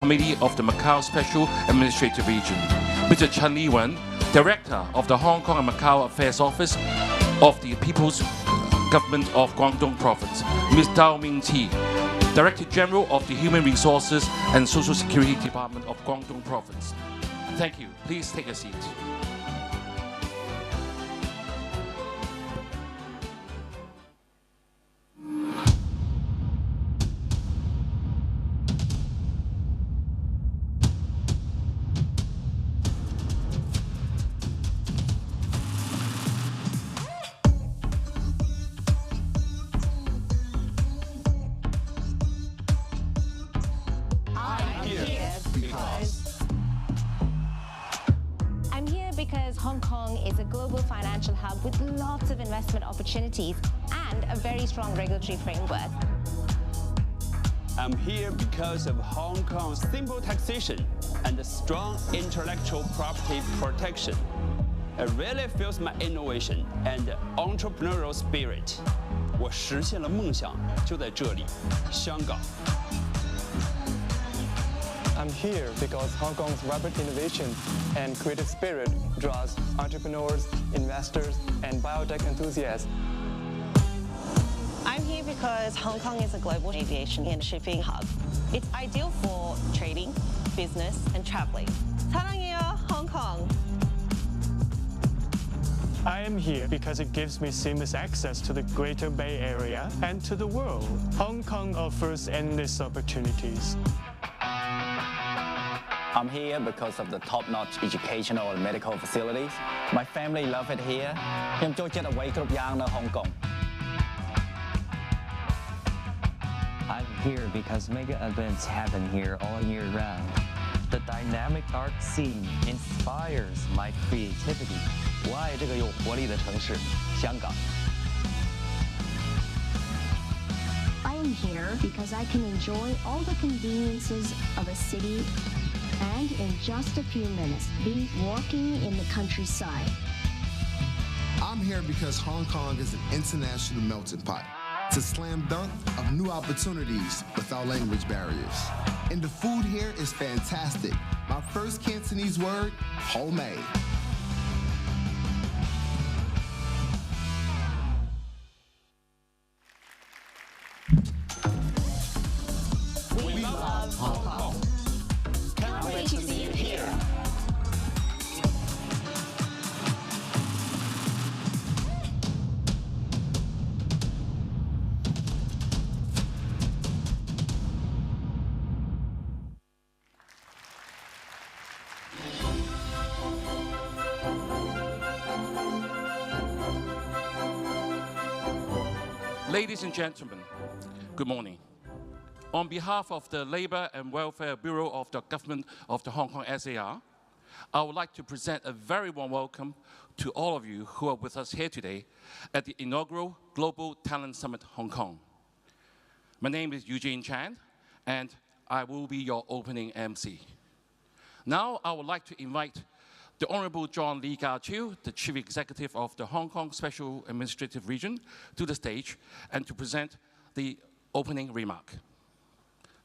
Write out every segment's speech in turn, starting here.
Committee of the Macau Special Administrative Region, Mr. Chen Liwen, Director of the Hong Kong and Macau Affairs Office of the People's Government of Guangdong Province, Ms. Dao Mingqi, Director General of the Human Resources and Social Security Department of Guangdong Province. Thank you. Please take a seat. Because Hong Kong is a global financial hub with lots of investment opportunities and a very strong regulatory framework. I'm here because of Hong Kong's simple taxation and the strong intellectual property protection. It really fuels my innovation and entrepreneurial spirit. 我实现了梦想，就在这里，香港。I'm here because Hong Kong's rapid innovation and creative spirit draws entrepreneurs, investors, and biotech enthusiasts. I'm here because Hong Kong is a global aviation and shipping hub. It's ideal for trading, business, and traveling. 사랑해요, Hong Kong. I am here because it gives me seamless access to the Greater Bay Area and to the world. Hong Kong offers endless opportunities. I'm here because of the top-notch educational and medical facilities. My family love it here. ខ្ញុំចូលចិត្តអ្វីគ្រប់យ៉ាងនៅ Hong Kong. I'm here because mega events happen here all year round. The dynamic art scene inspires my creativity. 我爱这个有活力的城市，香港。I am here because I can enjoy all the conveniences of a city and in just a few minutes be walking in the countryside. I'm here because Hong Kong is an international melting pot. It's a slam dunk of new opportunities without language barriers. And the food here is fantastic. My first Cantonese word, homemade. We love Hong Kong. Can't wait to see you here. Ladies and gentlemen, good morning. On behalf of the Labour and Welfare Bureau of the Government of the Hong Kong SAR, I would like to present a very warm welcome to all of you who are with us here today at the inaugural Global Talent Summit Hong Kong. My name is Eugene Chan, and I will be your opening MC. Now, I would like to invite the Honourable John Lee Ka-chiu, the Chief Executive of the Hong Kong Special Administrative Region, to the stage and to present the opening remark.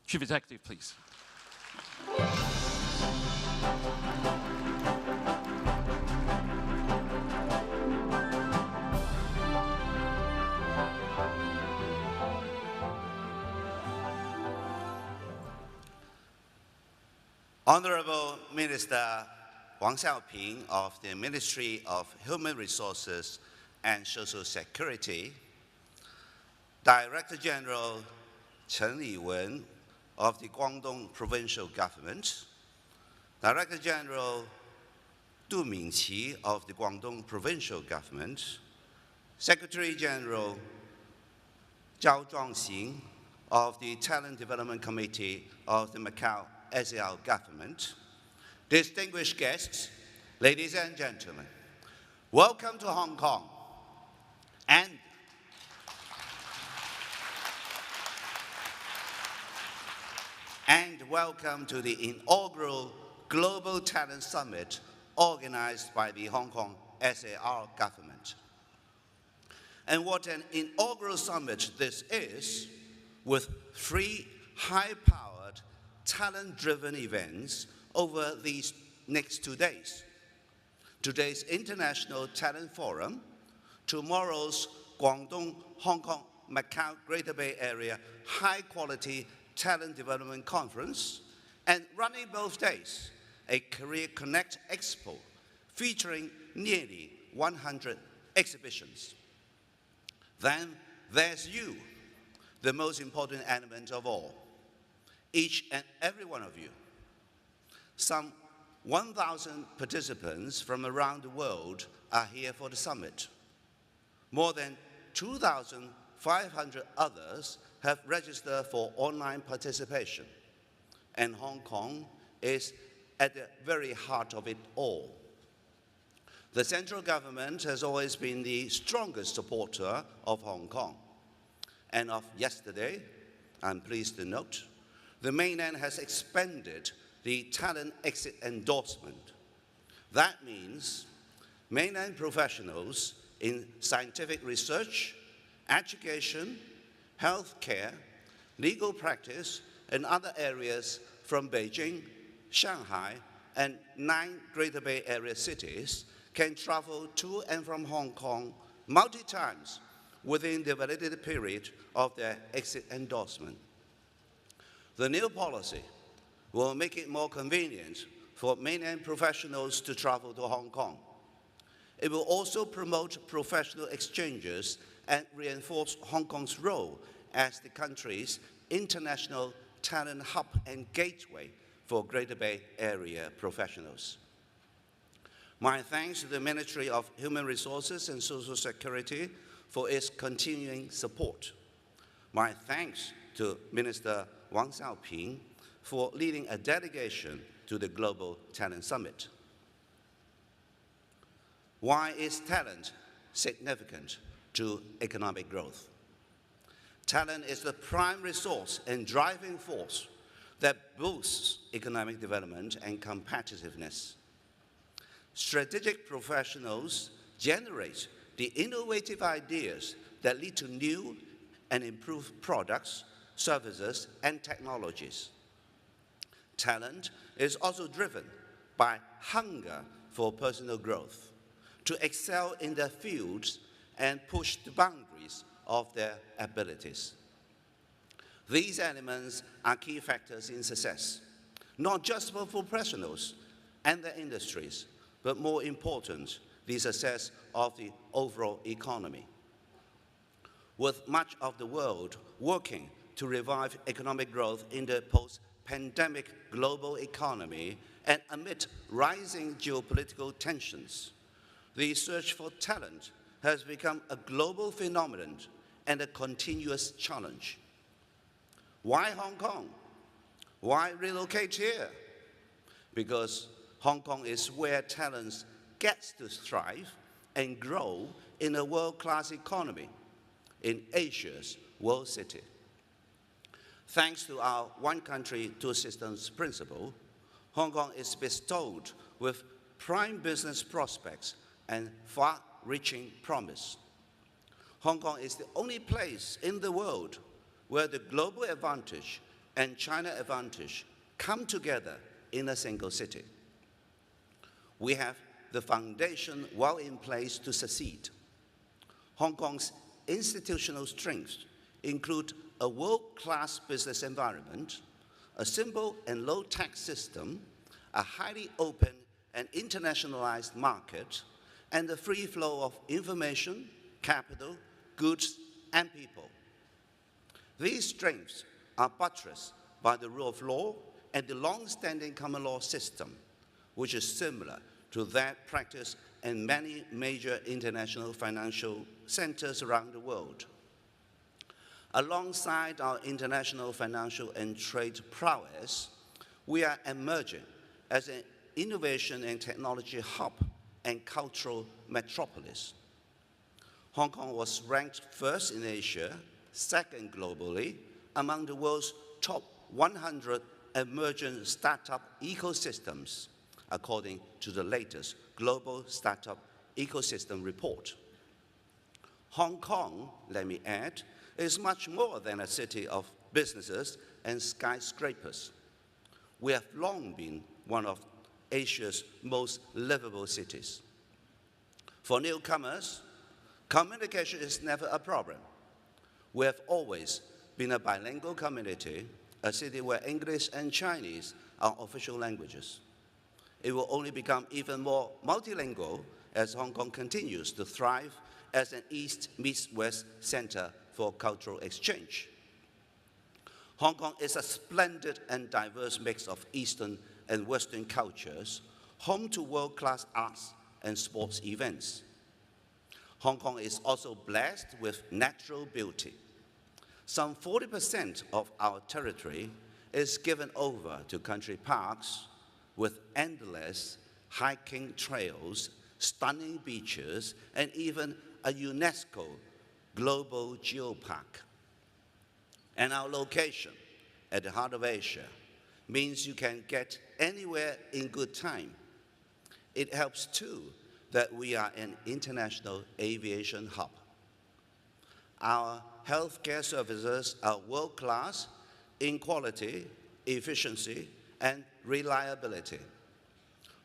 Chief Executive, please. Honorable Minister Wang Xiaoping of the Ministry of Human Resources and Social Security, Director General Chen Liwen of the Guangdong Provincial Government, Director General Du Mingqi of the Guangdong Provincial Government, Secretary General Zhao Zhuangxing of the Talent Development Committee of the Macau SAR Government, distinguished guests, ladies and gentlemen, welcome to Hong Kong and welcome to the inaugural Global Talent Summit organized by the Hong Kong SAR Government. And what an inaugural summit this is, with three high-powered talent-driven events over these next 2 days. Today's International Talent Forum, tomorrow's Guangdong, Hong Kong, Macau, Greater Bay Area High-Quality Talent Development Conference, and running both days, a Career Connect Expo featuring nearly 100 exhibitions. Then there's you, the most important element of all, each and every one of you. Some 1,000 participants from around the world are here for the summit. More than 2,500 others have registered for online participation, and Hong Kong is at the very heart of it all. The central government has always been the strongest supporter of Hong Kong. And of yesterday, I'm pleased to note, the mainland has expanded the talent exit endorsement. That means mainland professionals in scientific research, education, healthcare, legal practice, and other areas from Beijing, Shanghai, and 9 Greater Bay Area cities can travel to and from Hong Kong multi-times within the validity period of their exit endorsement. The new policy will make it more convenient for mainland professionals to travel to Hong Kong. It will also promote professional exchanges and reinforce Hong Kong's role as the country's international talent hub and gateway for Greater Bay Area professionals. My thanks to the Ministry of Human Resources and Social Security for its continuing support. My thanks to Minister Wang Xiaoping for leading a delegation to the Global Talent Summit. Why is talent significant to economic growth? Talent is the prime resource and driving force that boosts economic development and competitiveness. Strategic professionals generate the innovative ideas that lead to new and improved products, services, and technologies. Talent is also driven by hunger for personal growth, to excel in their fields and push the boundaries of their abilities. These elements are key factors in success, not just for professionals and their industries, but more important, the success of the overall economy. With much of the world working to revive economic growth in the post-pandemic global economy and amid rising geopolitical tensions, the search for talent has become a global phenomenon and a continuous challenge. Why Hong Kong? Why relocate here? Because Hong Kong is where talent gets to thrive and grow in a world-class economy, in Asia's world city. Thanks to our one country, two systems principle, Hong Kong is bestowed with prime business prospects and far-reaching promise. Hong Kong is the only place in the world where the global advantage and China advantage come together in a single city. We have the foundation well in place to succeed. Hong Kong's institutional strengths include a world-class business environment, a simple and low-tax system, a highly open and internationalized market, and the free flow of information, capital, goods, and people. These strengths are buttressed by the rule of law and the long-standing common law system, which is similar to that practiced in many major international financial centers around the world. Alongside our international financial and trade prowess, we are emerging as an innovation and technology hub and cultural metropolis. Hong Kong was ranked first in Asia, second globally, among the world's top 100 emerging startup ecosystems, according to the latest Global Startup Ecosystem Report. Hong Kong, let me add, is much more than a city of businesses and skyscrapers. we have long been one of Asia's most livable cities. For newcomers, communication is never a problem. We have always been a bilingual community, a city where English and Chinese are official languages. It will only become even more multilingual as Hong Kong continues to thrive as an East meets West center for cultural exchange. Hong Kong is a splendid and diverse mix of Eastern and Western cultures, home to world-class arts and sports events. Hong Kong is also blessed with natural beauty. Some 40% of our territory is given over to country parks with endless hiking trails, stunning beaches, and even a UNESCO global geopark. And our location at the heart of Asia means you can get anywhere in good time. It helps too that we are an international aviation hub. Our healthcare services are world-class in quality, efficiency, and reliability.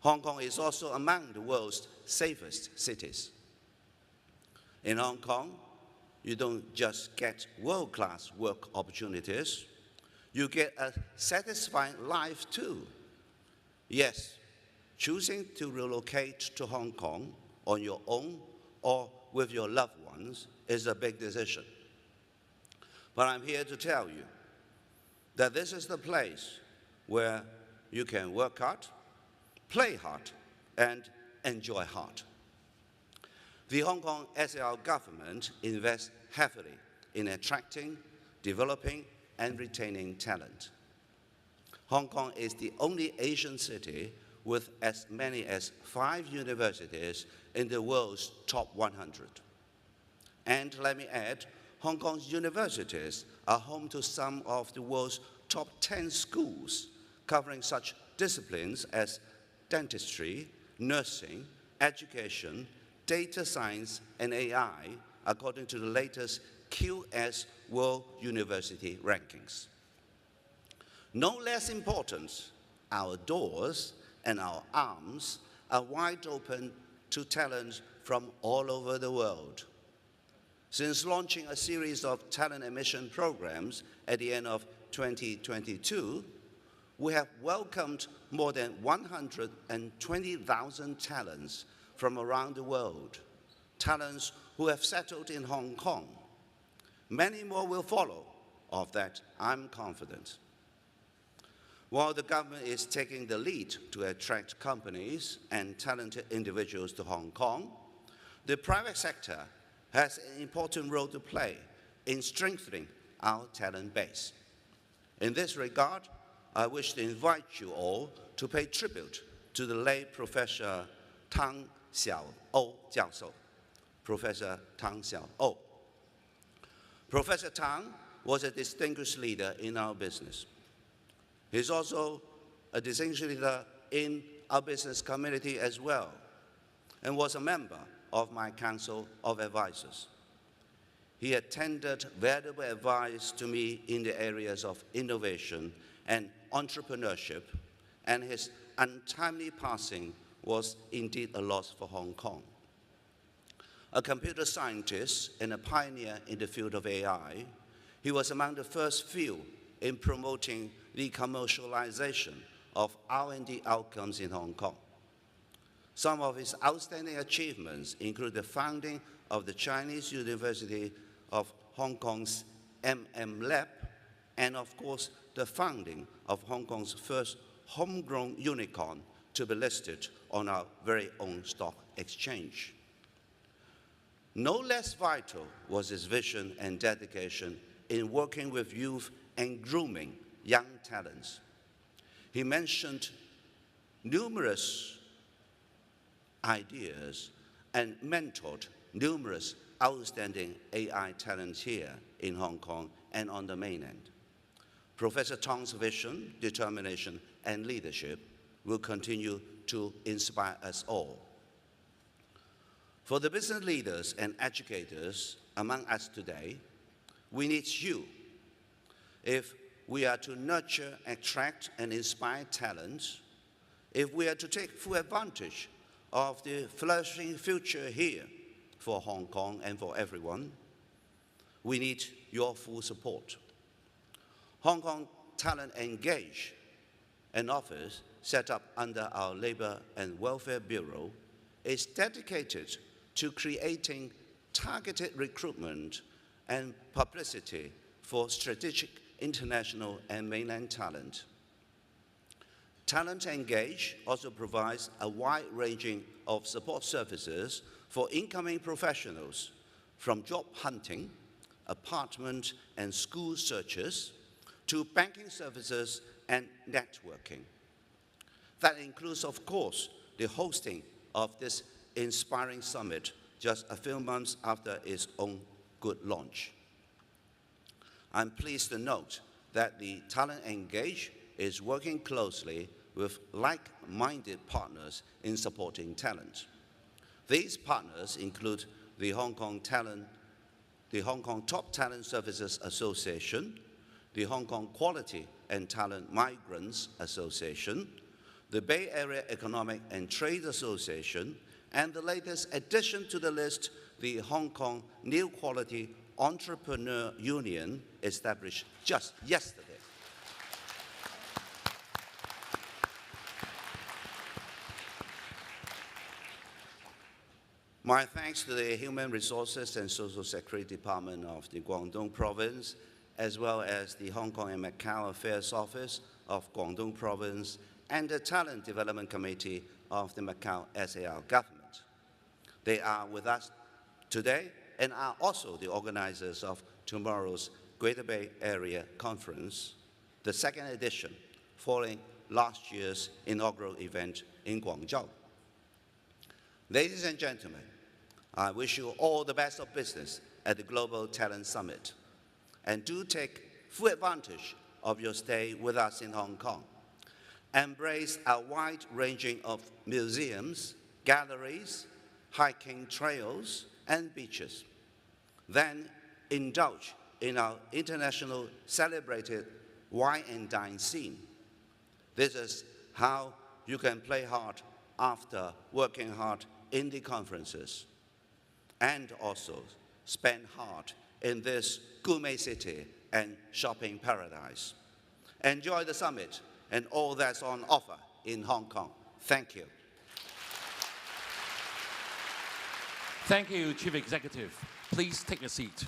Hong Kong is also among the world's safest cities. In Hong Kong, you don't just get world-class work opportunities, you get a satisfying life too. Yes, choosing to relocate to Hong Kong on your own or with your loved ones is a big decision. But I'm here to tell you that this is the place where you can work hard, play hard, and enjoy hard. The Hong Kong SAR government invests heavily in attracting, developing, and retaining talent. Hong Kong is the only Asian city with as many as 5 universities in the world's top 100. And let me add, Hong Kong's universities are home to some of the world's top 10 schools, covering such disciplines as dentistry, nursing, education, data science, and AI, according to the latest QS World University Rankings. No less important, our doors and our arms are wide open to talent from all over the world. Since launching a series of talent admission programs at the end of 2022, we have welcomed more than 120,000 talents from around the world, talents who have settled in Hong Kong. Many more will follow. Of that, I'm confident. While the government is taking the lead to attract companies and talented individuals to Hong Kong, the private sector has an important role to play in strengthening our talent base. In this regard, I wish to invite you all to pay tribute to the late Professor Tang Xiao-O 教授, Professor Tang Xiao-O. Professor Tang was a distinguished leader in our business. He's also a distinguished leader in our business community as well, and was a member of my Council of Advisors. He had tendered valuable advice to me in the areas of innovation and entrepreneurship, and his untimely passing was indeed a loss for Hong Kong. A computer scientist and a pioneer in the field of AI, he was among the first few in promoting the commercialization of R&D outcomes in Hong Kong. Some of his outstanding achievements include the founding of the Chinese University of Hong Kong's Lab, and of course, the founding of Hong Kong's first homegrown unicorn to be listed on our very own stock exchange. No less vital was his vision and dedication in working with youth and grooming young talents. He mentioned numerous ideas and mentored numerous outstanding AI talents here in Hong Kong and on the mainland. Professor Tang's vision, determination, and leadership will continue to inspire us all. For the business leaders and educators among us today, we need you. If we are to nurture, attract, and inspire talent, if we are to take full advantage of the flourishing future here for Hong Kong and for everyone, we need your full support. Hong Kong Talent Engage, an office set up under our Labour and Welfare Bureau, is dedicated to creating targeted recruitment and publicity for strategic international and mainland talent. Talent Engage also provides a wide-ranging of support services for incoming professionals, from job hunting, apartment and school searches, to banking services and networking. That includes, of course, the hosting of this inspiring summit just a few months after its own good launch. I'm pleased to note that the Talent Engage is working closely with like-minded partners in supporting talent. These partners include the Hong Kong Top Talent Services Association, the Hong Kong Quality and Talent Migrants Association, the Bay Area Economic and Trade Association, and the latest addition to the list, the Hong Kong New Quality Entrepreneur Union, established just yesterday. My thanks to the Human Resources and Social Security Department of the Guangdong Province, as well as the Hong Kong and Macau Affairs Office of Guangdong Province and the Talent Development Committee of the Macau SAR government. They are with us today and are also the organizers of tomorrow's Greater Bay Area Conference, the second edition, following last year's inaugural event in Guangzhou. Ladies and gentlemen, I wish you all the best of business at the Global Talent Summit, and do take full advantage of your stay with us in Hong Kong. Embrace a wide ranging of museums, galleries, hiking trails, and beaches. Then indulge in our international celebrated wine and dine scene. This is how you can play hard after working hard in the conferences, and also spend hard in this gourmet city and shopping paradise. Enjoy the summit and all that's on offer in Hong Kong. Thank you. Thank you, Chief Executive. Please take a seat.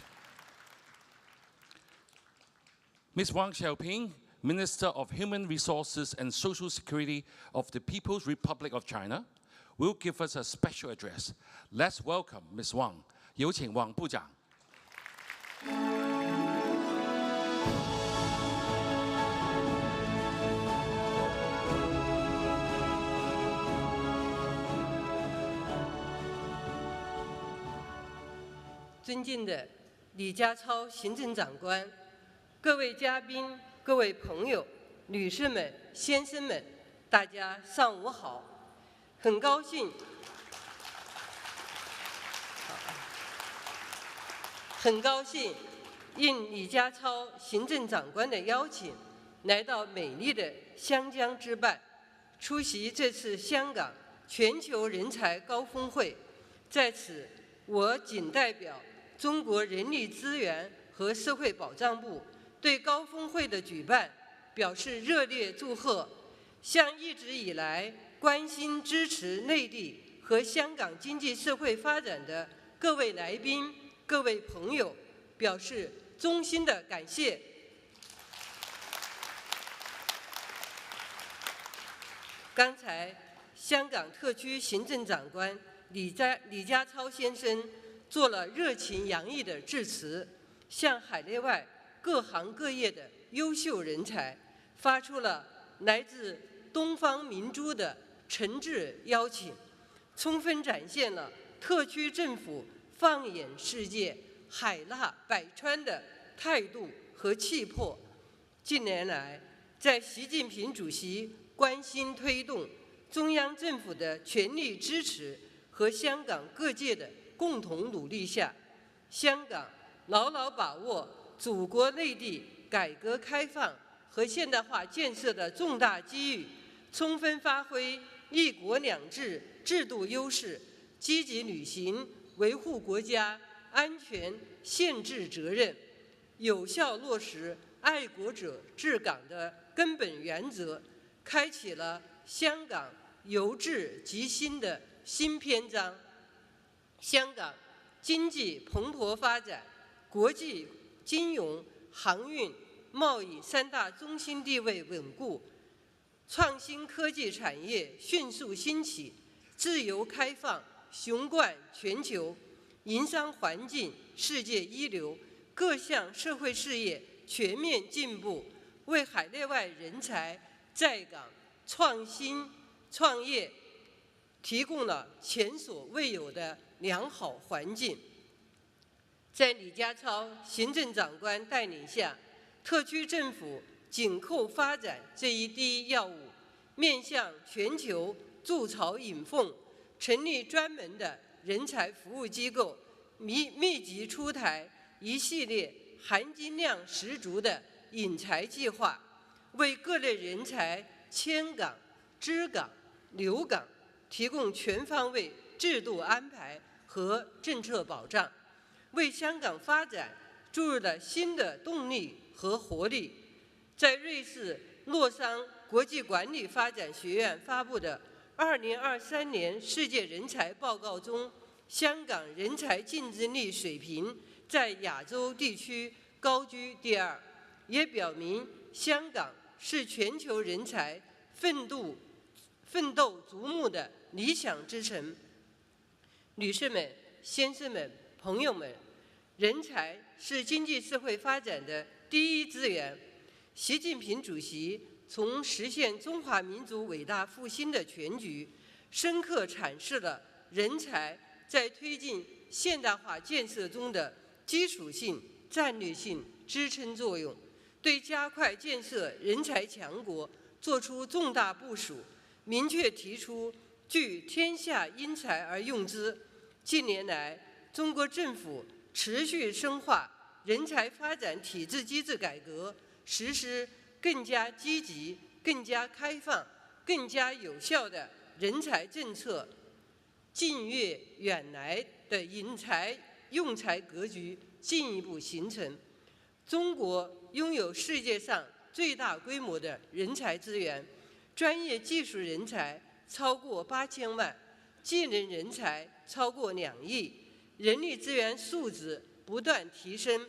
Ms. Wang Xiaoping, Minister of Human Resources and Social Security of the People's Republic of China, will give us a special address. Let's welcome Ms. Wang. 有请王部长。尊敬的李家超行政长官，各位嘉宾、各位朋友、女士们、先生们，大家上午好！很高兴应李家超行政长官的邀请，来到美丽的湘江之畔，出席这次香港全球人才高峰会。在此，我谨代表中国人力资源和社会保障部对高峰会的举办表示热烈祝贺，向一直以来关心支持内地和香港经济社会发展的各位来宾、各位朋友表示衷心的感谢。刚才，香港特区行政长官李家超先生做了热情洋溢的致辞，向海内外各行各业的优秀人才发出了来自东方明珠的诚挚邀请，充分展现了特区政府放眼世界、海纳百川的态度和气魄。近年来，在习近平主席关心推动、中央政府的全力支持和香港各界的共同努力下，香港牢牢把握祖国内地改革开放和现代化建设的重大机遇，充分发挥一国两制制度优势，积极履行维护国家安全宪制责任，有效落实爱国者治港的根本原则，开启了香港由治及兴的新篇章。香港经济蓬勃发展，国际金融、航运、贸易三大中心地位稳固，创新科技产业迅速兴起，自由开放雄冠全球，营商环境世界一流，各项社会事业全面进步，为海内外人才在港创新创业提供了前所未有的良好环境。在李家超行政长官带领下，特区政府紧扣发展这一第一要务，面向全球筑巢引凤，成立专门的人才服务机构，密集出台一系列含金量十足的引才计划，为各类人才迁岗、支岗、留岗提供全方位制度安排和政策保障，为香港发展注入了新的动力和活力。在瑞士洛桑国际管理发展学院发布的2023年世界人才报告中，香港人才竞争力水平在亚洲地区高居第2，也表明香港是全球人才奋斗瞩目的理想之城。女士们、先生们、朋友们，人才是经济社会发展的第一资源。习近平主席从实现中华民族伟大复兴的全局，深刻阐释了人才在推进现代化建设中的基础性、战略性支撑作用，对加快建设人才强国作出重大部署，明确提出聚天下英才而用之。近年来，中国政府持续深化人才发展体制机制改革，实施更加积极、更加开放、更加有效的人才政策，近悦远来的引才用才格局进一步形成。中国拥有世界上最大规模的人才资源，专业技术人才超过8000万，技能人才超过2亿，人力资源素质不断提升，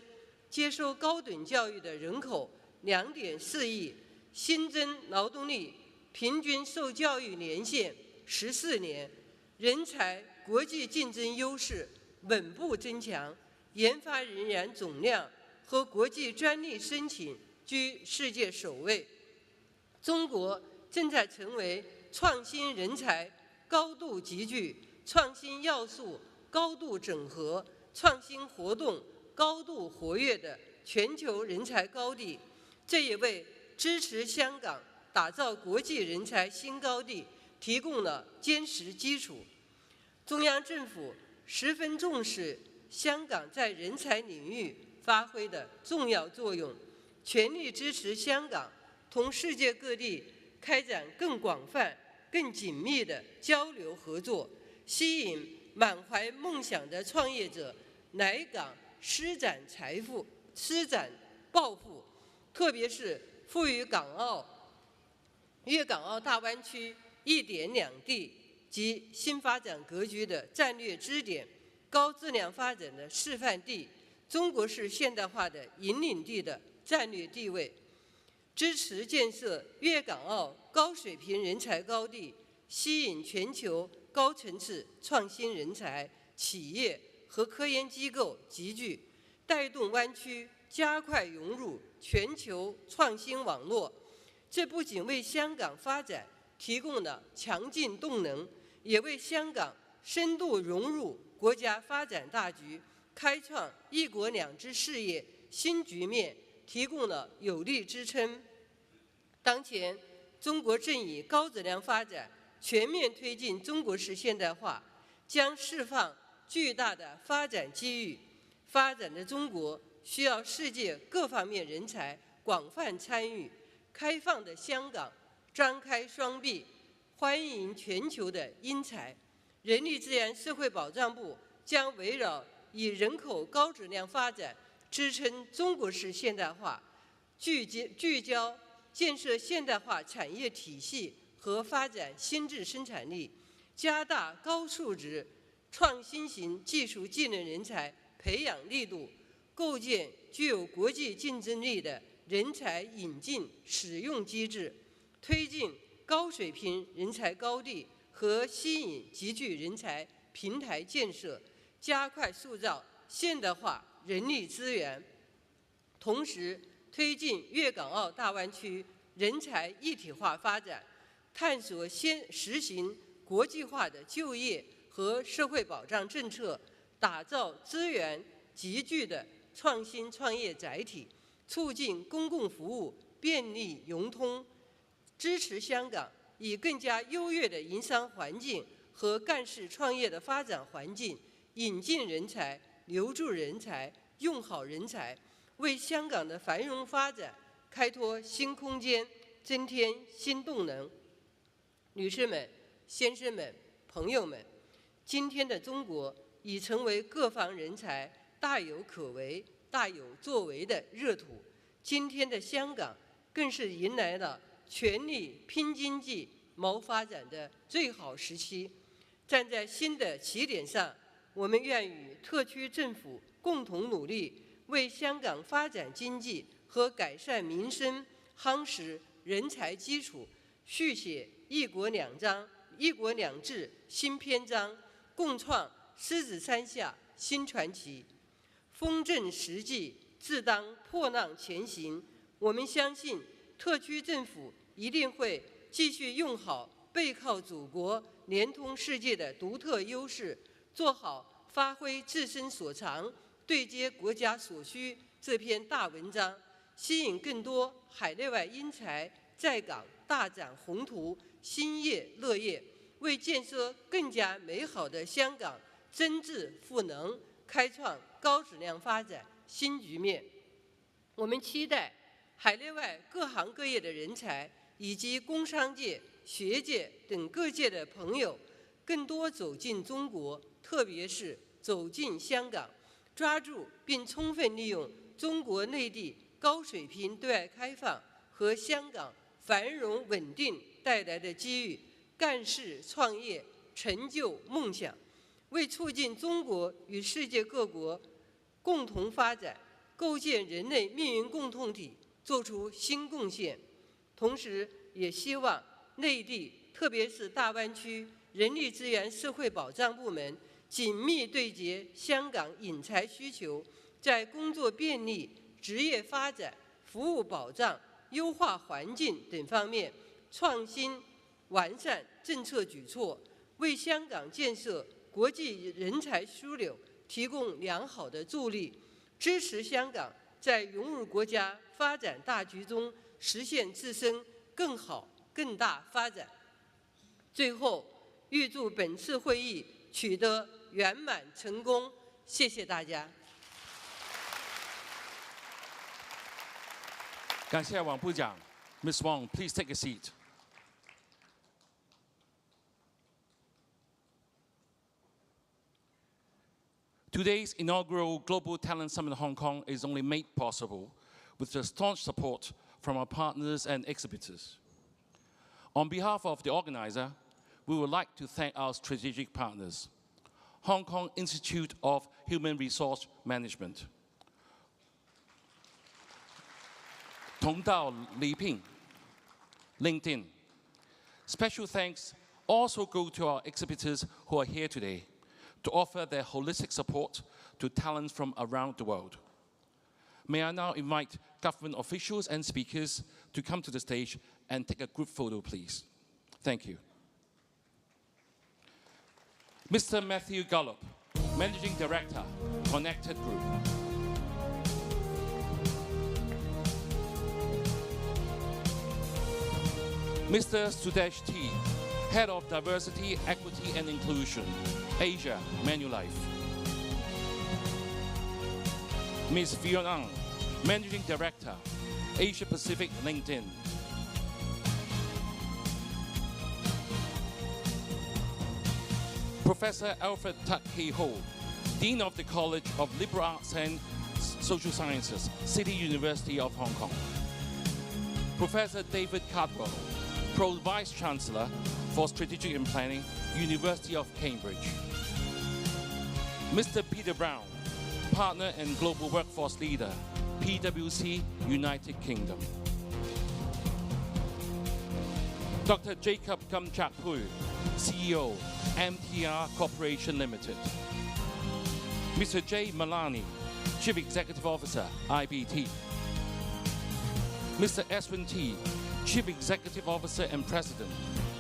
接受高等教育的人口2.4亿，新增劳动力平均受教育年限14年，人才国际竞争优势稳步增强，研发人员总量和国际专利申请居世界首位。中国正在成为创新人才高度集聚、创新要素高度整合、创新活动高度活跃的全球人才高地，这也为支持香港打造国际人才新高地提供了坚实基础。中央政府十分重视香港在人才领域发挥的重要作用，全力支持香港同世界各地开展更广泛、更紧密的交流合作，吸引满怀梦想的创业者来港施展财富、施展抱负，特别是赋予粤港澳大湾区一点两地及新发展格局的战略支点、高质量发展的示范地、中国式现代化的引领地的战略地位，支持建设粤港澳高水平人才高地，吸引全球高层次创新人才、企业和科研机构集聚，带动湾区加快融入全球创新网络。这不仅为香港发展提供了强劲动能，也为香港深度融入国家发展大局、开创一国两制事业新局面提供了有力支撑。当前，中国正以高质量发展全面推进中国式现代化，将释放巨大的发展机遇。发展的中国需要世界各方面人才广泛参与，开放的香港张开双臂，欢迎全球的英才。人力资源社会保障部将围绕以人口高质量发展支撑中国式现代化，聚焦建设现代化产业体系和发展新质生产力，加大高素质创新型技术技能人才培养力度，构建具有国际竞争力的人才引进使用机制，推进高水平人才高地和吸引集聚人才平台建设，加快塑造现代化人力资源，同时推进粤港澳大湾区人才一体化发展，探索实行国际化的就业和社会保障政策，打造资源集聚的创新创业载体，促进公共服务便利融通，支持香港以更加优越的营商环境和干事创业的发展环境，引进人才、留住人才、用好人才，为香港的繁荣发展开拓新空间，增添新动能。女士们、先生们、朋友们，今天的中国已成为各方人才大有可为、大有作为的热土。今天的香港更是迎来了全力拼经济、谋发展的最好时期。站在新的起点上，我们愿与特区政府共同努力，为香港发展经济和改善民生夯实人才基础，续写“一国两制”新篇章，共创狮子山下新传奇。风正时际，自当破浪前行。我们相信，特区政府一定会继续用好背靠祖国、联通世界的独特优势，做好发挥自身所长、对接国家所需这篇大文章，吸引更多海内外英才在港大展宏图、兴业乐业，为建设更加美好的香港增智赋能，开创高质量发展新局面。我们期待海内外各行各业的人才以及工商界、学界等各界的朋友更多走进中国，特别是走进香港，抓住并充分利用中国内地高水平对外开放和香港繁荣稳定带来的机遇，干事创业，成就梦想，为促进中国与世界各国共同发展，构建人类命运共同体做出新贡献。同时也希望内地，特别是大湾区人力资源社会保障部门紧密对接香港引才需求，在工作便利、职业发展、服务保障、优化环境等方面创新完善政策举措，为香港建设国际人才枢纽提供良好的助力，支持香港在融入国家发展大局中实现自身更好、更大发展。最后，预祝本次会议取得圆满成功，谢谢大家。感谢王部长。Ms. Wong, please take a seat. Today's inaugural Global Talent Summit in Hong Kong is only made possible with the staunch support from our partners and exhibitors. On behalf of the organizer, we would like to thank our strategic partners, Hong Kong Institute of Human Resource Management, 同道礼聘 LinkedIn. Special thanks also go to our exhibitors who are here today to offer their holistic support to talents from around the world. May I now invite government officials and speakers to come to the stage and take a group photo, please. Thank you. Mr. Matthew Gallup, Managing Director, Connected Group. Mr. Sudesh T, Head of Diversity, Equity and Inclusion, Asia, Manulife. Ms. Fiona Ang, Managing Director, Asia Pacific LinkedIn. Professor Alfred Tuck-Kee Ho, Dean of the College of Liberal Arts and Social Sciences, City University of Hong Kong. Professor David Cardwell, Pro Vice Chancellor for Strategic and Planning, University of Cambridge. Mr. Peter Brown, Partner and Global Workforce Leader, PwC, United Kingdom. Dr. Jacob Kam-Chak-Hui, CEO, MTR Corporation Limited. Mr. Jay Malani, Chief Executive Officer, IBT. Mr. Eswin T, Chief Executive Officer and President,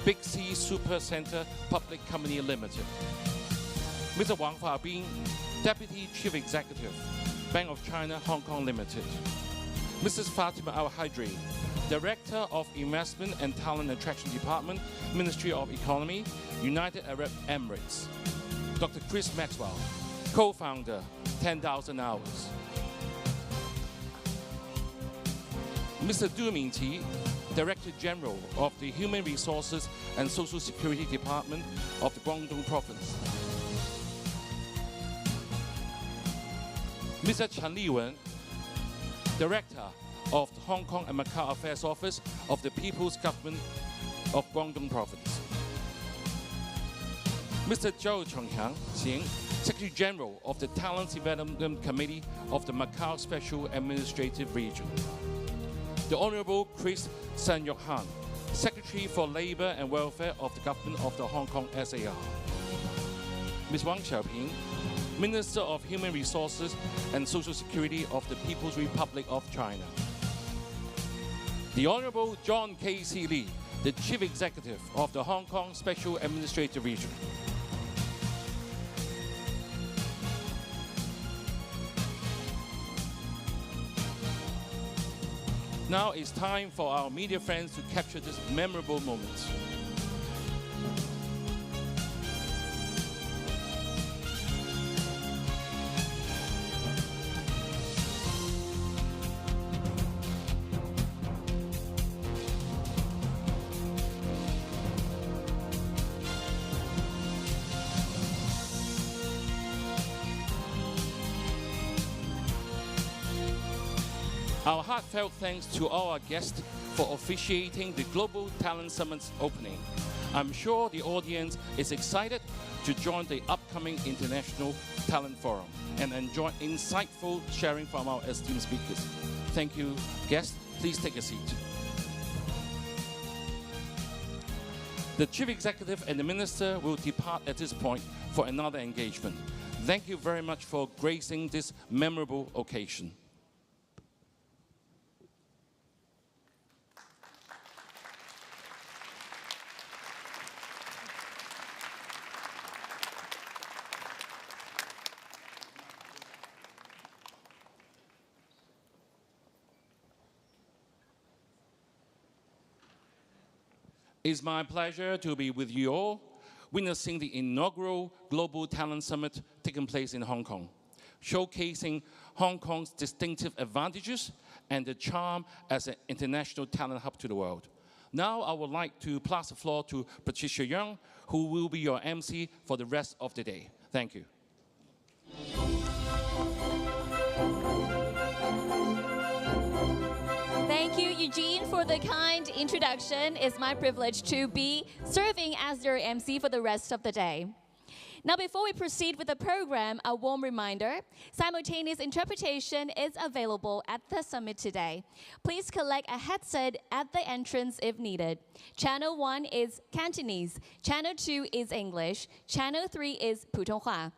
Big C Super Center Public Company Limited. Mr. Wang Fabing, Deputy Chief Executive, Bank of China Hong Kong Limited. Mrs. Fatima Al-Hydri, Director of Investment and Talent Attraction Department, Ministry of Economy, United Arab Emirates. Dr. Chris Maxwell, Co-founder, 10,000 Hours. Mr. Du Mingqi, Director General of the Human Resources and Social Security Department of the Guangdong Province. Mr. Chen Liwen, Director of the Hong Kong and Macau Affairs Office of the People's Government of Guangdong Province. Mr. Zhou Chongxiang, Secretary General of the Talent Development Committee of the Macau Special Administrative Region. The Honorable Chris San-Yok-Han, Secretary for Labour and Welfare of the Government of the Hong Kong SAR. Ms. Wang Xiaoping, Minister of Human Resources and Social Security of the People's Republic of China. The Honorable John K.C. Lee, the Chief Executive of the Hong Kong Special Administrative Region. Now it's time for our media friends to capture this memorable moment. Our heartfelt thanks to all our guests for officiating the Global Talent Summit's opening. I'm sure the audience is excited to join the upcoming International Talent Forum and enjoy insightful sharing from our esteemed speakers. Thank you, guests. Please take a seat. The Chief Executive and the Minister will depart at this point for another engagement. Thank you very much for gracing this memorable occasion. It's my pleasure to be with you all, witnessing the inaugural Global Talent Summit taking place in Hong Kong, showcasing Hong Kong's distinctive advantages and the charm as an international talent hub to the world. Now I would like to pass the floor to Patricia Young, who will be your MC for the rest of the day. Thank you. Thank you, Eugene, for the kind introduction. It's my privilege to be serving as your MC for the rest of the day. Now, before we proceed with the program, a warm reminder, simultaneous interpretation is available at the summit today. Please collect a headset at the entrance if needed. Channel 1 is Cantonese, Channel 2 is English, Channel 3 is 普通话。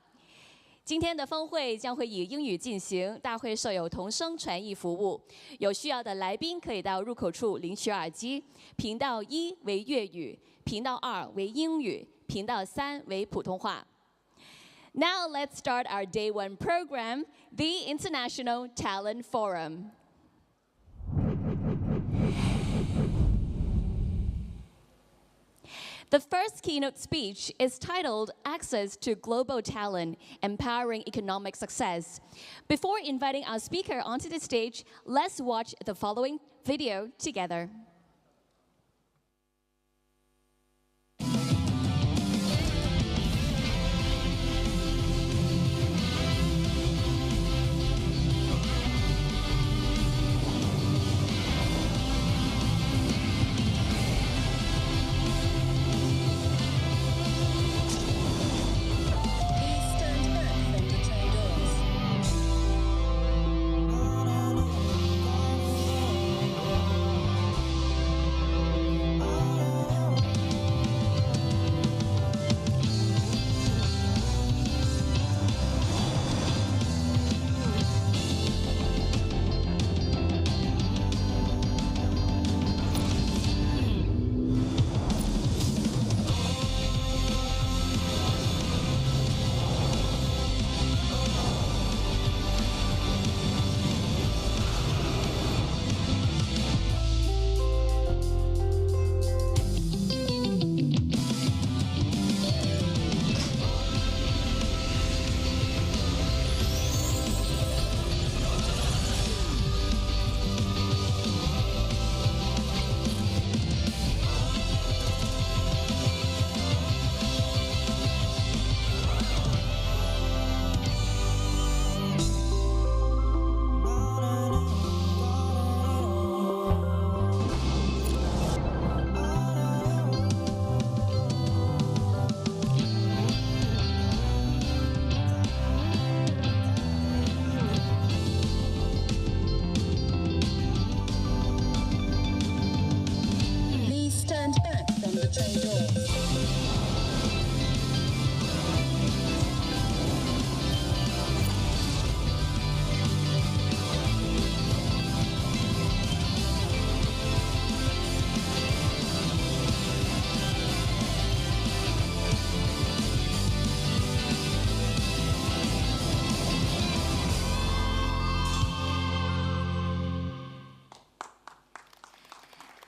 今天的峰会将会以英语进行，大会设有同声传译服务。有需要的来宾可以到入口处领取耳机。频道1为粤语，频道2为英语，频道3为普通话。Now let's start our Day 1 program, the International Talent Forum. The first keynote speech is titled Access to Global Talent, Empowering Economic Success. Before inviting our speaker onto the stage, let's watch the following video together.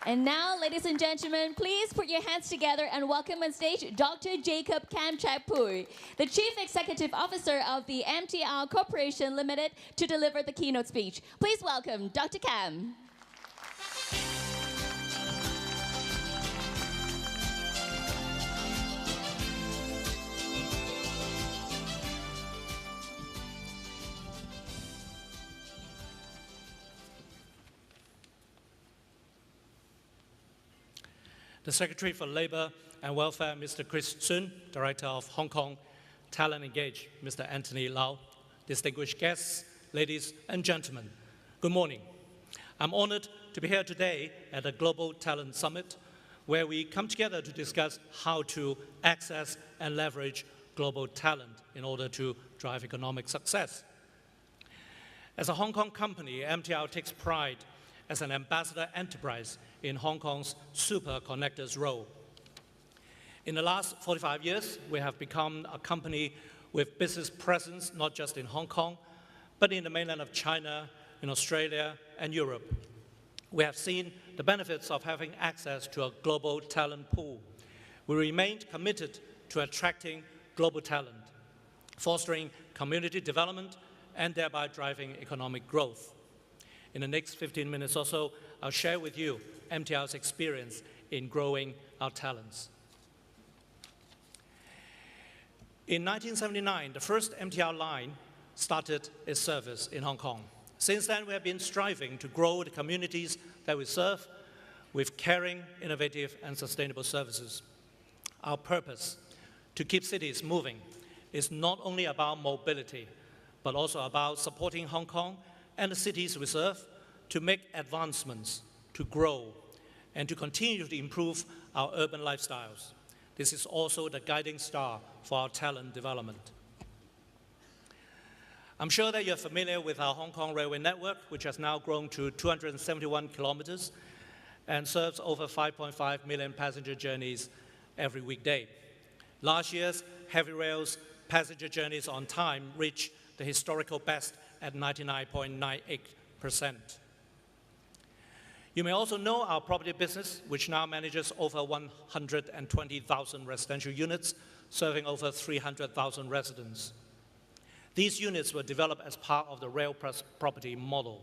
And now, ladies and gentlemen, please put your hands together and welcome on stage Dr. Jacob Kamchapui, the Chief Executive Officer of the MTR Corporation Limited, to deliver the keynote speech. Please welcome Dr. Kam. The Secretary for Labour and Welfare, Mr. Chris Sun, Director of Hong Kong Talent Engage, Mr. Anthony Lau, distinguished guests, ladies and gentlemen, good morning. I'm honored to be here today at the Global Talent Summit, where we come together to discuss how to access and leverage global talent in order to drive economic success. As a Hong Kong company, MTR takes pride as an ambassador enterprise in Hong Kong's super connectors role. In the last 45 years, we have become a company with business presence not just in Hong Kong, but in the mainland of China, in Australia, and Europe. We have seen the benefits of having access to a global talent pool. We remained committed to attracting global talent, fostering community development, and thereby driving economic growth. In the next 15 minutes or so, I'll share with you MTR's experience in growing our talents. In 1979, the first MTR line started its service in Hong Kong. Since then, we have been striving to grow the communities that we serve with caring, innovative, and sustainable services. Our purpose, to keep cities moving, is not only about mobility, but also about supporting Hong Kong and the cities we serve to make advancements, to grow, and to continue to improve our urban lifestyles. This is also the guiding star for our talent development. I'm sure that you're familiar with our Hong Kong railway network, which has now grown to 271 kilometers and serves over 5.5 million passenger journeys every weekday. Last year's heavy rail's passenger journeys on time reached the historical best at 99.98%. You may also know our property business, which now manages over 120,000 residential units, serving over 300,000 residents. These units were developed as part of the Rail Plus Property model.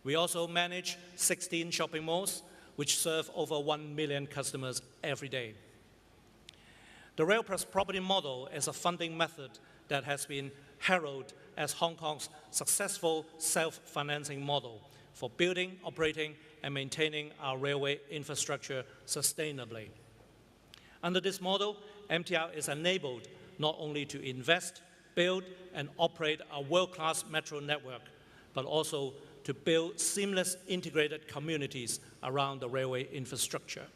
We also manage 16 shopping malls, which serve over 1 million customers every day. The Rail Plus Property model is a funding method that has been heralded as Hong Kong's successful self-financing model for building, operating, and maintaining our railway infrastructure sustainably. Under this model, MTR is enabled not only to invest, build, and operate a world-class metro network, but also to build seamless integrated communities around the railway infrastructure.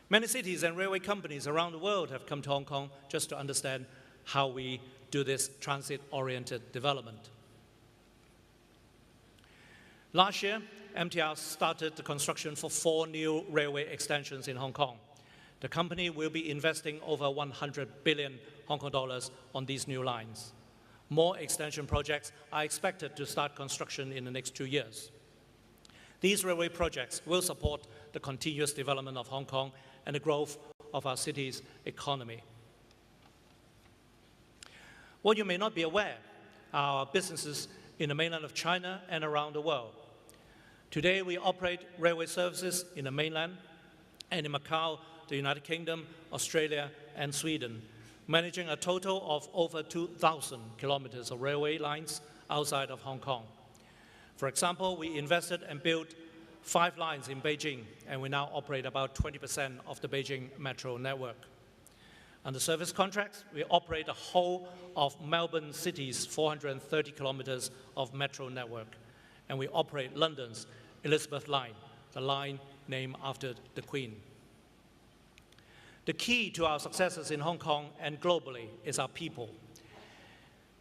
Many cities and railway companies around the world have come to Hong Kong just to understand how we do this transit-oriented development. Last year, MTR started the construction for 4 new railway extensions in Hong Kong. The company will be investing over 100 billion Hong Kong dollars on these new lines. More extension projects are expected to start construction in the next 2 years. These railway projects will support the continuous development of Hong Kong and the growth of our city's economy. What you may not be aware are our businesses in the mainland of China and around the world. Today, we operate railway services in the mainland and in Macau, the United Kingdom, Australia, and Sweden, managing a total of over 2,000 kilometers of railway lines outside of Hong Kong. For example, we invested and built 5 lines in Beijing, and we now operate about 20% of the Beijing metro network. Under service contracts, we operate the whole of Melbourne City's 430 kilometers of metro network, and we operate London's Elizabeth Line, the line named after the Queen. The key to our successes in Hong Kong and globally is our people.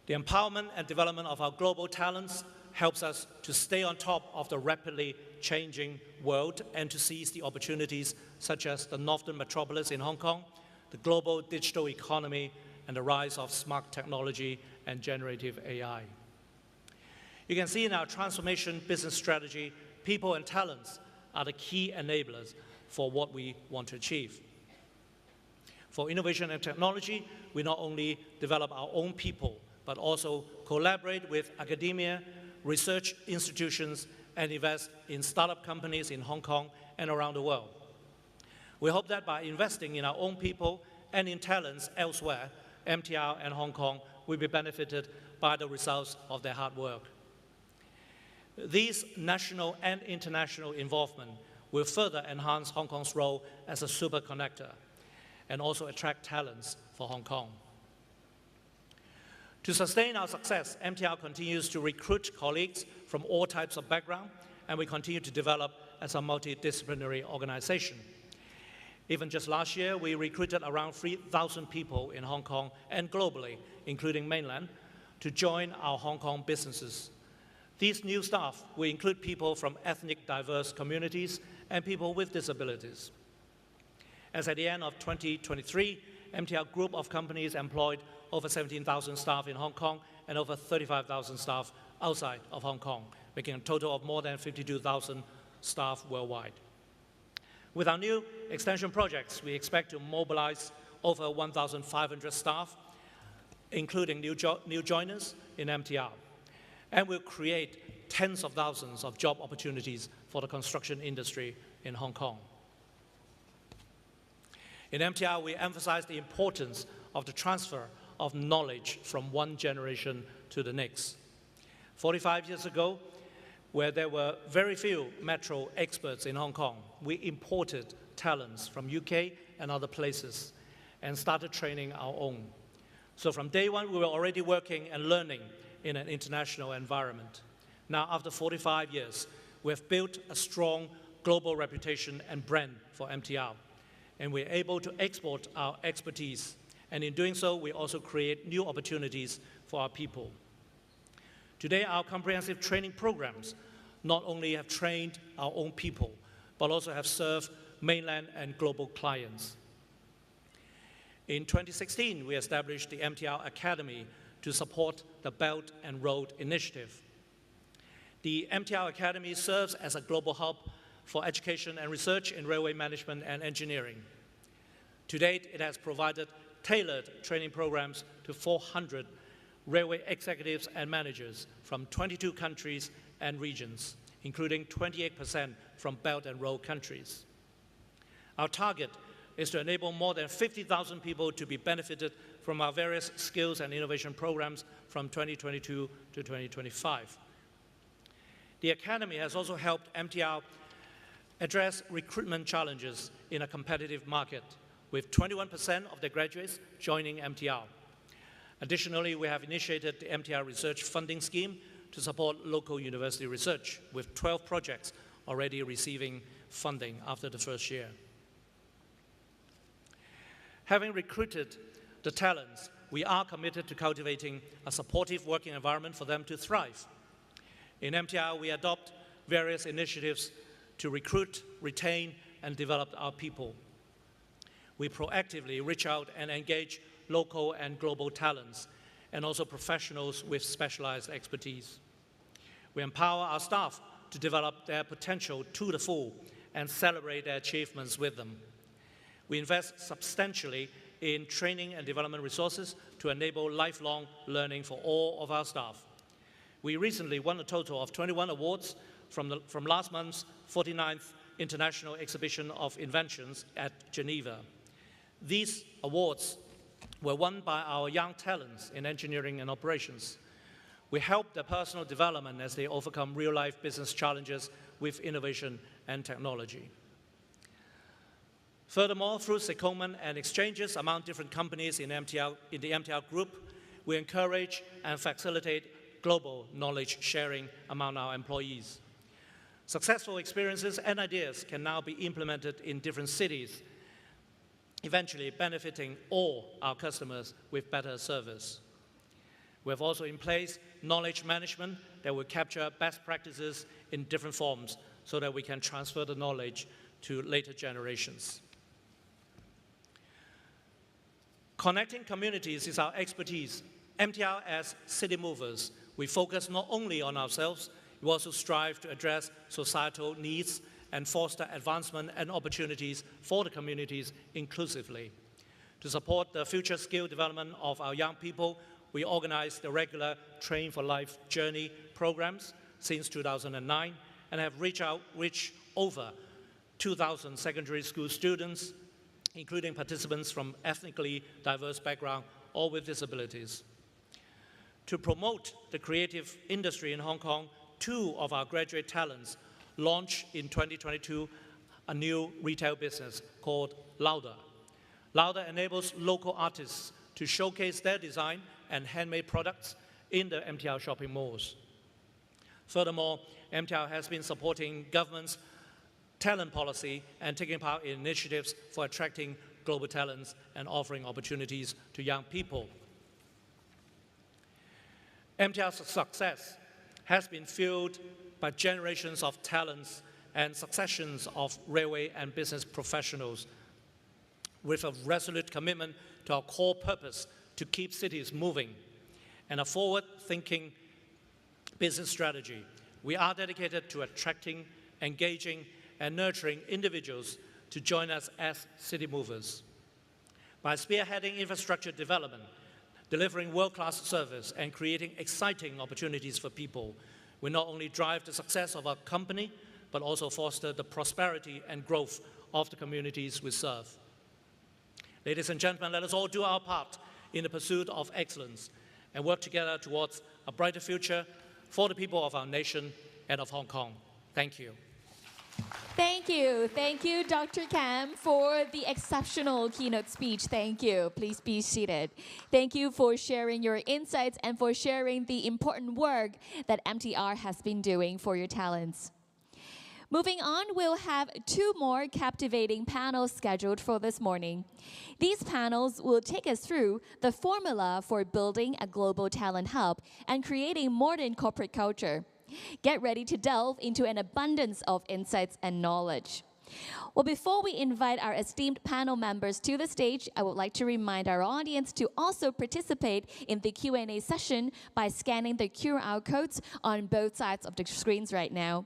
The empowerment and development of our global talents helps us to stay on top of the rapidly changing world and to seize the opportunities such as the Northern Metropolis in Hong Kong, the global digital economy, and the rise of smart technology and generative AI. You can see in our transformation business strategy, people and talents are the key enablers for what we want to achieve. For innovation and technology, we not only develop our own people, but also collaborate with academia, research institutions, and invest in startup companies in Hong Kong and around the world. We hope that by investing in our own people and in talents elsewhere, MTR and Hong Kong will be benefited by the results of their hard work. These national and international involvement will further enhance Hong Kong's role as a super connector and also attract talents for Hong Kong. To sustain our success, MTR continues to recruit colleagues from all types of background, and we continue to develop as a multidisciplinary organization. Even just last year, we recruited around 3,000 people in Hong Kong and globally, including mainland, to join our Hong Kong businesses. These new staff will include people from ethnic diverse communities and people with disabilities. As at the end of 2023, MTR Group of companies employed over 17,000 staff in Hong Kong and over 35,000 staff outside of Hong Kong, making a total of more than 52,000 staff worldwide. With our new extension projects, we expect to mobilize over 1,500 staff, including new joiners in MTR, and will create tens of thousands of job opportunities for the construction industry in Hong Kong. In MTR, we emphasize the importance of the transfer of knowledge from one generation to the next. 45 years ago, where there were very few metro experts in Hong Kong, we imported talents from UK and other places and started training our own. So from day one, we were already working and learning in an international environment. Now, after 45 years, we have built a strong global reputation and brand for MTR, and we're able to export our expertise. And in doing so, we also create new opportunities for our people. Today, our comprehensive training programs not only have trained our own people, but also have served mainland and global clients. In 2016, we established the MTR Academy to support the Belt and Road Initiative. The MTR Academy serves as a global hub for education and research in railway management and engineering. To date, it has provided tailored training programs to 400 railway executives and managers from 22 countries and regions, including 28% from Belt and Road countries. Our target is to enable more than 50,000 people to be benefited from our various skills and innovation programs from 2022 to 2025. The Academy has also helped MTR address recruitment challenges in a competitive market, with 21% of the graduates joining MTR. Additionally, we have initiated the MTR Research Funding Scheme to support local university research, with 12 projects already receiving funding after the first year. Having recruited the talents, we are committed to cultivating a supportive working environment for them to thrive. In MTR, we adopt various initiatives to recruit, retain, and develop our people. We proactively reach out and engage local and global talents, and also professionals with specialized expertise. We empower our staff to develop their potential to the full and celebrate their achievements with them. We invest substantially in training and development resources to enable lifelong learning for all of our staff. We recently won a total of 21 awards from last month's 49th International Exhibition of Inventions at Geneva. These awards were won by our young talents in engineering and operations. We help their personal development as they overcome real-life business challenges with innovation and technology. Furthermore, through secondment and exchanges among different companies in the MTR Group, we encourage and facilitate global knowledge sharing among our employees. Successful experiences and ideas can now be implemented in different cities, eventually benefiting all our customers with better service. We have also in place knowledge management that will capture best practices in different forms so that we can transfer the knowledge to later generations. Connecting communities is our expertise. MTR as city movers, we focus not only on ourselves, we also strive to address societal needs and foster advancement and opportunities for the communities inclusively. To support the future skill development of our young people, we organize the regular Train for Life journey programs since 2009 and have reached over 2,000 secondary school students, including participants from ethnically diverse backgrounds or with disabilities. To promote the creative industry in Hong Kong, 2 of our graduate talents launched in 2022 a new retail business called Lauda. Lauda enables local artists to showcase their design and handmade products in the MTR shopping malls. Furthermore, MTR has been supporting government's talent policy and taking part in initiatives for attracting global talents and offering opportunities to young people. MTR's success has been fueled by generations of talents and successions of railway and business professionals with a resolute commitment to our core purpose to keep cities moving and a forward-thinking business strategy. We are dedicated to attracting, engaging, and nurturing individuals to join us as city movers. By spearheading infrastructure development, delivering world-class service, and creating exciting opportunities for people, we not only drive the success of our company, but also foster the prosperity and growth of the communities we serve. Ladies and gentlemen, let us all do our part in the pursuit of excellence and work together towards a brighter future for the people of our nation and of Hong Kong. Thank you. Thank you. Thank you, Dr. Kam, for the exceptional keynote speech. Thank you. Please be seated. Thank you for sharing your insights and for sharing the important work that MTR has been doing for your talents. Moving on, we'll have 2 more captivating panels scheduled for this morning. These panels will take us through the formula for building a global talent hub and creating modern corporate culture. Get ready to delve into an abundance of insights and knowledge. Well, before we invite our esteemed panel members to the stage, I would like to remind our audience to also participate in the Q&A session by scanning the QR codes on both sides of the screens right now.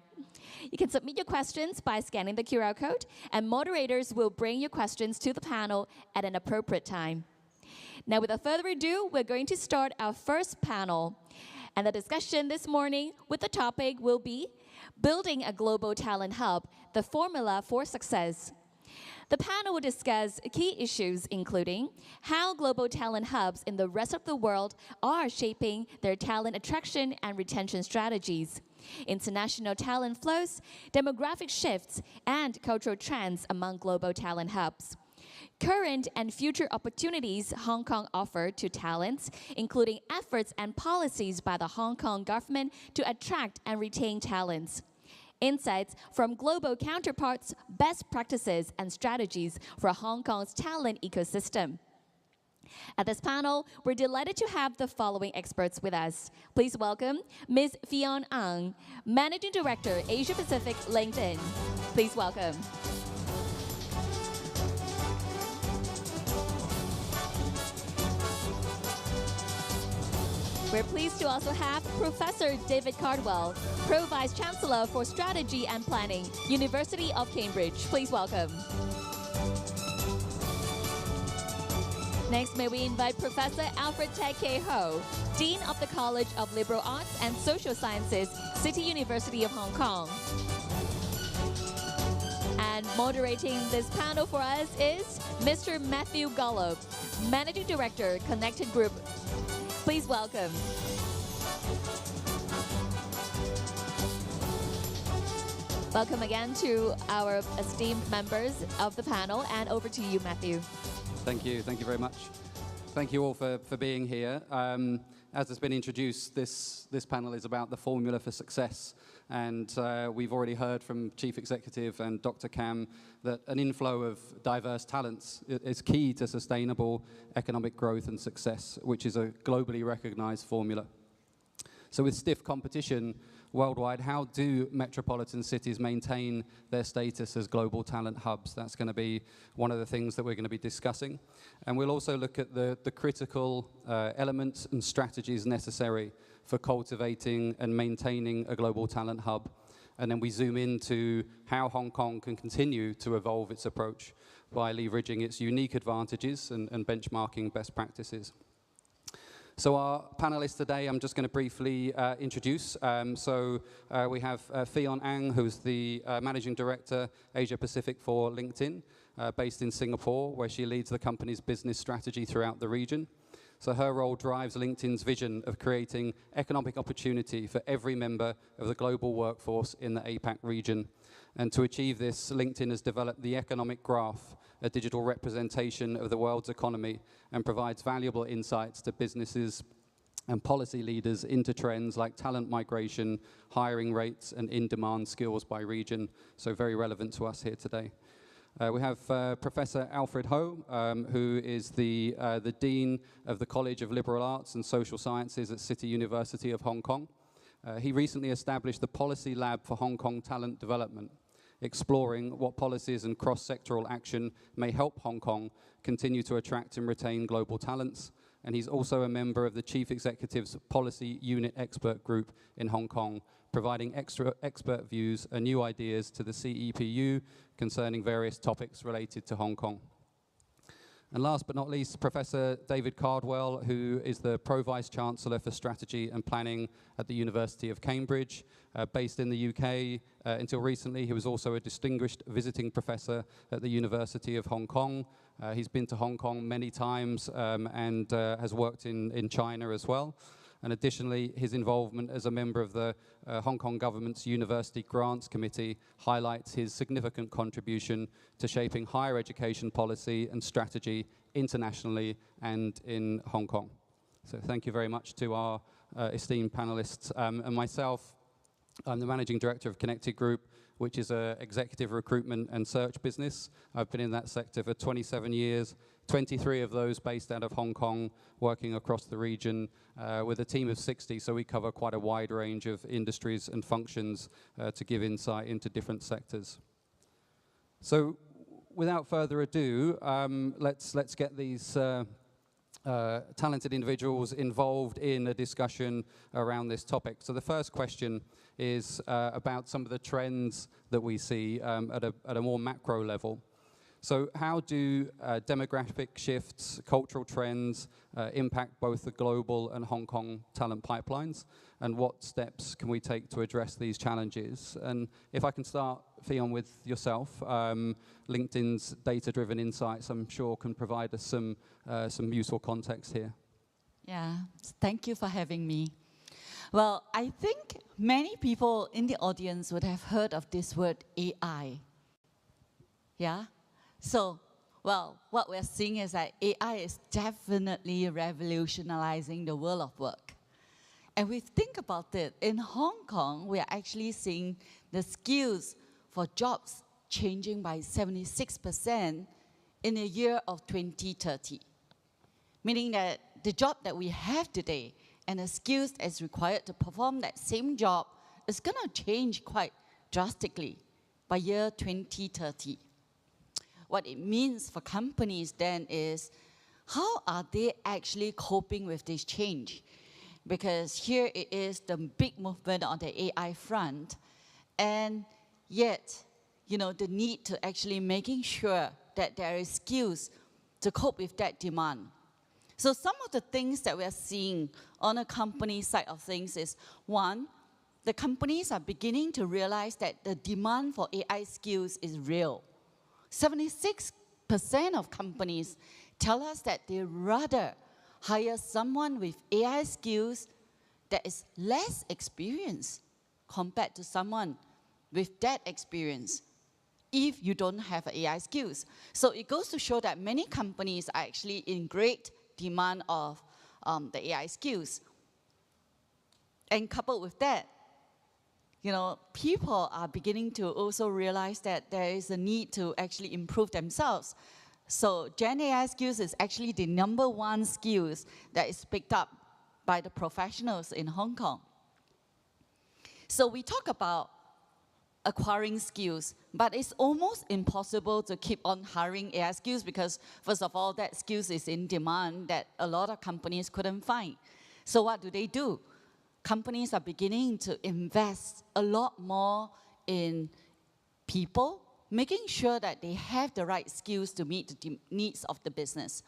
You can submit your questions by scanning the QR code, and moderators will bring your questions to the panel at an appropriate time. Now, without further ado, we're going to start our first panel. And the discussion this morning with the topic will be Building a Global Talent Hub, the Formula for Success. The panel will discuss key issues including how global talent hubs in the rest of the world are shaping their talent attraction and retention strategies, international talent flows, demographic shifts, and cultural trends among global talent hubs. Current and future opportunities Hong Kong offer to talents, including efforts and policies by the Hong Kong government to attract and retain talents. Insights from global counterparts, best practices, and strategies for Hong Kong's talent ecosystem. At this panel, we're delighted to have the following experts with us. Please welcome Ms. Fion Ang, Managing Director, Asia Pacific, LinkedIn. Please welcome. We're pleased to also have Professor David Cardwell, Pro Vice Chancellor for Strategy and Planning, University of Cambridge. Please welcome. Next, may we invite Professor Alfred Tek Kay Ho, Dean of the College of Liberal Arts and Social Sciences, City University of Hong Kong. And moderating this panel for us is Mr. Matthew Golub, Managing Director, Connected Group. Please welcome. Welcome again to our esteemed members of the panel, and over to you, Matthew. Thank you very much. Thank you all for being here. As has been introduced, this panel is about the formula for success. And we've already heard from Chief Executive and Dr. Kam that an inflow of diverse talents is key to sustainable economic growth and success, which is a globally recognized formula. So with stiff competition worldwide, how do metropolitan cities maintain their status as global talent hubs? That's going to be one of the things that we're going to be discussing. And we'll also look at the critical elements and strategies necessary for cultivating and maintaining a global talent hub. And then we zoom into how Hong Kong can continue to evolve its approach by leveraging its unique advantages and benchmarking best practices. So our panelists today, I'm just going to briefly introduce. We have Fion Ang, who's the Managing Director, Asia Pacific for LinkedIn, based in Singapore, where she leads the company's business strategy throughout the region. So her role drives LinkedIn's vision of creating economic opportunity for every member of the global workforce in the APAC region. And to achieve this, LinkedIn has developed the Economic Graph, a digital representation of the world's economy, and provides valuable insights to businesses and policy leaders into trends like talent migration, hiring rates, and in-demand skills by region. So very relevant to us here today. We have Professor Alfred Ho, who is the Dean of the College of Liberal Arts and Social Sciences at City University of Hong Kong. He recently established the Policy Lab for Hong Kong Talent Development, exploring what policies and cross-sectoral action may help Hong Kong continue to attract and retain global talents. And he's also a member of the Chief Executive's Policy Unit Expert Group in Hong Kong, providing extra expert views and new ideas to the CEPU concerning various topics related to Hong Kong. And last but not least, Professor David Cardwell, who is the Pro-Vice Chancellor for Strategy and Planning at the University of Cambridge, based in the UK. Until recently, he was also a distinguished visiting professor at the University of Hong Kong. He's been to Hong Kong many times and has worked in China as well. And additionally, his involvement as a member of the Hong Kong government's University Grants Committee highlights his significant contribution to shaping higher education policy and strategy internationally and in Hong Kong. So thank you very much to our esteemed panelists. And myself, I'm the Managing Director of Connected Group, which is an executive recruitment and search business. I've been in that sector for 27 years, 23 of those based out of Hong Kong, working across the region with a team of 60, so we cover quite a wide range of industries and functions to give insight into different sectors. So without further ado, let's get these talented individuals involved in a discussion around this topic. So the first question is about some of the trends that we see at a more macro level. So how do demographic shifts, cultural trends impact both the global and Hong Kong talent pipelines? And what steps can we take to address these challenges? And if I can start, Fion, with yourself, LinkedIn's data-driven insights, I'm sure, can provide us some useful context here. Yeah, thank you for having me. Well, I think many people in the audience would have heard of this word AI. Yeah? So, well, what we're seeing is that AI is definitely revolutionizing the world of work. And we think about it, in Hong Kong, we are actually seeing the skills for jobs changing by 76% in a year of 2030. Meaning that the job that we have today and the skills that's required to perform that same job is going to change quite drastically by year 2030. What it means for companies then is, how are they actually coping with this change? Because here it is the big movement on the AI front, and yet, you know, the need to actually making sure that there is skills to cope with that demand. So some of the things that we are seeing on a company side of things is, one, the companies are beginning to realize that the demand for AI skills is real. 76% of companies tell us that they rather hire someone with AI skills that is less experienced compared to someone with that experience if you don't have AI skills. So it goes to show that many companies are actually in great demand of the AI skills. And coupled with that, you know, people are beginning to also realize that there is a need to actually improve themselves. So Gen AI skills is actually the #1 skills that is picked up by the professionals in Hong Kong. So we talk about acquiring skills, but it's almost impossible to keep on hiring AI skills because, first of all, that skills is in demand that a lot of companies couldn't find. So what do? Companies are beginning to invest a lot more in people, making sure that they have the right skills to meet the needs of the business.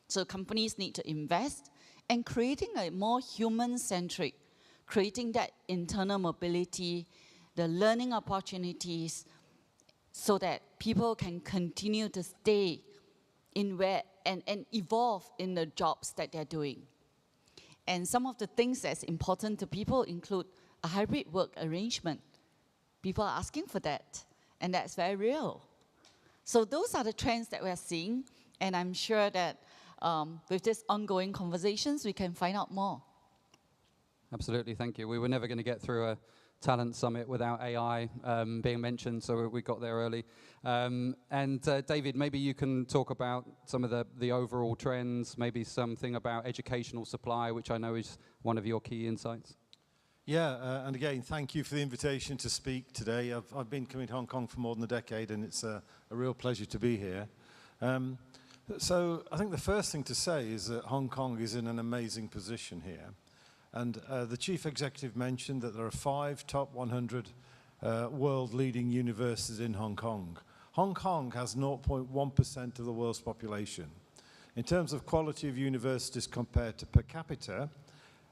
So companies need to invest and creating a more human-centric, creating that internal mobility, the learning opportunities, so that people can continue to stay in where and evolve in the jobs that they're doing. And some of the things that's important to people include a hybrid work arrangement. People are asking for that, and that's very real. So those are the trends that we're seeing, and I'm sure that with this ongoing conversations, we can find out more. Absolutely, thank you. We were never going to get through a talent summit without AI being mentioned, so we got there early. David, maybe you can talk about some of the overall trends, maybe something about educational supply, which I know is one of your key insights. Yeah, and again, thank you for the invitation to speak today. I've been coming to Hong Kong for more than a decade, and it's a real pleasure to be here. So I think the first thing to say is that Hong Kong is in an amazing position here. And the chief executive mentioned that there are 5 top 100 world-leading universities in Hong Kong. Hong Kong has 0.1% of the world's population. In terms of quality of universities compared to per capita,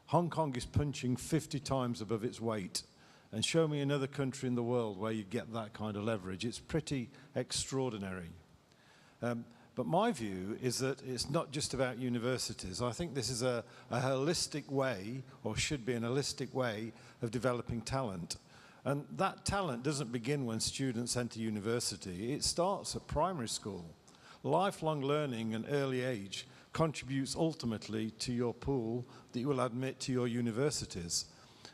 Hong Kong is punching 50 times above its weight. And show me another country in the world where you get that kind of leverage. It's pretty extraordinary. But my view is that it's not just about universities. I think this is a holistic way, or should be an holistic way, of developing talent. And that talent doesn't begin when students enter university. It starts at primary school. Lifelong learning and early age contributes ultimately to your pool that you will admit to your universities.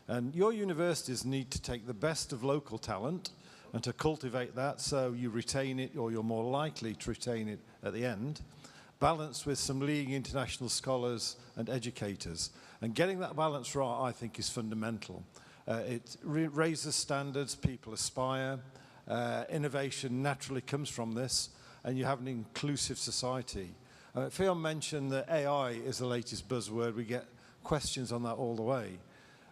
And your universities need to take the best of local talent and to cultivate that so you retain it, or you're more likely to retain it at the end, balanced with some leading international scholars and educators. And getting that balance right, I think, is fundamental. It raises standards, people aspire, innovation naturally comes from this, and you have an inclusive society. Fion mentioned that AI is the latest buzzword. We get questions on that all the way.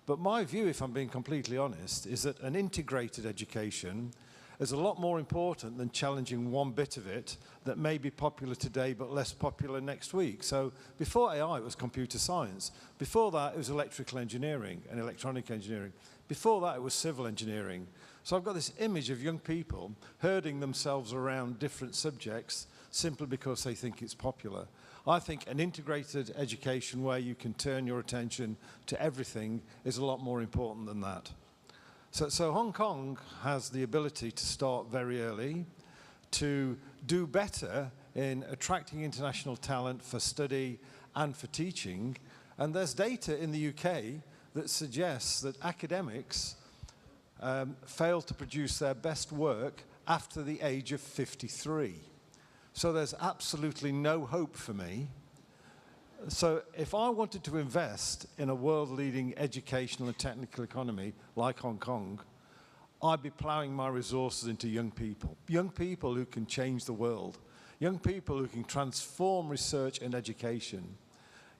But my view, if I'm being completely honest, is that an integrated education is a lot more important than challenging one bit of it that may be popular today but less popular next week. So before AI, it was computer science. Before that, it was electrical engineering and electronic engineering. Before that, it was civil engineering. So I've got this image of young people herding themselves around different subjects simply because they think it's popular. I think an integrated education where you can turn your attention to everything is a lot more important than that. So Hong Kong has the ability to start very early, to do better in attracting international talent for study and for teaching. And there's data in the UK that suggests that academics fail to produce their best work after the age of 53. So there's absolutely no hope for me. So if I wanted to invest in a world-leading educational and technical economy like Hong Kong, I'd be plowing my resources into young people who can change the world, young people who can transform research and education,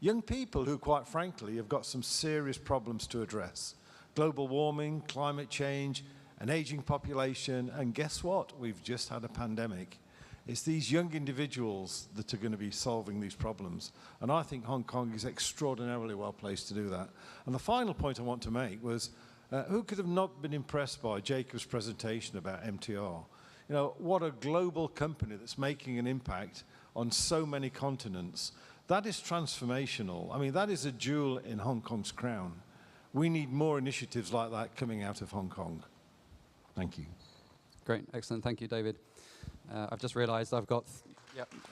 young people who, quite frankly, have got some serious problems to address. Global warming, climate change, an aging population, and guess what? We've just had a pandemic. It's these young individuals that are going to be solving these problems. And I think Hong Kong is extraordinarily well placed to do that. And the final point I want to make was, who could have not been impressed by Jacob's presentation about MTR? You know, what a global company that's making an impact on so many continents. That is transformational. I mean, that is a jewel in Hong Kong's crown. We need more initiatives like that coming out of Hong Kong. Thank you. Great, excellent. Thank you, David. I've just realised I've got,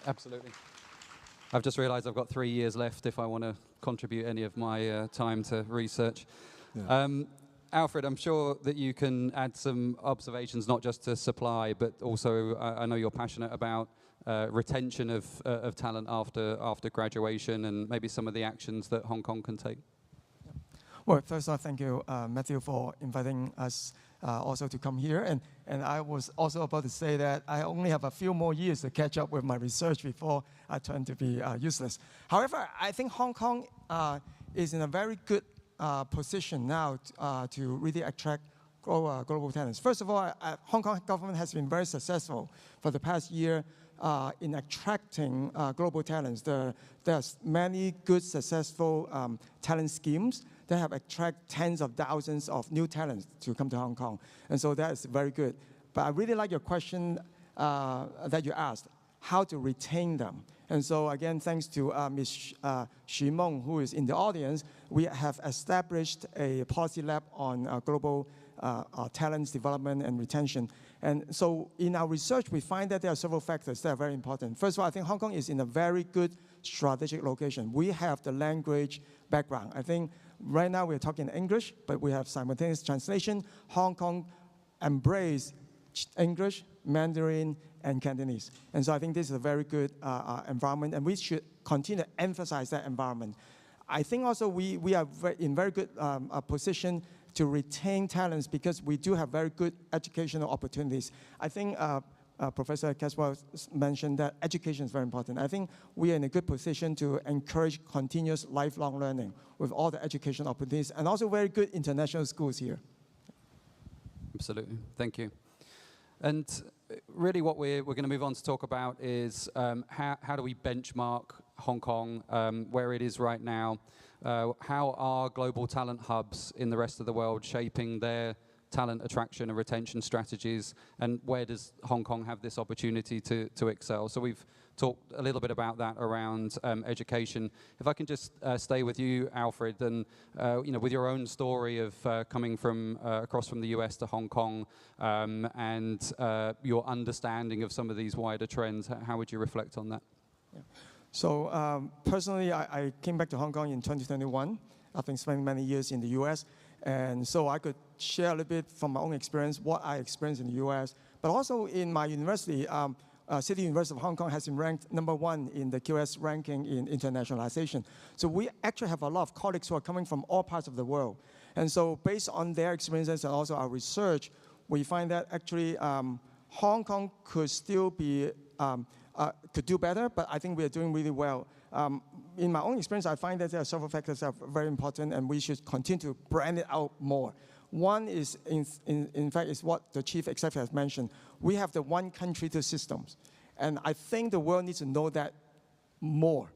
absolutely. I've just realised I've got 3 years left if I want to contribute any of my time to research. Yeah. Alfred, I'm sure that you can add some observations, not just to supply, but also I know you're passionate about retention of talent after graduation, and maybe some of the actions that Hong Kong can take. Well, first off, thank you, Matthew, for inviting us also to come here. And I was also about to say that I only have a few more years to catch up with my research before I turn to be useless. However, I think Hong Kong is in a very good position now to really attract global talents. First of all, Hong Kong government has been very successful for the past year in attracting global talents. There's many good, successful talent schemes that have attracted tens of thousands of new talents to come to Hong Kong. And so that is very good. But I really like your question that you asked, how to retain them. And so again, thanks to Ms. Xu Meng, who is in the audience, we have established a policy lab on global talents development and retention. And so in our research, we find that there are several factors that are very important. First of all, I think Hong Kong is in a very good strategic location. We have the language background. I think right now we're talking English, but we have simultaneous translation. Hong Kong embrace English, Mandarin, and Cantonese. And so I think this is a very good environment, and we should continue to emphasize that environment. I think also we are in very good position to retain talents because we do have very good educational opportunities. I think Professor Caswell mentioned that education is very important. I think we are in a good position to encourage continuous lifelong learning with all the education opportunities and also very good international schools here. Absolutely, thank you. And really what we're going to move on to talk about is how do we benchmark Hong Kong, where it is right now, how are global talent hubs in the rest of the world shaping their talent attraction and retention strategies, and where does Hong Kong have this opportunity to excel? So we've talked a little bit about that around education. If I can just stay with you, Alfred, and with your own story of coming from across from the US to Hong Kong and your understanding of some of these wider trends, how would you reflect on that? Yeah. So personally, I came back to Hong Kong in 2021 after spending many years in the US. And so I could share a little bit from my own experience, what I experienced in the US. But also in my university, City University of Hong Kong has been ranked #1 in the QS ranking in internationalization. So we actually have a lot of colleagues who are coming from all parts of the world. And so based on their experiences and also our research, we find that actually Hong Kong could still be, could do better, but I think we are doing really well. In my own experience, I find that there are several factors that are very important, and we should continue to brand it out more. One is, in fact, is what the chief executive has mentioned. We have the one country, two systems. And I think the world needs to know that more.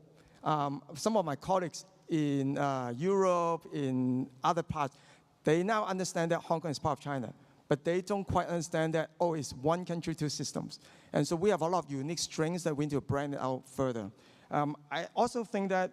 Some of my colleagues in Europe, in other parts, they now understand that Hong Kong is part of China. But they don't quite understand that, oh, it's one country, two systems. And so we have a lot of unique strengths that we need to brand it out further. I also think that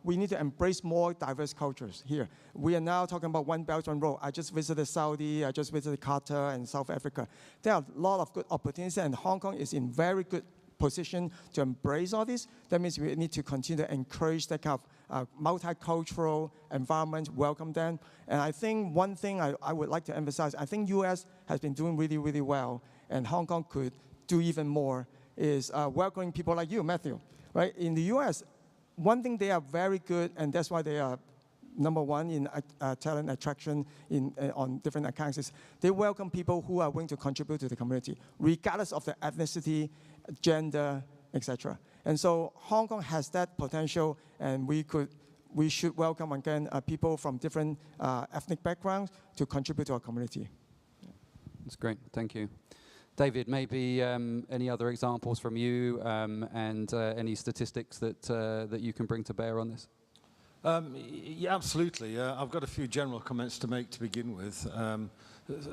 we need to embrace more diverse cultures here. We are now talking about One Belt, One Road. I just visited Saudi, I just visited Qatar and South Africa. There are a lot of good opportunities, and Hong Kong is in very good position to embrace all this. That means we need to continue to encourage that kind of multicultural environment, welcome them. And I think one thing I would like to emphasize, I think US has been doing really, really well, and Hong Kong could do even more, is welcoming people like you, Matthew. Right? In the US, one thing they are very good, and that's why they are #1 in talent attraction on different accounts, is they welcome people who are willing to contribute to the community, regardless of their ethnicity, gender, etc. And so Hong Kong has that potential, and we should welcome again people from different ethnic backgrounds to contribute to our community. That's great, thank you. David, maybe any other examples from you and any statistics that you can bring to bear on this? Yeah, absolutely. I've got a few general comments to make to begin with.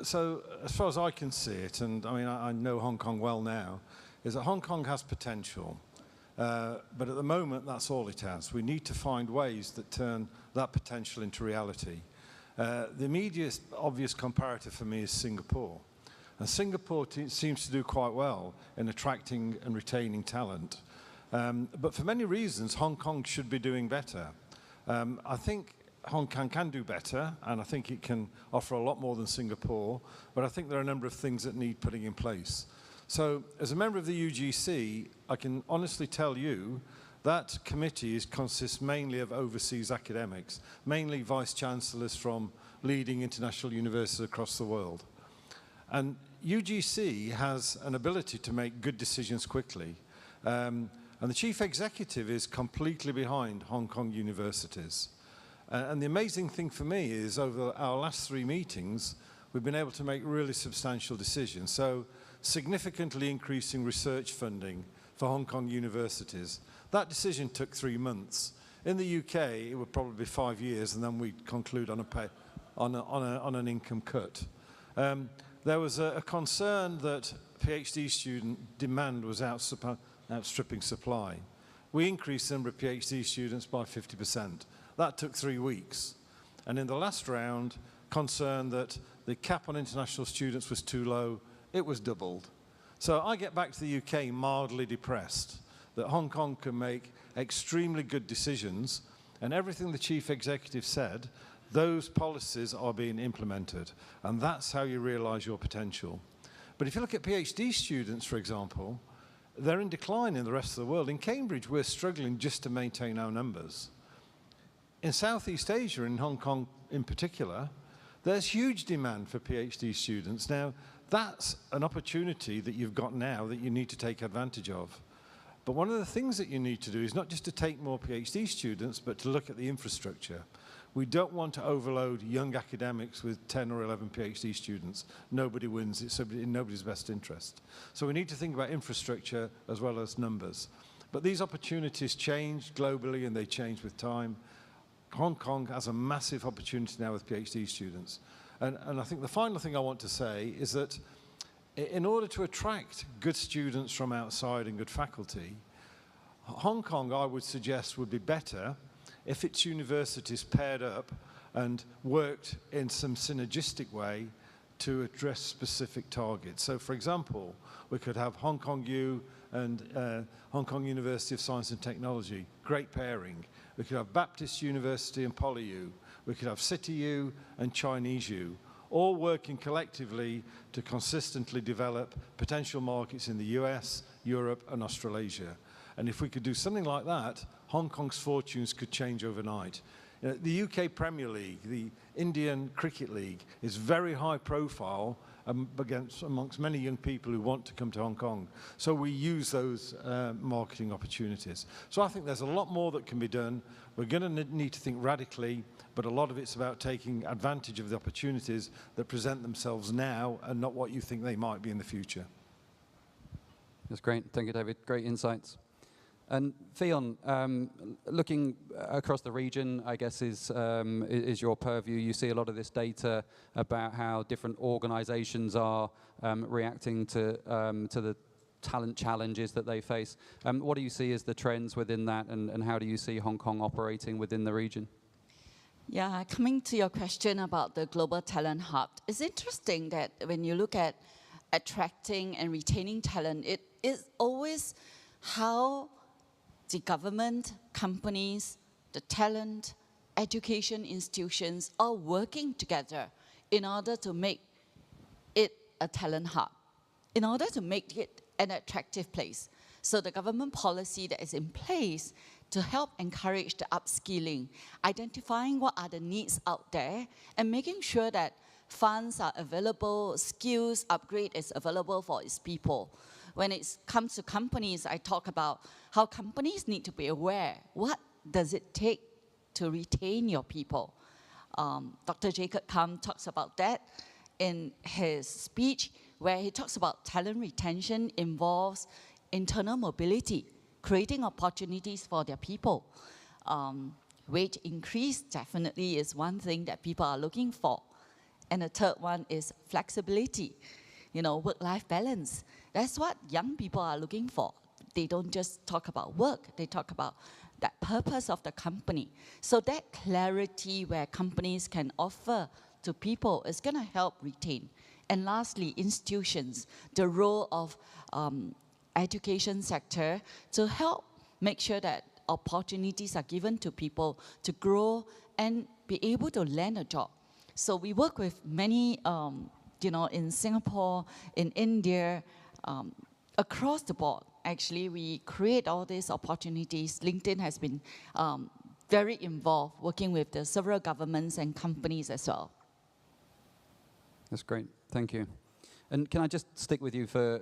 So as far as I can see it, and I mean, I know Hong Kong well now, is that Hong Kong has potential. But at the moment, that's all it has. We need to find ways that turn that potential into reality. The immediate obvious comparator for me is Singapore. And Singapore seems to do quite well in attracting and retaining talent. But for many reasons, Hong Kong should be doing better. I think Hong Kong can do better, and I think it can offer a lot more than Singapore, but I think there are a number of things that need putting in place. So as a member of the UGC, I can honestly tell you that committee consists mainly of overseas academics, mainly vice-chancellors from leading international universities across the world. And UGC has an ability to make good decisions quickly. And the chief executive is completely behind Hong Kong universities. And the amazing thing for me is over our last 3 meetings, we've been able to make really substantial decisions. So significantly increasing research funding for Hong Kong universities. That decision took 3 months. In the UK, it would probably be 5 years, and then we'd conclude on an income cut. There was a concern that PhD student demand was outstripping supply. We increased the number of PhD students by 50%. That took 3 weeks. And in the last round, concern that the cap on international students was too low, it was doubled. So I get back to the UK mildly depressed that Hong Kong can make extremely good decisions, and everything the chief executive said, those policies are being implemented, and that's how you realize your potential. But if you look at PhD students, for example, they're in decline in the rest of the world. In Cambridge, we're struggling just to maintain our numbers. In Southeast Asia, in Hong Kong in particular, there's huge demand for PhD students. Now, that's an opportunity that you've got now that you need to take advantage of. But one of the things that you need to do is not just to take more PhD students, but to look at the infrastructure. We don't want to overload young academics with 10 or 11 PhD students. Nobody wins. It's in nobody's best interest. So we need to think about infrastructure as well as numbers. But these opportunities change globally, and they change with time. Hong Kong has a massive opportunity now with PhD students. And I think the final thing I want to say is that in order to attract good students from outside and good faculty, Hong Kong, I would suggest, would be better if its universities paired up and worked in some synergistic way to address specific targets. So, for example, we could have Hong Kong U and Hong Kong University of Science and Technology, great pairing. We could have Baptist University and Poly U. We could have City U and Chinese U, all working collectively to consistently develop potential markets in the US, Europe, and Australasia. And if we could do something like that, Hong Kong's fortunes could change overnight. You know, the UK Premier League, the Indian Cricket League, is very high profile amongst many young people who want to come to Hong Kong. So we use those marketing opportunities. So I think there's a lot more that can be done. We're going to need to think radically, but a lot of it's about taking advantage of the opportunities that present themselves now and not what you think they might be in the future. That's great. Thank you, David. Great insights. And Fionn, looking across the region, I guess is your purview. You see a lot of this data about how different organizations are reacting to the talent challenges that they face. What do you see as the trends within that, and how do you see Hong Kong operating within the region? Yeah, coming to your question about the Global Talent Hub, it's interesting that when you look at attracting and retaining talent, it is always how the government, companies, the talent, education institutions are working together in order to make it a talent hub, in order to make it an attractive place. So the government policy that is in place to help encourage the upskilling, identifying what are the needs out there, and making sure that funds are available, skills upgrade is available for its people. When it comes to companies, I talk about how companies need to be aware. What does it take to retain your people? Dr. Jacob Kam talks about that in his speech, where he talks about talent retention involves internal mobility, creating opportunities for their people. Wage increase definitely is one thing that people are looking for. And the third one is flexibility, work-life balance. That's what young people are looking for. They don't just talk about work, they talk about that purpose of the company. So that clarity where companies can offer to people is going to help retain. And lastly, institutions, the role of education sector to help make sure that opportunities are given to people to grow and be able to land a job. So we work with many, in Singapore, in India, across the board. Actually, we create all these opportunities. LinkedIn has been very involved, working with the several governments and companies as well. That's great. Thank you. And can I just stick with you for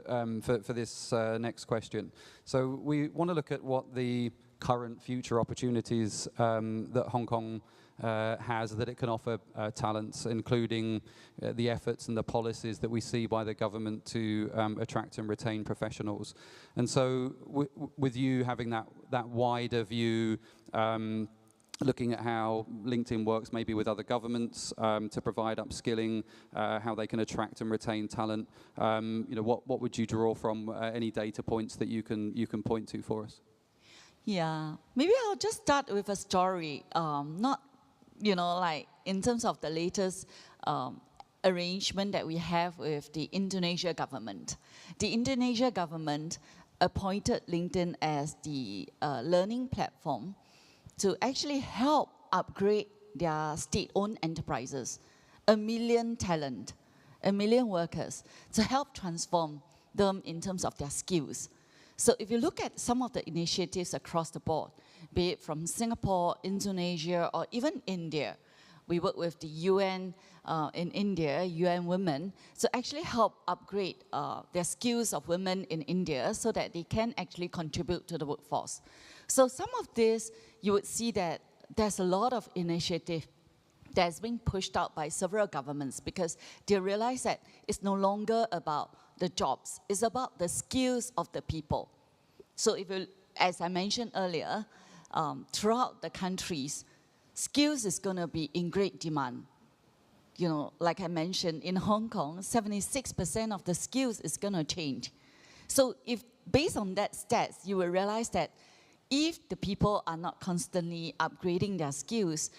this next question? So we want to look at what the current future opportunities that Hong Kong has that it can offer talents, including the efforts and the policies that we see by the government to attract and retain professionals. And so with you having that wider view, looking at how LinkedIn works maybe with other governments to provide upskilling, how they can attract and retain talent, what would you draw from any data points that you can point to for us? Yeah, maybe I'll just start with a story, not, like in terms of the latest arrangement that we have with the Indonesia government. The Indonesia government appointed LinkedIn as the learning platform to actually help upgrade their state-owned enterprises, 1 million talent, 1 million workers, to help transform them in terms of their skills. So if you look at some of the initiatives across the board, be it from Singapore, Indonesia, or even India, we work with the UN in India, UN Women, to actually help upgrade their skills of women in India so that they can actually contribute to the workforce. So some of this, you would see that there's a lot of initiative that's being pushed out by several governments because they realize that it's no longer about the jobs, it's about the skills of the people. So if you, as I mentioned earlier, throughout the countries, skills is going to be in great demand. Like I mentioned, in Hong Kong, 76% of the skills is going to change. So if based on that stats, you will realize that if the people are not constantly upgrading their skills,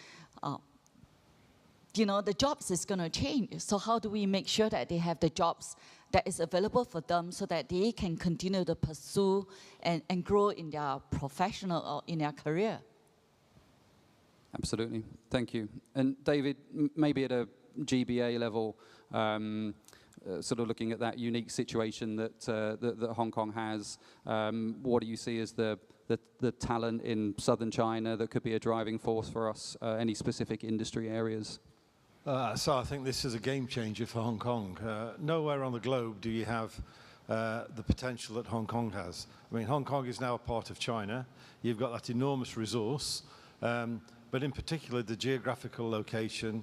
the jobs is going to change. So how do we make sure that they have the jobs that is available for them so that they can continue to pursue and grow in their professional or in their career? Absolutely, thank you. And David, maybe at a GBA level, sort of looking at that unique situation that Hong Kong has, what do you see as the talent in southern China that could be a driving force for us? Any specific industry areas? So I think this is a game changer for Hong Kong. Nowhere on the globe do you have the potential that Hong Kong has. I mean, Hong Kong is now a part of China. You've got that enormous resource, but in particular the geographical location,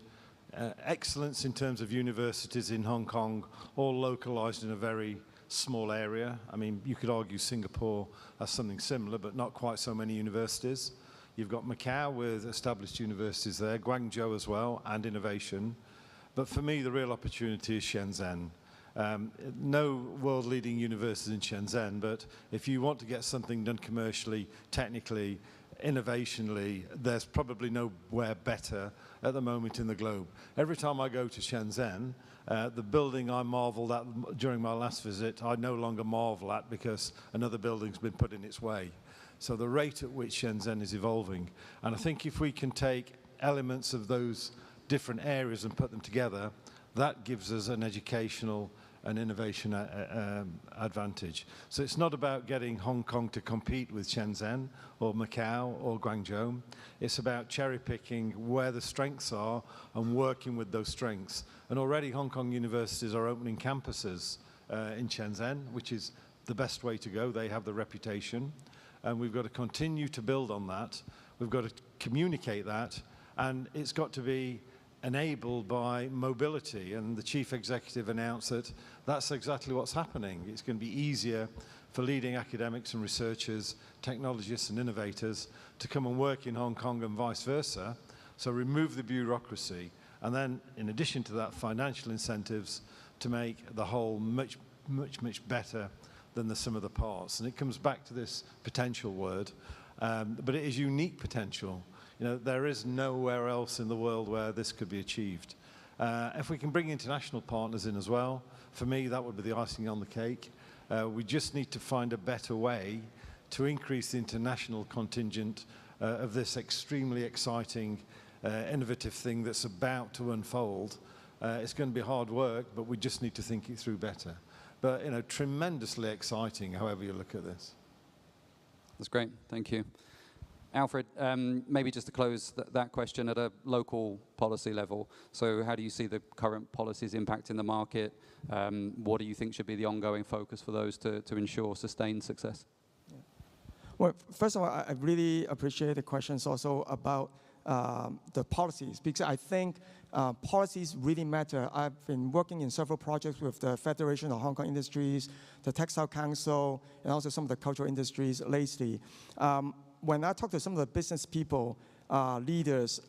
excellence in terms of universities in Hong Kong, all localized in a very small area. I mean, you could argue Singapore has something similar, but not quite so many universities. You've got Macau with established universities there, Guangzhou as well, and innovation. But for me, the real opportunity is Shenzhen. No world-leading universities in Shenzhen, but if you want to get something done commercially, technically, innovationally, there's probably nowhere better at the moment in the globe. Every time I go to Shenzhen, the building I marveled at during my last visit, I no longer marvel at because another building's been put in its way. So the rate at which Shenzhen is evolving, and I think if we can take elements of those different areas and put them together, that gives us an educational and innovation advantage. So it's not about getting Hong Kong to compete with Shenzhen or Macau or Guangzhou. It's about cherry picking where the strengths are and working with those strengths. And already Hong Kong universities are opening campuses in Shenzhen, which is the best way to go. They have the reputation. And we've got to continue to build on that. We've got to communicate that. And it's got to be enabled by mobility, and the chief executive announced that that's exactly what's happening. It's going to be easier for leading academics and researchers, technologists and innovators to come and work in Hong Kong and vice versa. So remove the bureaucracy, and then in addition to that, financial incentives to make the whole much better than the sum of the parts. And it comes back to this potential word, but it is unique potential. There is nowhere else in the world where this could be achieved. If we can bring international partners in as well, for me, that would be the icing on the cake. We just need to find a better way to increase the international contingent of this extremely exciting, innovative thing that's about to unfold. It's going to be hard work, but we just need to think it through better. But, tremendously exciting, however you look at this. That's great. Thank you. Alfred, maybe just to close that question at a local policy level. So how do you see the current policies impacting the market? What do you think should be the ongoing focus for those to ensure sustained success? Well, first of all, I really appreciate the questions also about the policies, because I think policies really matter. I've been working in several projects with the Federation of Hong Kong Industries, the Textile Council, and also some of the cultural industries lately. When I talk to some of the business people, leaders,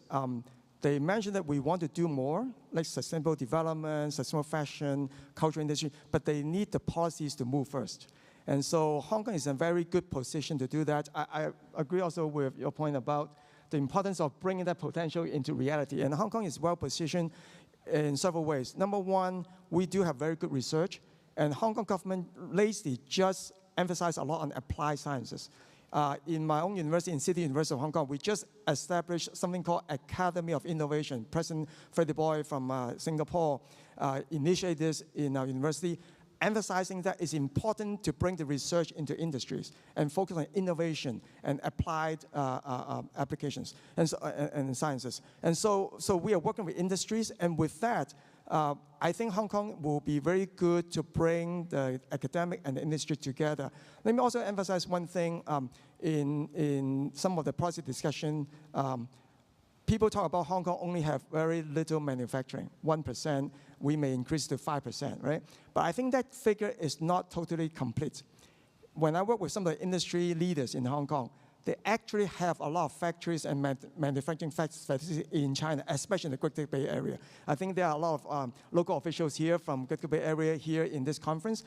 they mentioned that we want to do more, like sustainable development, sustainable fashion, cultural industry, but they need the policies to move first. And so Hong Kong is in a very good position to do that. I agree also with your point about the importance of bringing that potential into reality. And Hong Kong is well positioned in several ways. Number one, we do have very good research, and Hong Kong government lately just emphasized a lot on applied sciences. In my own university, in City University of Hong Kong, we just established something called Academy of Innovation. President Freddie Boy from Singapore initiated this in our university, emphasizing that it's important to bring the research into industries and focus on innovation and applied applications and sciences. And so we are working with industries, and with that, I think Hong Kong will be very good to bring the academic and the industry together. Let me also emphasize one thing. In some of the policy discussion, people talk about Hong Kong only have very little manufacturing, 1%. We may increase to 5%, right? But I think that figure is not totally complete. When I work with some of the industry leaders in Hong Kong, they actually have a lot of factories and manufacturing facilities in China, especially in the Greater Bay Area. I think there are a lot of local officials here from Greater Bay Area here in this conference.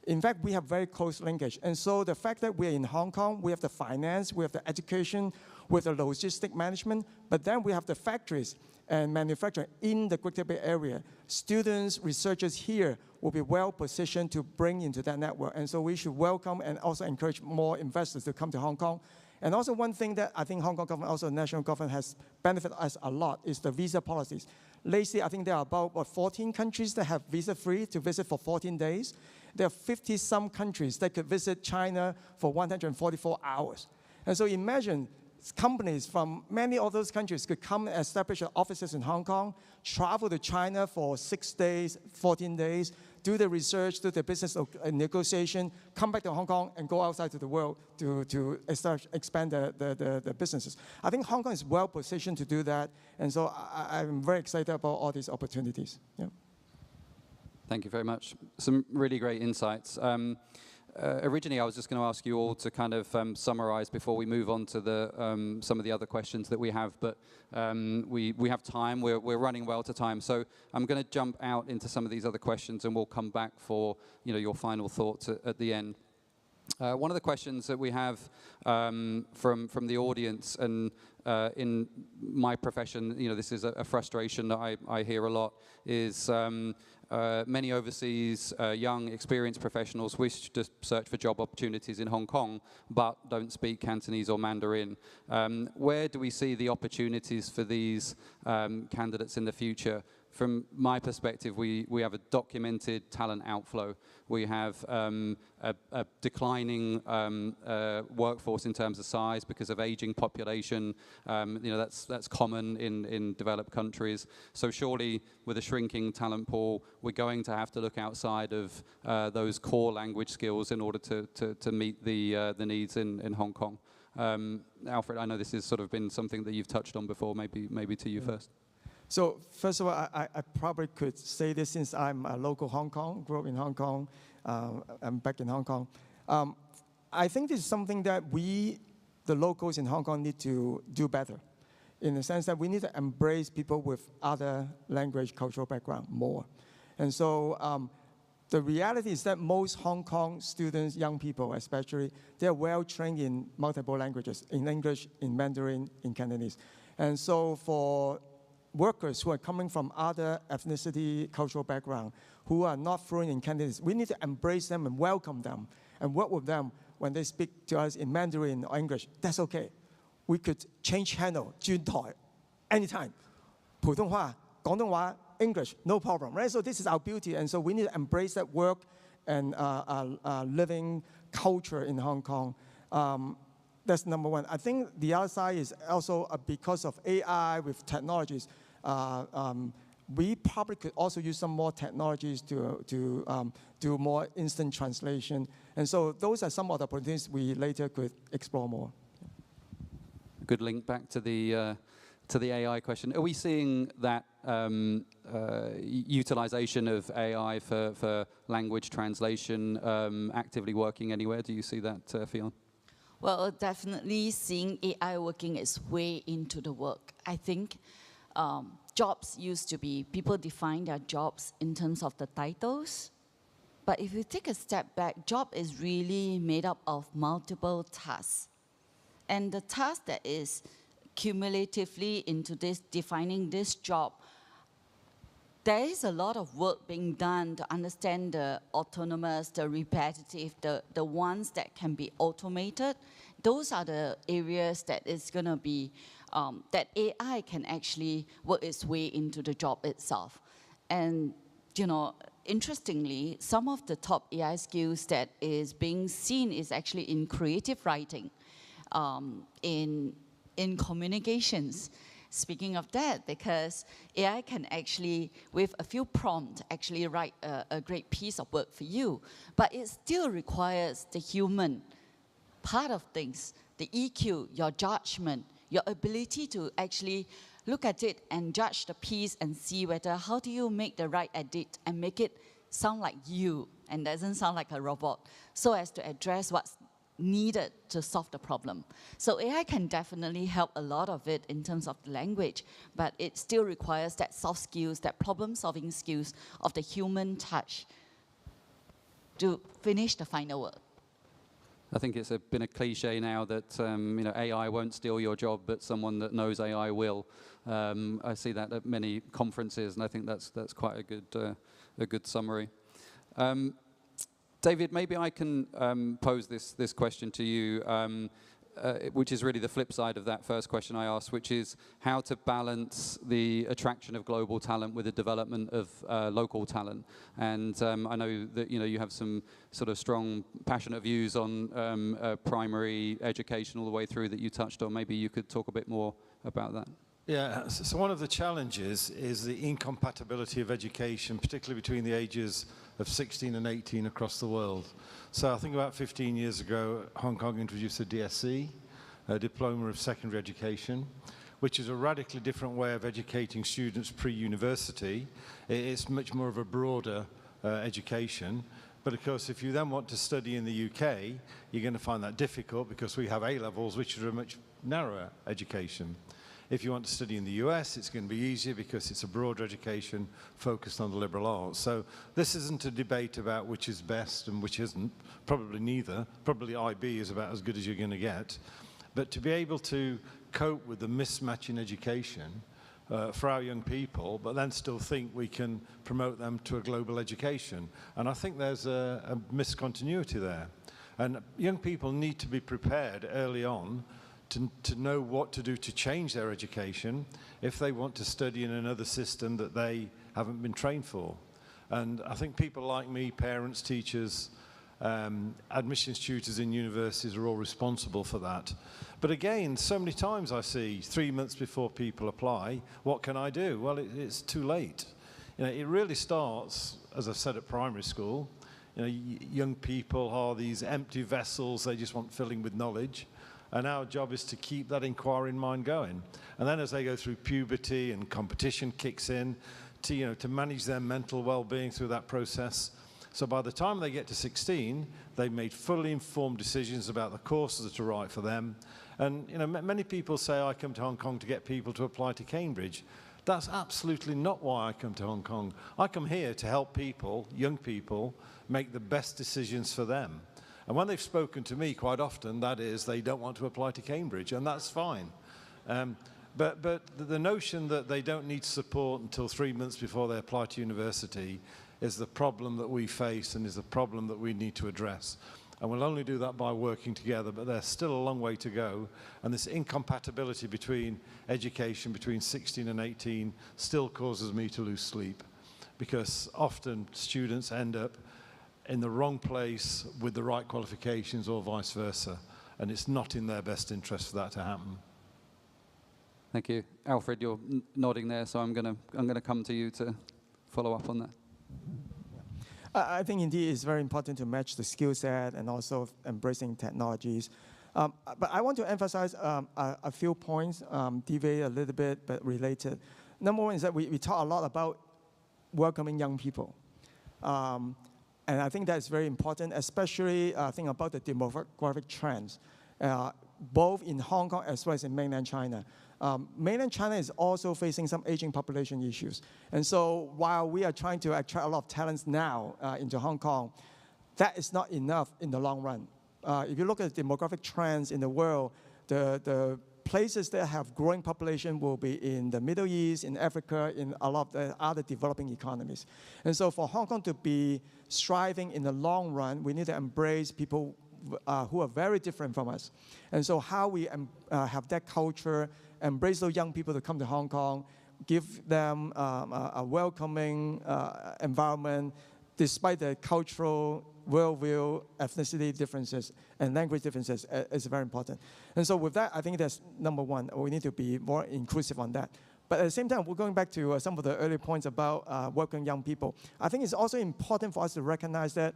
In fact, we have very close linkage. And so the fact that we're in Hong Kong, we have the finance, we have the education, with the logistic management, but then we have the factories and manufacturing in the Greater Bay Area. Students, researchers here will be well positioned to bring into that network. And so we should welcome and also encourage more investors to come to Hong Kong. And also one thing that I think Hong Kong government, also the national government, has benefited us a lot is the visa policies. Lately, I think there are about 14 countries that have visa-free to visit for 14 days. There are 50-some countries that could visit China for 144 hours. And so imagine companies from many of those countries could come and establish offices in Hong Kong, travel to China for 6 days, 14 days, do the research, do the business negotiation, come back to Hong Kong and go outside to the world to expand the businesses. I think Hong Kong is well positioned to do that, and so I'm very excited about all these opportunities. Yeah. Thank you very much. Some really great insights. Originally, I was just going to ask you all to kind of summarize before we move on to the, some of the other questions that we have, but we have time. We're running well to time, so I'm going to jump out into some of these other questions, and we'll come back for your final thoughts at the end. One of the questions that we have from the audience, and in my profession, this is a frustration that I hear a lot, is many overseas young, experienced professionals wish to search for job opportunities in Hong Kong, but don't speak Cantonese or Mandarin. Where do we see the opportunities for these candidates in the future? From my perspective, we have a documented talent outflow. We have a declining workforce in terms of size because of aging population. That's common in developed countries. So surely, with a shrinking talent pool, we're going to have to look outside of those core language skills in order to meet the needs in Hong Kong. Alfred, I know this has sort of been something that you've touched on before. Maybe to you first. So first of all, I probably could say this since I'm a local Hong Kong, grew up in Hong Kong, I'm back in Hong Kong. I think this is something that we, the locals in Hong Kong, need to do better, in the sense that we need to embrace people with other language, cultural background more. And so the reality is that most Hong Kong students, young people especially, they're well trained in multiple languages, in English, in Mandarin, in Cantonese. And so for workers who are coming from other ethnicity, cultural background, who are not fluent in Cantonese, we need to embrace them and welcome them and work with them when they speak to us in Mandarin or English. That's okay. We could change channel, 轉台, anytime. 普通話, 廣東話, English, no problem, right? So this is our beauty, and so we need to embrace that work and living culture in Hong Kong. That's number one. I think the other side is also because of AI with technologies. We probably could also use some more technologies to do more instant translation. And so those are some of the opportunities we later could explore more. Good link back to the to the AI question. Are we seeing that utilization of AI for language translation actively working anywhere? Do you see that, Fionn? Well, definitely seeing AI working its way into the work. I think jobs used to be, people define their jobs in terms of the titles. But if you take a step back, job is really made up of multiple tasks. And the task that is cumulatively into this, defining this job, there is a lot of work being done to understand the autonomous, the repetitive, the ones that can be automated. Those are the areas that is going to be, that AI can actually work its way into the job itself. And, you know, interestingly, some of the top AI skills that is being seen is actually in creative writing, in communications. Speaking of that, because AI can actually, with a few prompts, actually write a great piece of work for you, but it still requires the human part of things, the EQ, your judgment, your ability to actually look at it and judge the piece and see whether how do you make the right edit and make it sound like you and doesn't sound like a robot, so as to address what's needed to solve the problem. So AI can definitely help a lot of it in terms of the language, but it still requires that soft skills, that problem-solving skills of the human touch to finish the final work. I think it's been a cliche now that you know, AI won't steal your job, but someone that knows AI will. I see that at many conferences, and I think that's quite a good summary. David, maybe I can pose this question to you, which is really the flip side of that first question I asked, which is how to balance the attraction of global talent with the development of local talent. And I know that you have some sort of strong, passionate views on primary education all the way through that you touched on. Maybe you could talk a bit more about that. Yeah, so one of the challenges is the incompatibility of education, particularly between the ages of 16 and 18 across the world. So I think about 15 years ago, Hong Kong introduced a DSC, a Diploma of Secondary Education, which is a radically different way of educating students pre-university. It's much more of a broader education. But of course, if you then want to study in the UK, you're going to find that difficult because we have A-levels, which are a much narrower education. If you want to study in the US, it's going to be easier because it's a broader education focused on the liberal arts. So this isn't a debate about which is best and which isn't, probably neither. Probably IB is about as good as you're going to get. But to be able to cope with the mismatch in education for our young people, but then still think we can promote them to a global education. And I think there's a miscontinuity there. And young people need to be prepared early on to know what to do to change their education if they want to study in another system that they haven't been trained for. And I think people like me, parents, teachers, admissions tutors in universities are all responsible for that. But again, so many times I see 3 months before people apply, what can I do? Well, it's too late. You know, it really starts, as I've said, at primary school. You know, young people are these empty vessels, they just want filling with knowledge. And our job is to keep that inquiring mind going. And then as they go through puberty and competition kicks in, to manage their mental well-being through that process. So by the time they get to 16, they've made fully informed decisions about the courses that are right for them. And many people say, I come to Hong Kong to get people to apply to Cambridge. That's absolutely not why I come to Hong Kong. I come here to help people, young people, make the best decisions for them. And when they've spoken to me, quite often, that is, they don't want to apply to Cambridge, and that's fine. But the notion that they don't need support until 3 months before they apply to university is the problem that we face and is the problem that we need to address. And we'll only do that by working together, but there's still a long way to go. And this incompatibility between education, between 16 and 18, still causes me to lose sleep. Because often students end up in the wrong place with the right qualifications or vice versa. And it's not in their best interest for that to happen. Thank you. Alfred, you're nodding there, so I'm gonna come to you to follow up on that. I think indeed it's very important to match the skill set and also embracing technologies. But I want to emphasize a few points, deviate a little bit, but related. Number one is that we talk a lot about welcoming young people. And I think that's very important, especially think about the demographic trends, both in Hong Kong as well as in mainland China. Mainland China is also facing some aging population issues. And so while we are trying to attract a lot of talents now into Hong Kong, that is not enough in the long run. If you look at demographic trends in the world, the places that have growing population will be in the Middle East, in Africa, in a lot of the other developing economies. And so for Hong Kong to be striving in the long run, we need to embrace people who are very different from us. And so how we have that culture, embrace those young people to come to Hong Kong, give them a welcoming environment, despite the cultural worldview, ethnicity differences, and language differences is very important. And so with that, I think that's number one. We need to be more inclusive on that. But at the same time, we're going back to some of the earlier points about welcoming young people. I think it's also important for us to recognize that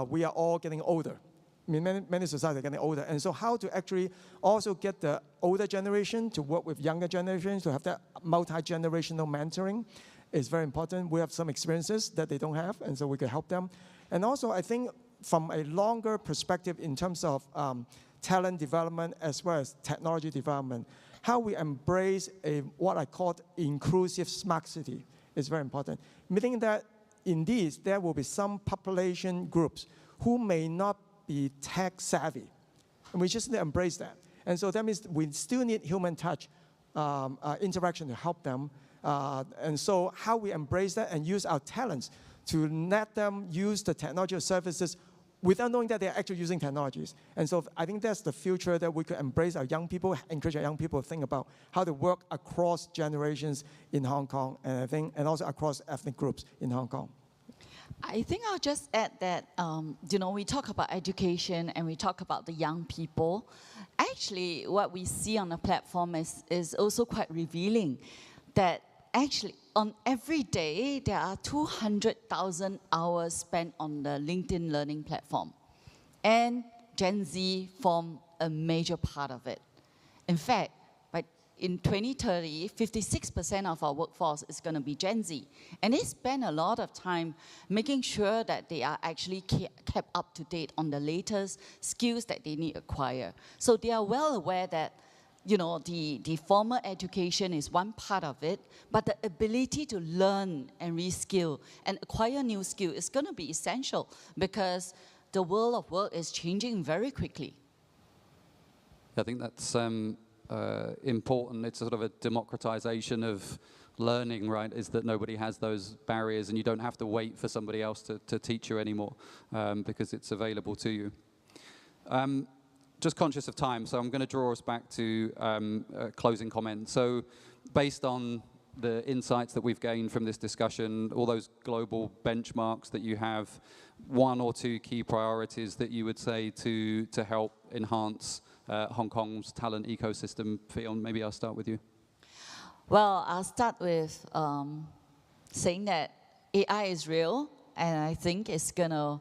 we are all getting older. I mean, many societies are getting older. And so how to actually also get the older generation to work with younger generations, to have that multi-generational mentoring is very important. We have some experiences that they don't have, and so we can help them. And also, I think from a longer perspective in terms of talent development as well as technology development, how we embrace what I call inclusive smart city is very important. Meaning that indeed there will be some population groups who may not be tech savvy. And we just need to embrace that. And so that means we still need human touch interaction to help them. And so how we embrace that and use our talents to let them use the technology or services without knowing that they're actually using technologies. And so I think that's the future that we could embrace our young people, encourage our young people to think about how to work across generations in Hong Kong, and also across ethnic groups in Hong Kong. I think I'll just add that, we talk about education and we talk about the young people. Actually, what we see on the platform is also quite revealing, that actually on every day, there are 200,000 hours spent on the LinkedIn Learning platform. And Gen Z form a major part of it. In fact, in 2030, 56% of our workforce is going to be Gen Z. And they spend a lot of time making sure that they are actually kept up to date on the latest skills that they need to acquire. So they are well aware that the formal education is one part of it, but the ability to learn and reskill and acquire new skill is going to be essential because the world of work is changing very quickly. I think that's important. It's sort of a democratization of learning, right? Is that nobody has those barriers and you don't have to wait for somebody else to teach you anymore because it's available to you. Just conscious of time, so I'm going to draw us back to a closing comment. So based on the insights that we've gained from this discussion, all those global benchmarks that you have, one or two key priorities that you would say to help enhance Hong Kong's talent ecosystem. Fion, maybe I'll start with you. Well, I'll start with saying that AI is real, and I think it's going to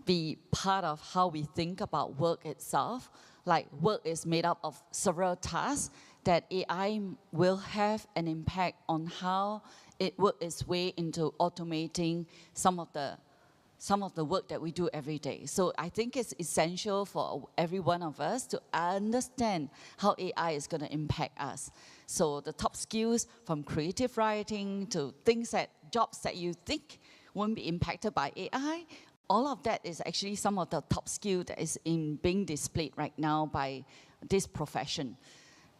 be part of how we think about work itself. Like, work is made up of several tasks that AI will have an impact on how it works its way into automating some of the work that we do every day. So I think it's essential for every one of us to understand how AI is going to impact us. So the top skills, from creative writing to jobs that you think won't be impacted by AI, all of that is actually some of the top skill that is being displayed right now by this profession.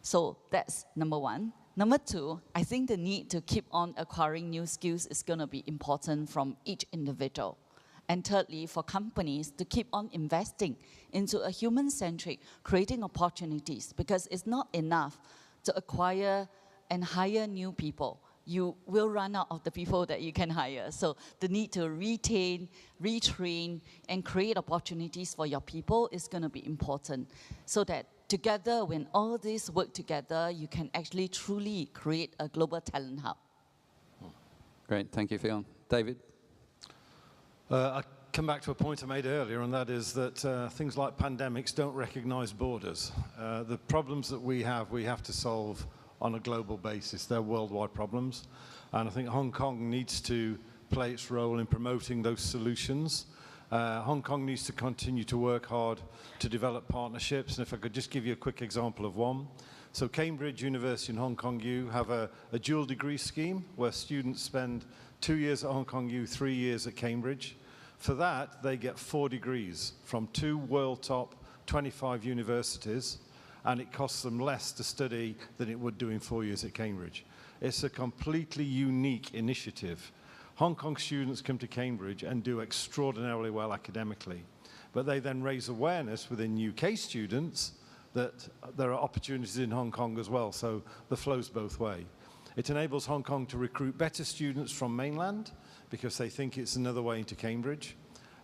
So that's number one. Number two, I think the need to keep on acquiring new skills is going to be important from each individual. And thirdly, for companies to keep on investing into a human-centric, creating opportunities, because it's not enough to acquire and hire new people. You will run out of the people that you can hire. So the need to retain, retrain, and create opportunities for your people is going to be important. So that together, when all these work together, you can actually truly create a global talent hub. Great, thank you, Fion. David? I come back to a point I made earlier, and that is that things like pandemics don't recognize borders. The problems that we have to solve on a global basis. They're worldwide problems. And I think Hong Kong needs to play its role in promoting those solutions. Hong Kong needs to continue to work hard to develop partnerships. And if I could just give you a quick example of one. So Cambridge University and Hong Kong U have a dual degree scheme where students spend 2 years at Hong Kong U, 3 years at Cambridge. For that, they get 4 degrees from 2 world top 25 universities, and it costs them less to study than it would do in 4 years at Cambridge. It's a completely unique initiative. Hong Kong students come to Cambridge and do extraordinarily well academically, but they then raise awareness within UK students that there are opportunities in Hong Kong as well, so the flow's both ways. It enables Hong Kong to recruit better students from mainland because they think it's another way into Cambridge.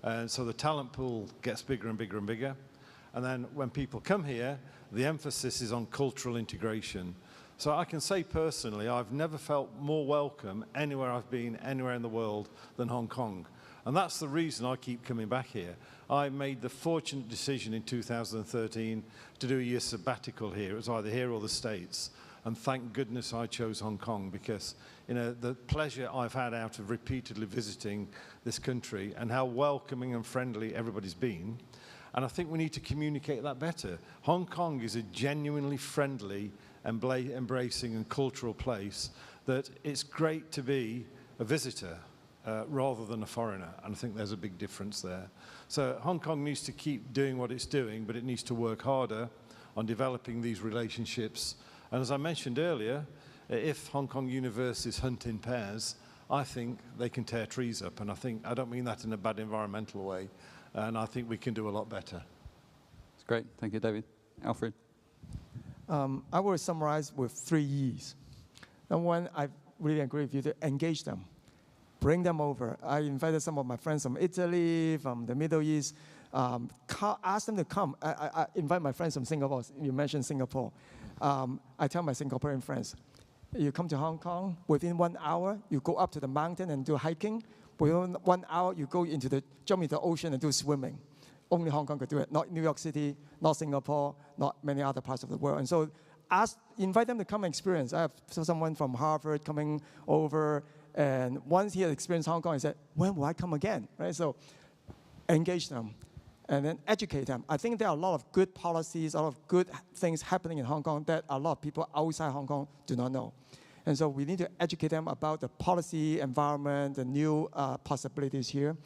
And so the talent pool gets bigger and bigger and bigger. And then when people come here, the emphasis is on cultural integration. So I can say personally, I've never felt more welcome anywhere I've been, anywhere in the world, than Hong Kong. And that's the reason I keep coming back here. I made the fortunate decision in 2013 to do a year sabbatical here. It was either here or the States. And thank goodness I chose Hong Kong because, you know, the pleasure I've had out of repeatedly visiting this country and how welcoming and friendly everybody's been. And I think we need to communicate that better. Hong Kong is a genuinely friendly, embracing and cultural place that it's great to be a visitor rather than a foreigner. And I think there's a big difference there. So Hong Kong needs to keep doing what it's doing, but it needs to work harder on developing these relationships. And as I mentioned earlier, if Hong Kong universities hunt in pairs, I think they can tear trees up. And I don't mean that in a bad environmental way. And I think we can do a lot better. That's great. Thank you, David. Alfred? I will summarize with 3 E's. Number one, I really agree with you to engage them. Bring them over. I invited some of my friends from Italy, from the Middle East. Ask them to come. I invite my friends from Singapore. You mentioned Singapore. I tell my Singaporean friends, you come to Hong Kong, within 1 hour, you go up to the mountain and do hiking. Within 1 hour, you go jump into the ocean and do swimming. Only Hong Kong could do it, not New York City, not Singapore, not many other parts of the world. And so invite them to come and experience. I have someone from Harvard coming over, and once he had experienced Hong Kong, he said, when will I come again? Right? So engage them and then educate them. I think there are a lot of good policies, a lot of good things happening in Hong Kong that a lot of people outside Hong Kong do not know. And so we need to educate them about the policy, environment, the new possibilities here.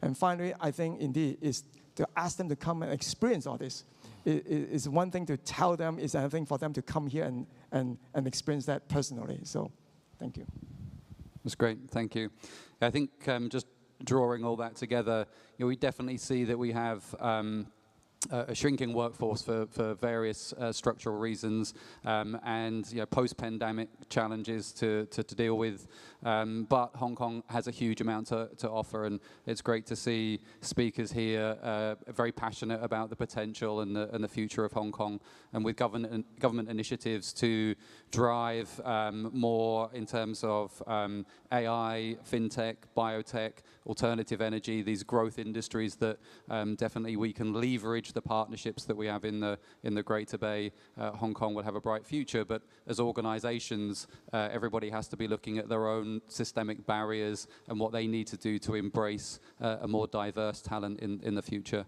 And finally, I think indeed is to ask them to come and experience all this. It's one thing to tell them, it's another thing for them to come here and experience that personally. So thank you. That's great, thank you. I think just drawing all that together, you know, we definitely see that we have a shrinking workforce for various structural reasons and post-pandemic challenges to deal with. But Hong Kong has a huge amount to offer, and it's great to see speakers here very passionate about the potential and the future of Hong Kong, and with government initiatives to drive more in terms of AI, fintech, biotech, alternative energy, these growth industries that definitely we can leverage the partnerships that we have in the Greater Bay. Hong Kong will have a bright future, but as organizations, everybody has to be looking at their own systemic barriers and what they need to do to embrace a more diverse talent in the future.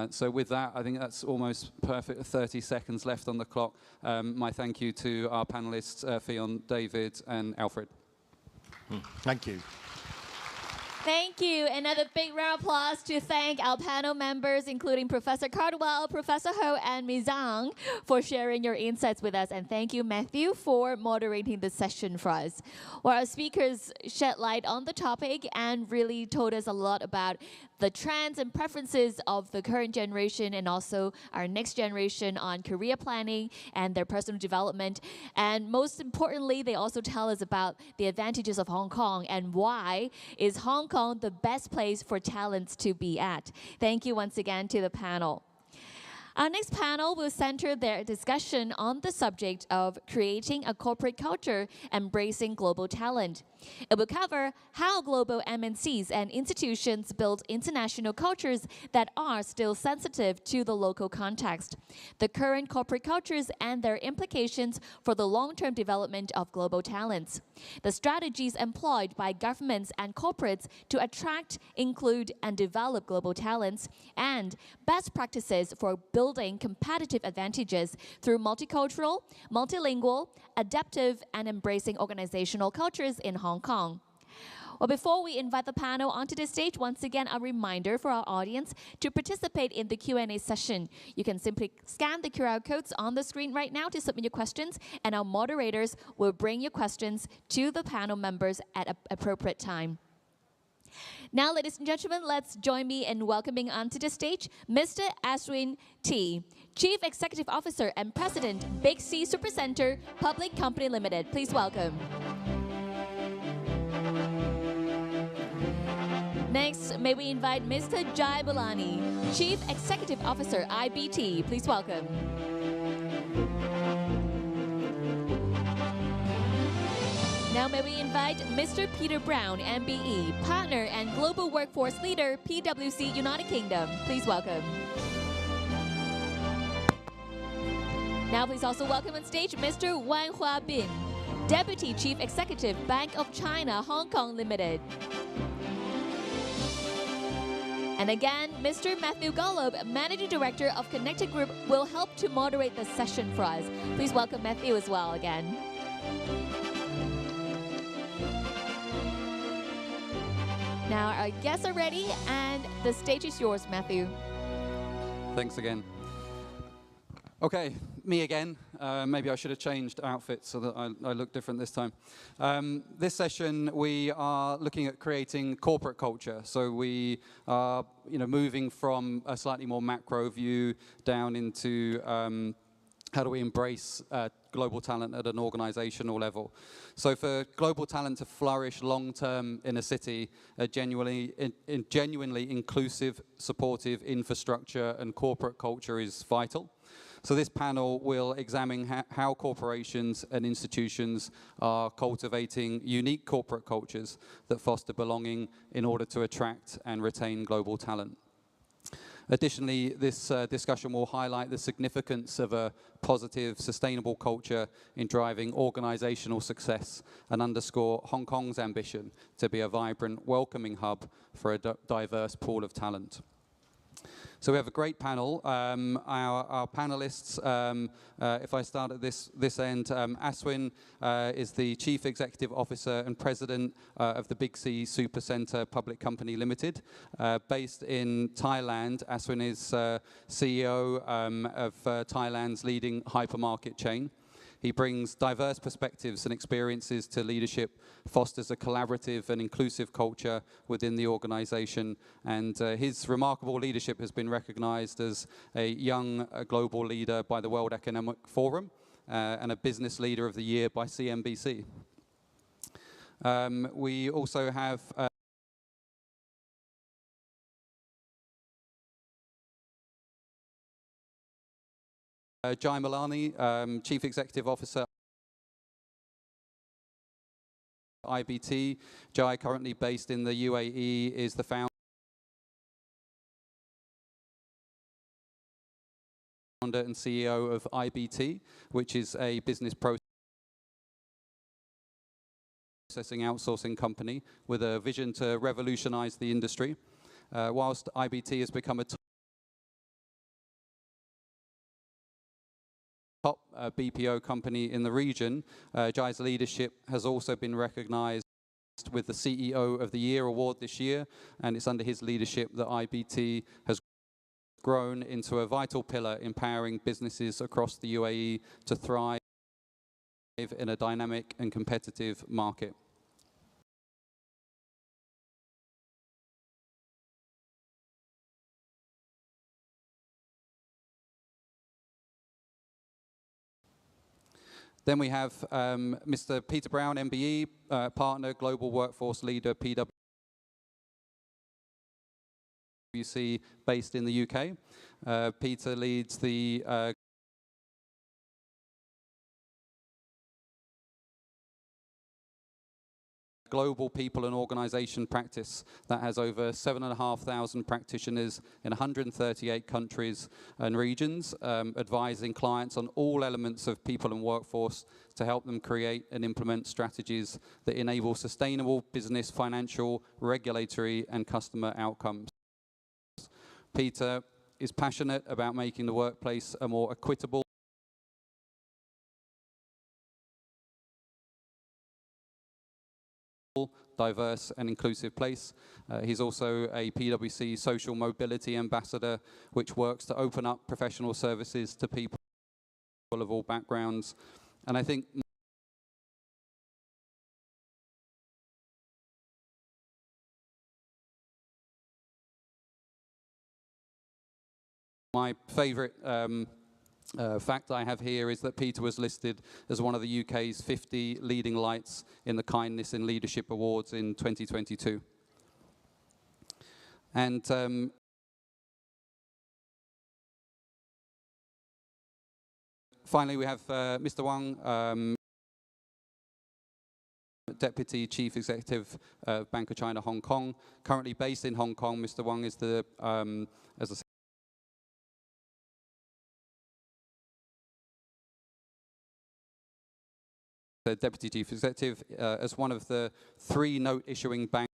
So with that, I think that's almost perfect. 30 seconds left on the clock. My thank you to our panelists, Fionn, David, and Alfred. Thank you. Thank you. Another big round of applause to thank our panel members, including Professor Cardwell, Professor Ho, and Ms. Zhang, for sharing your insights with us. And thank you, Matthew, for moderating the session for us. Well, our speakers shed light on the topic and really told us a lot about the trends and preferences of the current generation and also our next generation on career planning and their personal development. And most importantly, they also tell us about the advantages of Hong Kong and why is Hong Kong the best place for talents to be at. Thank you once again to the panel. Our next panel will center their discussion on the subject of creating a corporate culture embracing global talent. It will cover how global MNCs and institutions build international cultures that are still sensitive to the local context, the current corporate cultures and their implications for the long-term development of global talents, the strategies employed by governments and corporates to attract, include, and develop global talents, and best practices for building competitive advantages through multicultural, multilingual, adaptive, and embracing organizational cultures in Hong Kong. Well, before we invite the panel onto the stage, once again, a reminder for our audience to participate in the Q&A session. You can simply scan the QR codes on the screen right now to submit your questions, and our moderators will bring your questions to the panel members at an appropriate time. Now, ladies and gentlemen, let's join me in welcoming onto the stage Mr. Ashwin T, Chief Executive Officer and President, Big C Supercenter Public Company Limited. Please welcome. Next, may we invite Mr. Jai Balani, Chief Executive Officer, IBT. Please welcome. Now may we invite Mr. Peter Brown, MBE, Partner and Global Workforce Leader, PwC United Kingdom. Please welcome. Now please also welcome on stage Mr. Wan Hua Bin, Deputy Chief Executive, Bank of China, Hong Kong Limited. And again, Mr. Matthew Golub, Managing Director of Connected Group, will help to moderate the session for us. Please welcome Matthew as well again. Now our guests are ready, and the stage is yours, Matthew. Thanks again. Okay, me again. Maybe I should have changed outfits so that I look different this time. This session, we are looking at creating corporate culture. So we are, moving from a slightly more macro view down into how do we embrace global talent at an organizational level. So for global talent to flourish long-term in a city, a genuinely inclusive, supportive infrastructure and corporate culture is vital. So this panel will examine how corporations and institutions are cultivating unique corporate cultures that foster belonging in order to attract and retain global talent. Additionally, this discussion will highlight the significance of a positive, sustainable culture in driving organizational success and underscore Hong Kong's ambition to be a vibrant, welcoming hub for a diverse pool of talent. So we have a great panel. Our panelists, if I start at this end, Ashwin is the Chief Executive Officer and President of the Big C Supercenter Public Company Limited. Based in Thailand, Ashwin is CEO of Thailand's leading hypermarket chain. He brings diverse perspectives and experiences to leadership, fosters a collaborative and inclusive culture within the organization, and his remarkable leadership has been recognized as a young global leader by the World Economic Forum and a business leader of the year by CNBC. We also have Jai Malani, Chief Executive Officer, IBT. Jai, currently based in the UAE, is the founder and CEO of IBT, which is a business processing outsourcing company with a vision to revolutionize the industry. Whilst IBT has become a top BPO company in the region, Jai's leadership has also been recognized with the CEO of the Year award this year, and it's under his leadership that IBT has grown into a vital pillar empowering businesses across the UAE to thrive in a dynamic and competitive market. Then we have Mr. Peter Brown, MBE, Partner, Global Workforce Leader, PwC PwC based in the UK. Peter leads the global people and organization practice that has over 7,500 practitioners in 138 countries and regions, advising clients on all elements of people and workforce to help them create and implement strategies that enable sustainable business, financial, regulatory, and customer outcomes. Peter is passionate about making the workplace a more equitable, diverse and inclusive place. He's also a PwC social mobility ambassador, which works to open up professional services to people of all backgrounds. And I think my favorite fact I have here is that Peter was listed as one of the UK's 50 leading lights in the Kindness in Leadership Awards in 2022. And finally, we have Mr. Wang, Deputy Chief Executive of Bank of China Hong Kong. Currently based in Hong Kong, Mr. Wang is the, as I said, the Deputy Chief Executive, as one of the 3 note-issuing banks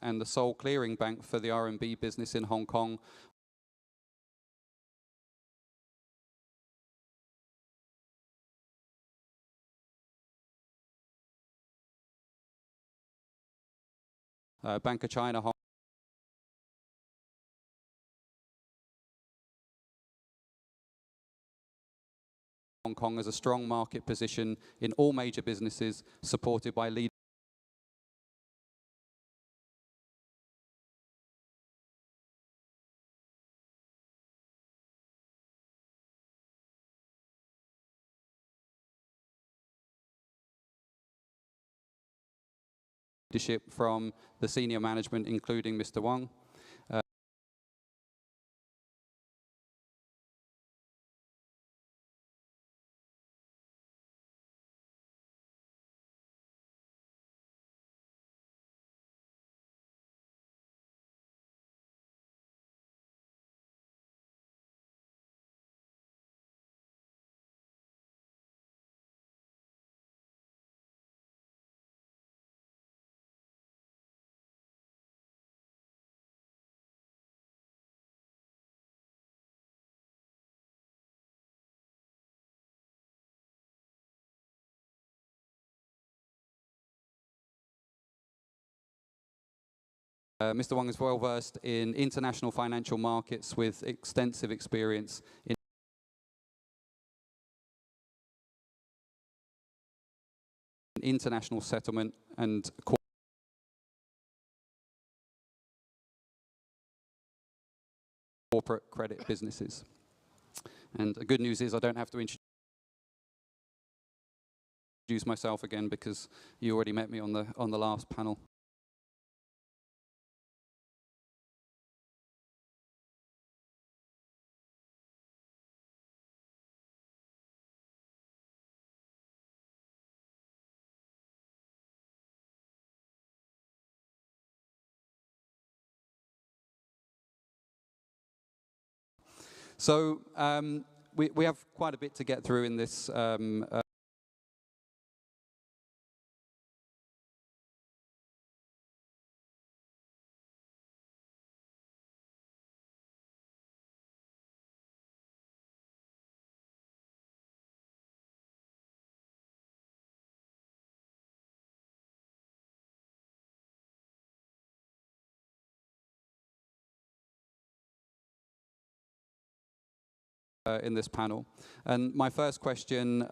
and the sole clearing bank for the RMB business in Hong Kong. Bank of China Hong Kong has a strong market position in all major businesses, supported by leadership from the senior management, including Mr. Wang. Mr. Wang is well versed in international financial markets with extensive experience in international settlement and corporate credit businesses. And the good news is I don't have to introduce myself again because you already met me on the last panel. So we have quite a bit to get through in this in this panel. And my first question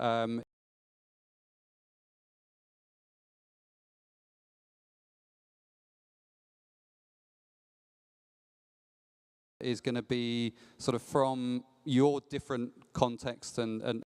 is going to be sort of from your different context and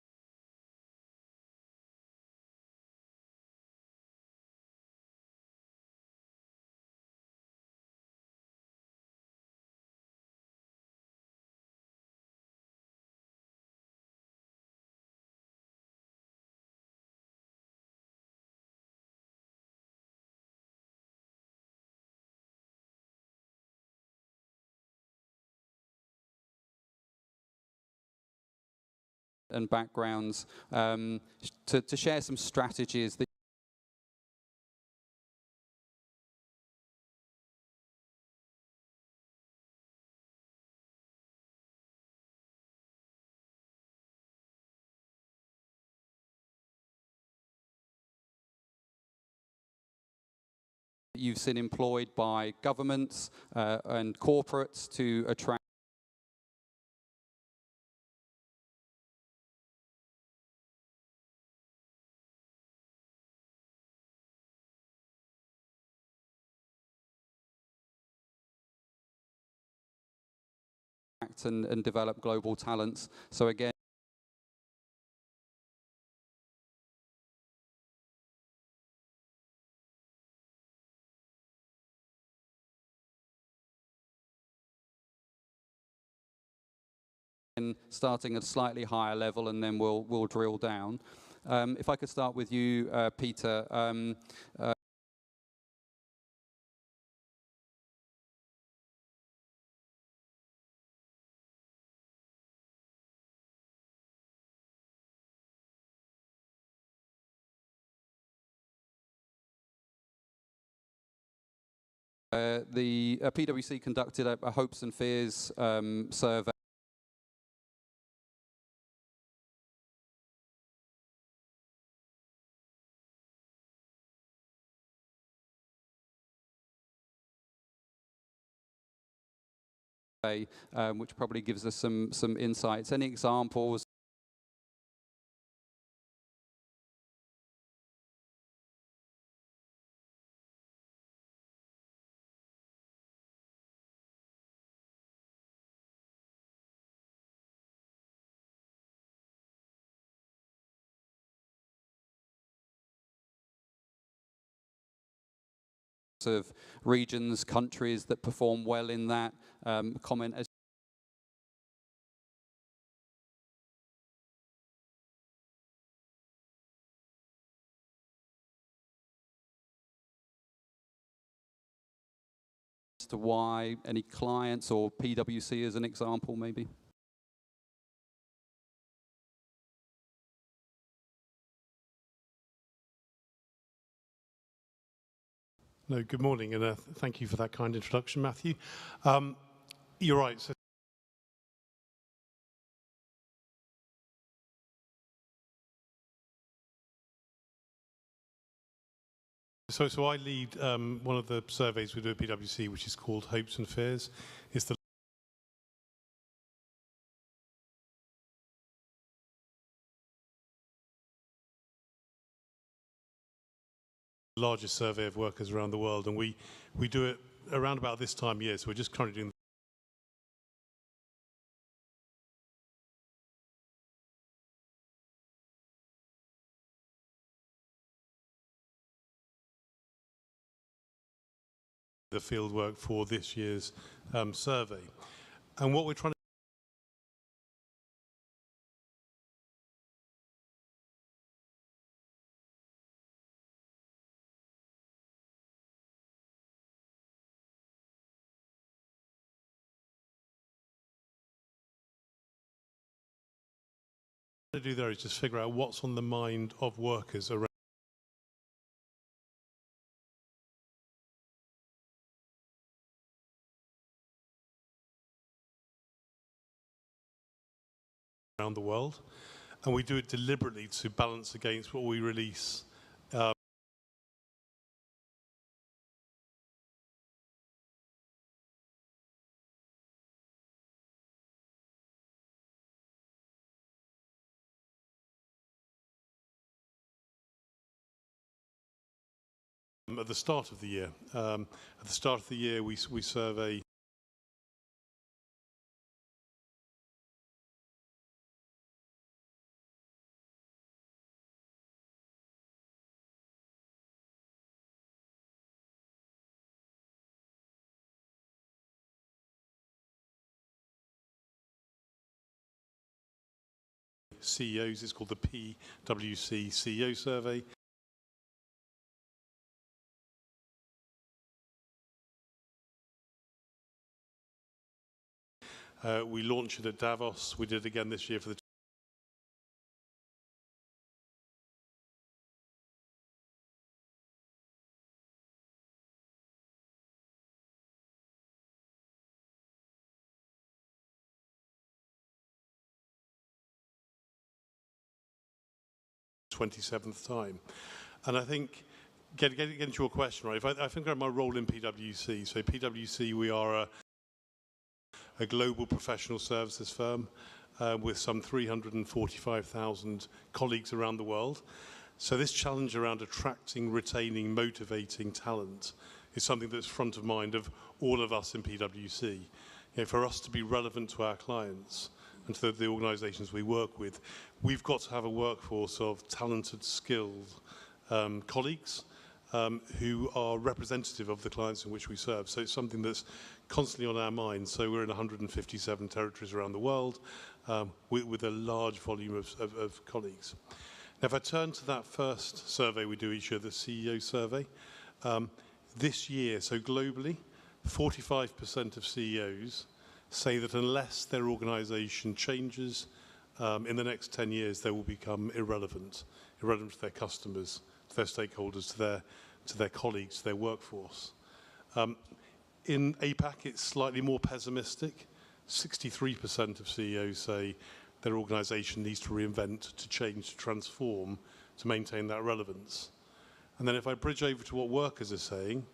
backgrounds to share some strategies that you've seen employed by governments and corporates to attract and develop global talents. So again, starting at a slightly higher level, and then we'll drill down. If I could start with you, Peter. The PwC conducted a hopes and fears survey. Which probably gives us some insights. Any examples? Of regions, countries that perform well in that comment as to why, any clients or PwC as an example maybe? No, good morning, and thank you for that kind introduction, Matthew. You're right. So I lead one of the surveys we do at PwC, which is called Hopes and Fears. It's the largest survey of workers around the world, and we do it around about this time of year, so we're just currently doing the field work for this year's survey. And what we're trying to do there is just figure out what's on the mind of workers around the world, and we do it deliberately to balance against what we release at the start of the year. At the start of the year, we survey CEOs. It's called the PwC CEO Survey. We launched it at Davos. We did it again this year for the 27th time. And I think, getting to your question, right, I think about my role in PwC. So PwC, we are a global professional services firm with some 345,000 colleagues around the world. So this challenge around attracting, retaining, motivating talent is something that's front of mind of all of us in PwC. You know, for us to be relevant to our clients and to the organizations we work with, we've got to have a workforce of talented, skilled colleagues who are representative of the clients in which we serve. So it's something that's constantly on our minds. So we're in 157 territories around the world with a large volume of colleagues. Now, if I turn to that first survey we do each year, the CEO survey, this year, so globally, 45% of CEOs say that unless their organization changes in the next 10 years, they will become irrelevant to their customers, to their stakeholders, to their colleagues, to their workforce. In APAC, it's slightly more pessimistic. 63% of CEOs say their organization needs to reinvent, to change, to transform, to maintain that relevance. And then if I bridge over to what workers are saying,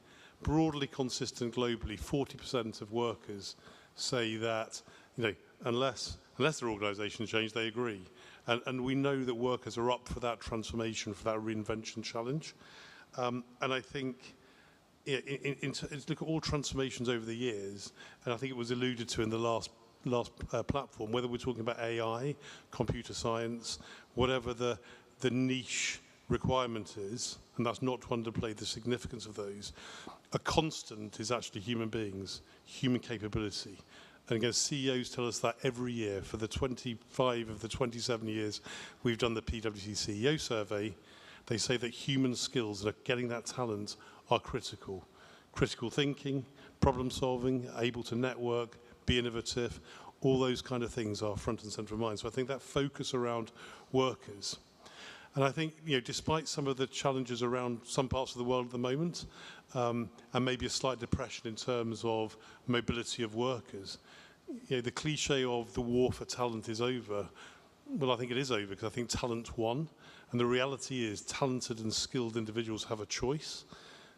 broadly consistent globally, 40% of workers say that, you know, unless their organization change, they agree. And we know that workers are up for that transformation, for that reinvention challenge. And I think, look at all transformations over the years, and I think it was alluded to in the last platform, whether we're talking about AI, computer science, whatever the niche requirement is, and that's not to underplay the significance of those, a constant is actually human beings, human capability. And again, CEOs tell us that every year for the 25 of the 27 years we've done the PwC CEO survey. They say that human skills that are getting that talent are critical. Critical thinking, problem solving, able to network, be innovative, all those kind of things are front and center of mind. So I think that focus around workers. And I think, you know, despite some of the challenges around some parts of the world at the moment, and maybe a slight depression in terms of mobility of workers, you know, the cliche of the war for talent is over. Well, I think it is over because I think talent won. And the reality is talented and skilled individuals have a choice.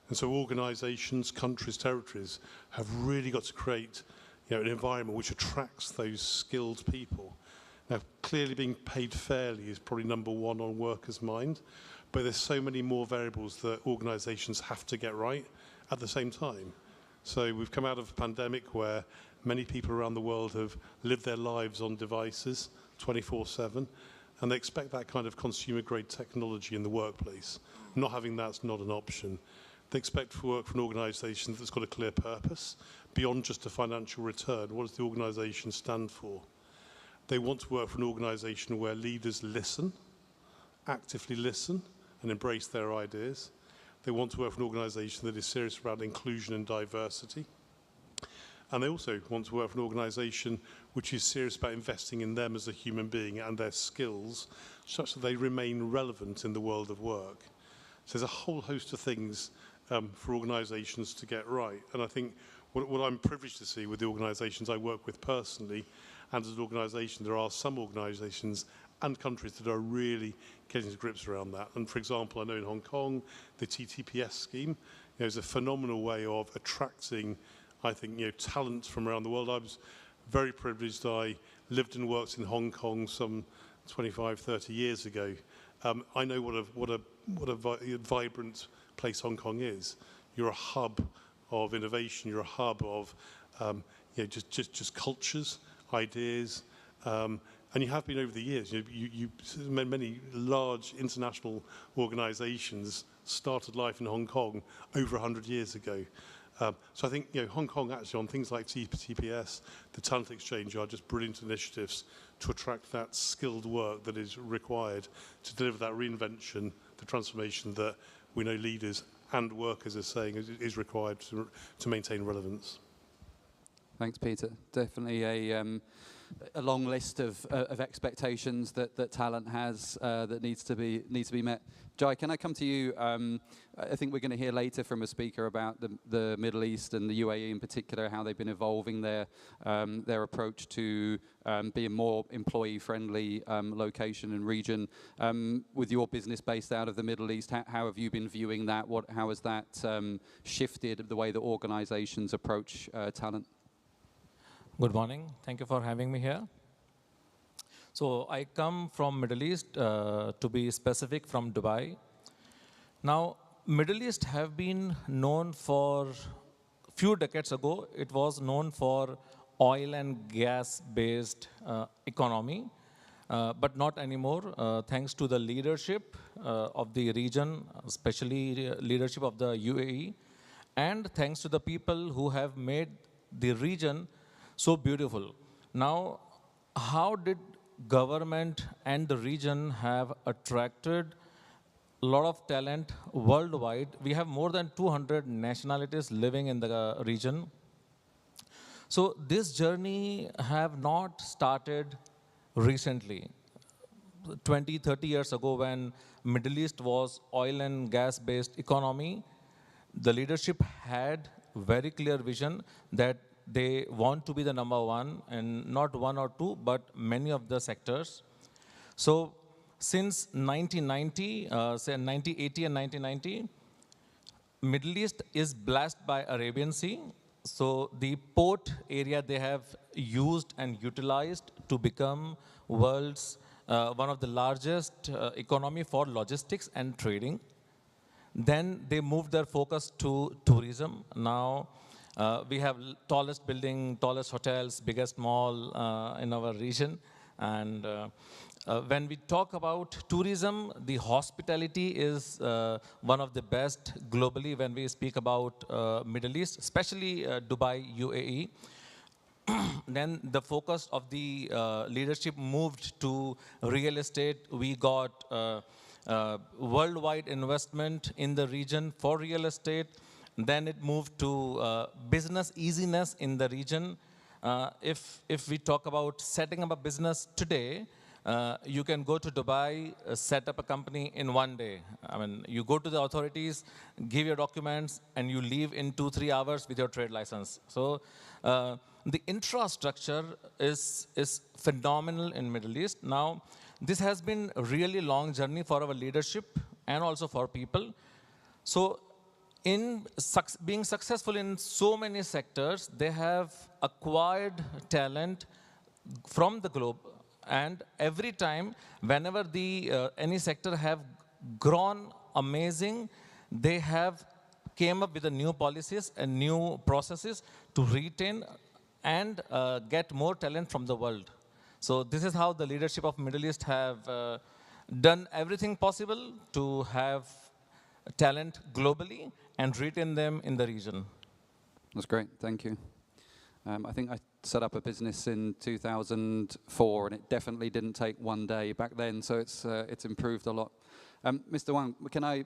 And so organizations, countries, territories have really got to create, you know, an environment which attracts those skilled people. Now, clearly being paid fairly is probably number one on workers' mind, but there's so many more variables that organizations have to get right at the same time. So we've come out of a pandemic where many people around the world have lived their lives on devices 24/7, and they expect that kind of consumer-grade technology in the workplace. Not having that's not an option. They expect to work for an organization that's got a clear purpose, beyond just a financial return. What does the organization stand for? They want to work for an organization where leaders listen, actively listen, and embrace their ideas. They want to work for an organization that is serious about inclusion and diversity. And they also want to work for an organization which is serious about investing in them as a human being and their skills, such that they remain relevant in the world of work. So there's a whole host of things for organizations to get right. And I think what I'm privileged to see with the organizations I work with personally, and as an organization, there are some organizations and countries that are really getting to grips around that. And for example, I know in Hong Kong, the TTPS scheme, you know, is a phenomenal way of attracting, I think, you know, talent from around the world. I was very privileged. I lived and worked in Hong Kong some 25, 30 years ago. I know what a vibrant place Hong Kong is. You're a hub of innovation. You're a hub of you know, just cultures, ideas, and you have been over the years. You many large international organizations started life in Hong Kong over 100 years ago. So I think Hong Kong actually on things like TPS, the talent exchange are just brilliant initiatives to attract that skilled work that is required to deliver that reinvention, the transformation that we know leaders and workers are saying is required to maintain relevance. Thanks, Peter. Definitely a long list of expectations that talent has that needs to be met. Jai, can I come to you? I think we're going to hear later from a speaker about the Middle East and the UAE in particular, how they've been evolving their approach to being more employee-friendly location and region. With your business based out of the Middle East, how have you been viewing that? How has that shifted the way that organizations approach talent? Good morning. Thank you for having me here. So I come from Middle East, to be specific, from Dubai. Now, Middle East have been known for, few decades ago, it was known for oil and gas-based economy, but not anymore, thanks to the leadership of the region, especially leadership of the UAE, and thanks to the people who have made the region so beautiful. Now, how did government and the region have attracted a lot of talent worldwide? We have more than 200 nationalities living in the region. So this journey have not started recently. 20, 30 years ago when Middle East was oil and gas based economy, the leadership had very clear vision that they want to be the number one, and not one or two, but many of the sectors. So since 1990, say 1980 and 1990, Middle East is blessed by Arabian Sea. So the port area they have used and utilized to become world's one of the largest economy for logistics and trading. Then they moved their focus to tourism. Now, we have tallest building, tallest hotels, biggest mall in our region. And when we talk about tourism, the hospitality is one of the best globally when we speak about Middle East, especially Dubai, UAE. Then the focus of the leadership moved to real estate. We got worldwide investment in the region for real estate. Then it moved to business easiness in the region. If we talk about setting up a business today, you can go to Dubai, set up a company in one day. I mean, you go to the authorities, give your documents, and you leave in 2-3 hours with your trade license. So the infrastructure is phenomenal in Middle East. Now, this has been a really long journey for our leadership and also for people. So in being successful in so many sectors, they have acquired talent from the globe. And every time, whenever any sector have grown amazing, they have came up with the new policies and new processes to retain and get more talent from the world. So this is how the leadership of Middle East have done everything possible to have talent globally and retain them in the region. That's great, thank you. I think I set up a business in 2004, and it definitely didn't take one day back then, so it's improved a lot. Mr. Wang, can I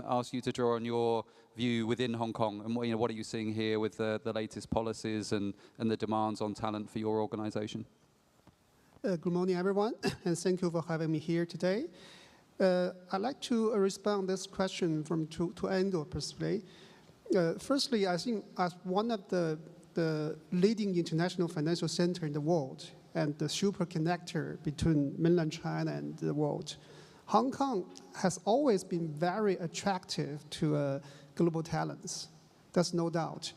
ask you to draw on your view within Hong Kong, and what are you seeing here with the latest policies and the demands on talent for your organization? Good morning, everyone, and thank you for having me here today. I'd like to respond this question from two angles, personally. Firstly, I think as one of the leading international financial center in the world and the super connector between mainland China and the world, Hong Kong has always been very attractive to global talents. That's no doubt.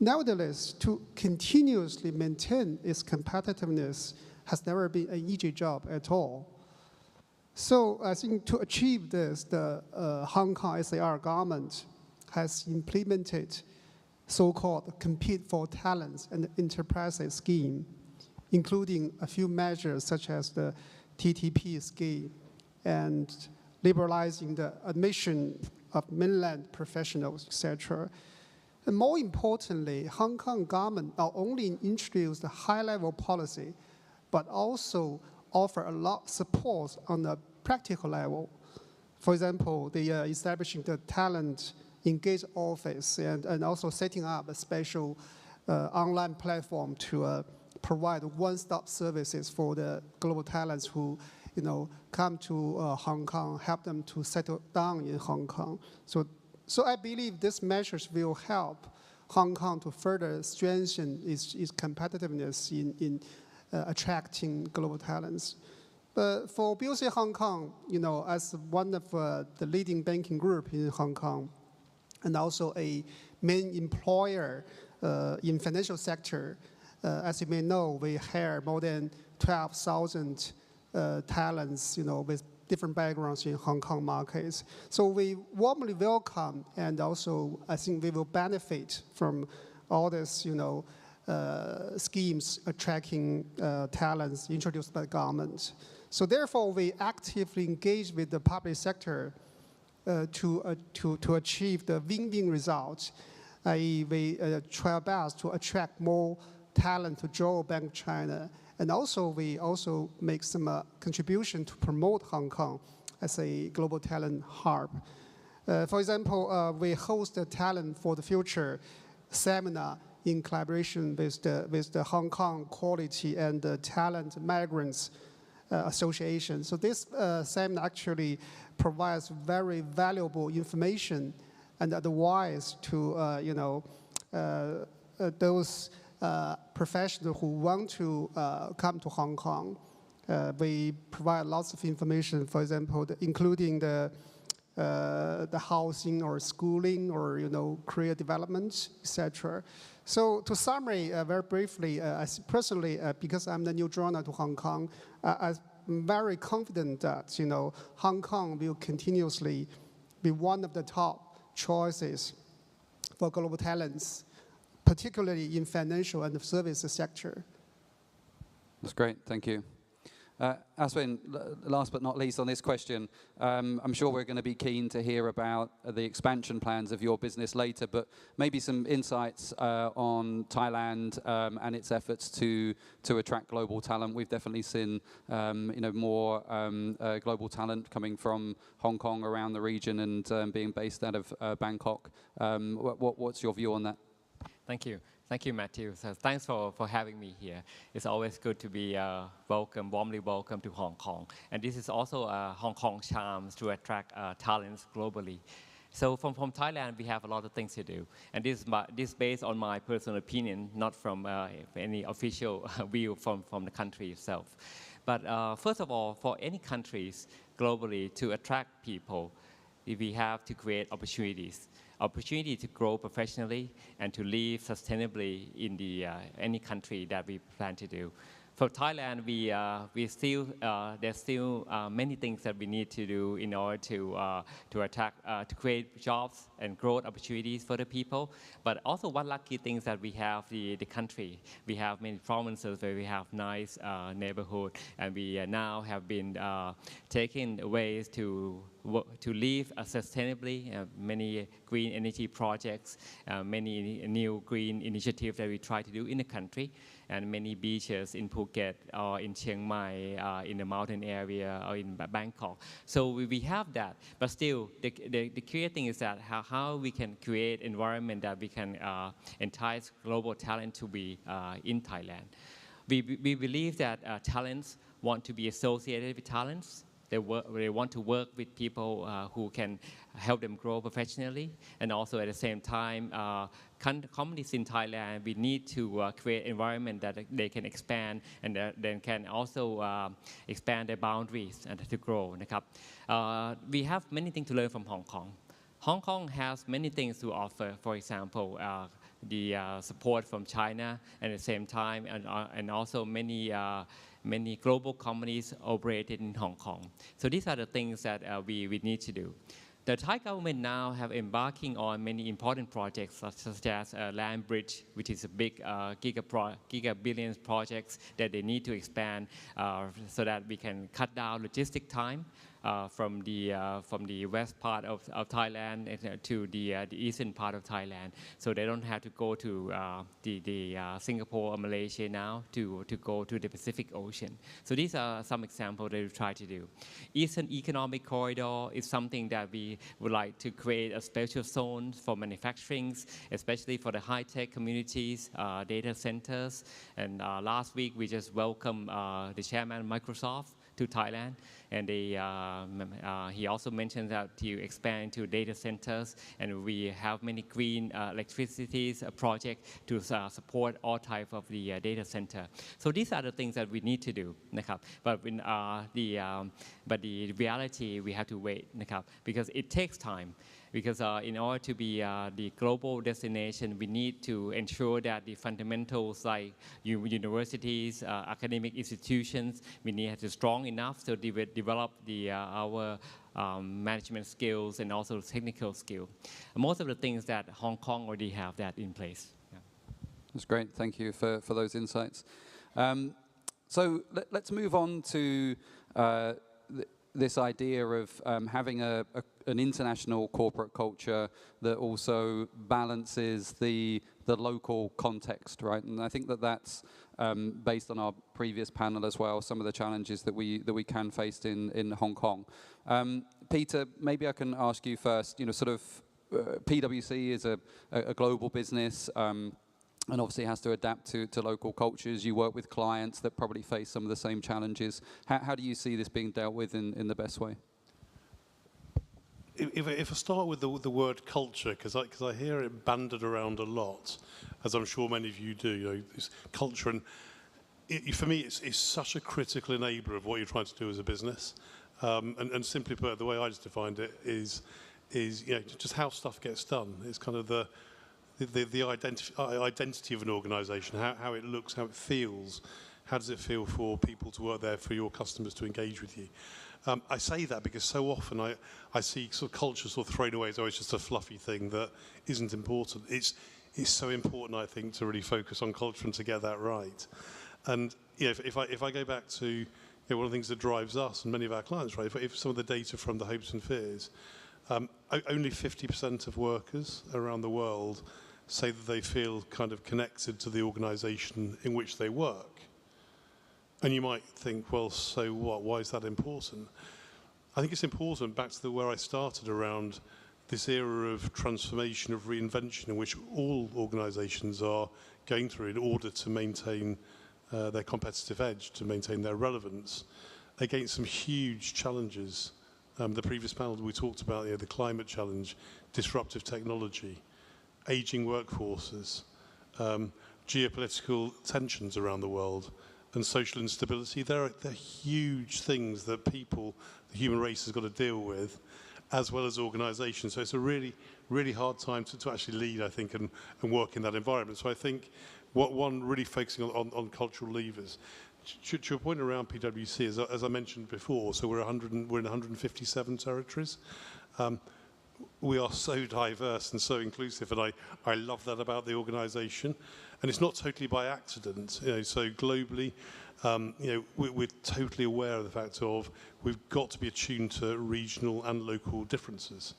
Nevertheless, to continuously maintain its competitiveness has never been an easy job at all. So I think to achieve this, the Hong Kong SAR government has implemented so-called Compete for Talents and Enterprises scheme, including a few measures such as the TTP scheme and liberalizing the admission of mainland professionals, etc. And more importantly, Hong Kong government not only introduced a high-level policy, but also offer a lot of support on the practical level. For example, they are establishing the talent engage office and also setting up a special online platform to provide one-stop services for the global talents who come to Hong Kong, help them to settle down in Hong Kong. So I believe these measures will help Hong Kong to further strengthen its competitiveness in attracting global talents. But for BOC Hong Kong, as one of the leading banking group in Hong Kong, and also a main employer in financial sector, as you may know, we hire more than 12,000 talents, with different backgrounds in Hong Kong markets. So we warmly welcome, and also I think we will benefit from all this, schemes attracting talents introduced by the government. So therefore, we actively engage with the public sector to achieve the win-win results. We try our best to attract more talent to join Bank of China. And also, we also make some contribution to promote Hong Kong as a global talent hub. For example, we host a Talent for the Future seminar in collaboration with the Hong Kong Quality and Talent Migrants Association. So this seminar actually provides very valuable information and advice to those professionals who want to come to Hong Kong. We provide lots of information, for example, including the housing or schooling or career development, etc. So to summary very briefly, personally, because I'm the new joiner to Hong Kong, I'm very confident that Hong Kong will continuously be one of the top choices for global talents, particularly in financial and services sector. That's great, thank you. Aswin, last but not least on this question, I'm sure we're going to be keen to hear about the expansion plans of your business later, but maybe some insights on Thailand and its efforts to attract global talent. We've definitely seen more global talent coming from Hong Kong around the region and being based out of Bangkok. What's your view on that? Thank you. Thank you, Matthew. So thanks for having me here. It's always good to be warmly welcome to Hong Kong. And this is also Hong Kong charm to attract talents globally. So from Thailand, we have a lot of things to do. And this is based on my personal opinion, not from any official view from the country itself. But first of all, for any countries globally to attract people, we have to create opportunities to grow professionally and to live sustainably in any country that we plan to do. For Thailand, there's still many things that we need to do in order to create jobs and growth opportunities for the people. But also one lucky thing is that we have the country. We have many provinces where we have nice neighborhood, and we now have been taking ways to live sustainably, many green energy projects, many new green initiatives that we try to do in the country, and many beaches in Phuket or in Chiang Mai, in the mountain area or in Bangkok. So we have that, but still the clear thing is that how we can create environment that we can entice global talent to be in Thailand. We believe that talents want to be associated with talents. They want to work with people who can help them grow professionally, and also at the same time, companies in Thailand, we need to create environment that they can expand and then can also expand their boundaries and to grow. We have many things to learn from Hong Kong. Hong Kong has many things to offer. For example, the support from China, and at the same time, and also many global companies operated in Hong Kong. So these are the things that we need to do. The Thai government now have embarking on many important projects such as Land Bridge, which is a big giga-billions projects that they need to expand so that we can cut down logistic time from the west part of Thailand to the eastern part of Thailand, so they don't have to go to the Singapore or Malaysia now to go to the Pacific Ocean. So these are some examples that we try to do. Eastern Economic Corridor is something that we would like to create a special zone for manufacturing, especially for the high-tech communities, data centers. And last week we just welcomed the chairman of Microsoft to Thailand, and he also mentioned that to expand to data centers, and we have many green electricity projects to support all types of the data center. So these are the things that we need to do, but the reality we have to wait, because it takes time. Because in order to be the global destination, we need to ensure that the fundamentals like universities, academic institutions, we need to be strong enough to develop our management skills and also technical skills. Most of the things that Hong Kong already have that in place. Yeah. That's great. Thank you for those insights. So let's move on to this idea of having an international corporate culture that also balances the local context, right? And I think that that's based on our previous panel as well, some of the challenges that we can face in Hong Kong. Peter, maybe I can ask you first, sort of PwC is a global business, and obviously has to adapt to local cultures. You work with clients that probably face some of the same challenges. How do you see this being dealt with in the best way? If I start with the word culture, because I hear it bandied around a lot, as I'm sure many of you do, this culture, and for me it's such a critical enabler of what you're trying to do as a business. And simply put, the way I just defined it is just how stuff gets done. It's kind of the identity of an organisation, how it looks, how it feels. How does it feel for people to work there, for your customers to engage with you? I say that because so often I see sort of culture sort of thrown away as always just a fluffy thing that isn't important. It's so important, I think, to really focus on culture and to get that right. And if I go back to one of the things that drives us and many of our clients, right? If some of the data from the hopes and fears, only 50% of workers around the world say that they feel kind of connected to the organisation in which they work. And you might think, well, so what? Why is that important? I think it's important back to where I started around this era of transformation, of reinvention, in which all organisations are going through in order to maintain their competitive edge, to maintain their relevance against some huge challenges. The previous panel we talked about, the climate challenge, disruptive technology, aging workforces, geopolitical tensions around the world, and social instability. They're huge things that the human race has got to deal with, as well as organisations. So it's a really, really hard time to actually lead, I think, and work in that environment. So I think one really focusing on cultural levers. To your point around PwC, as I mentioned before, so we're in 157 territories. We are so diverse and so inclusive, and I love that about the organisation. And it's not totally by accident. So globally, we're totally aware of the fact of we've got to be attuned to regional and local differences.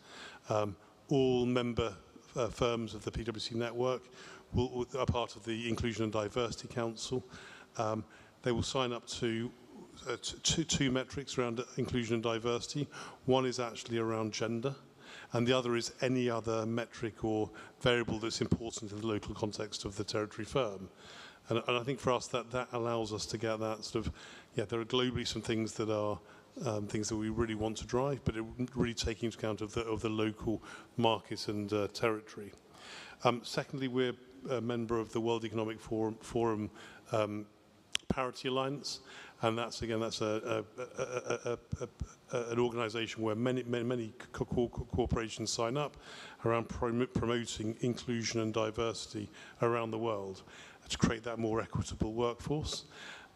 All member firms of the PwC network are part of the Inclusion and Diversity Council. They will sign up to two metrics around inclusion and diversity. One is actually around gender, and the other is any other metric or variable that's important in the local context of the territory firm. And I think for us that allows us to get that sort of, there are globally some things that are things that we really want to drive, but it really taking into account of the local market and territory. Secondly, we're a member of the World Economic Forum Parity Alliance, and that's an organisation where many corporations sign up around promoting inclusion and diversity around the world to create that more equitable workforce.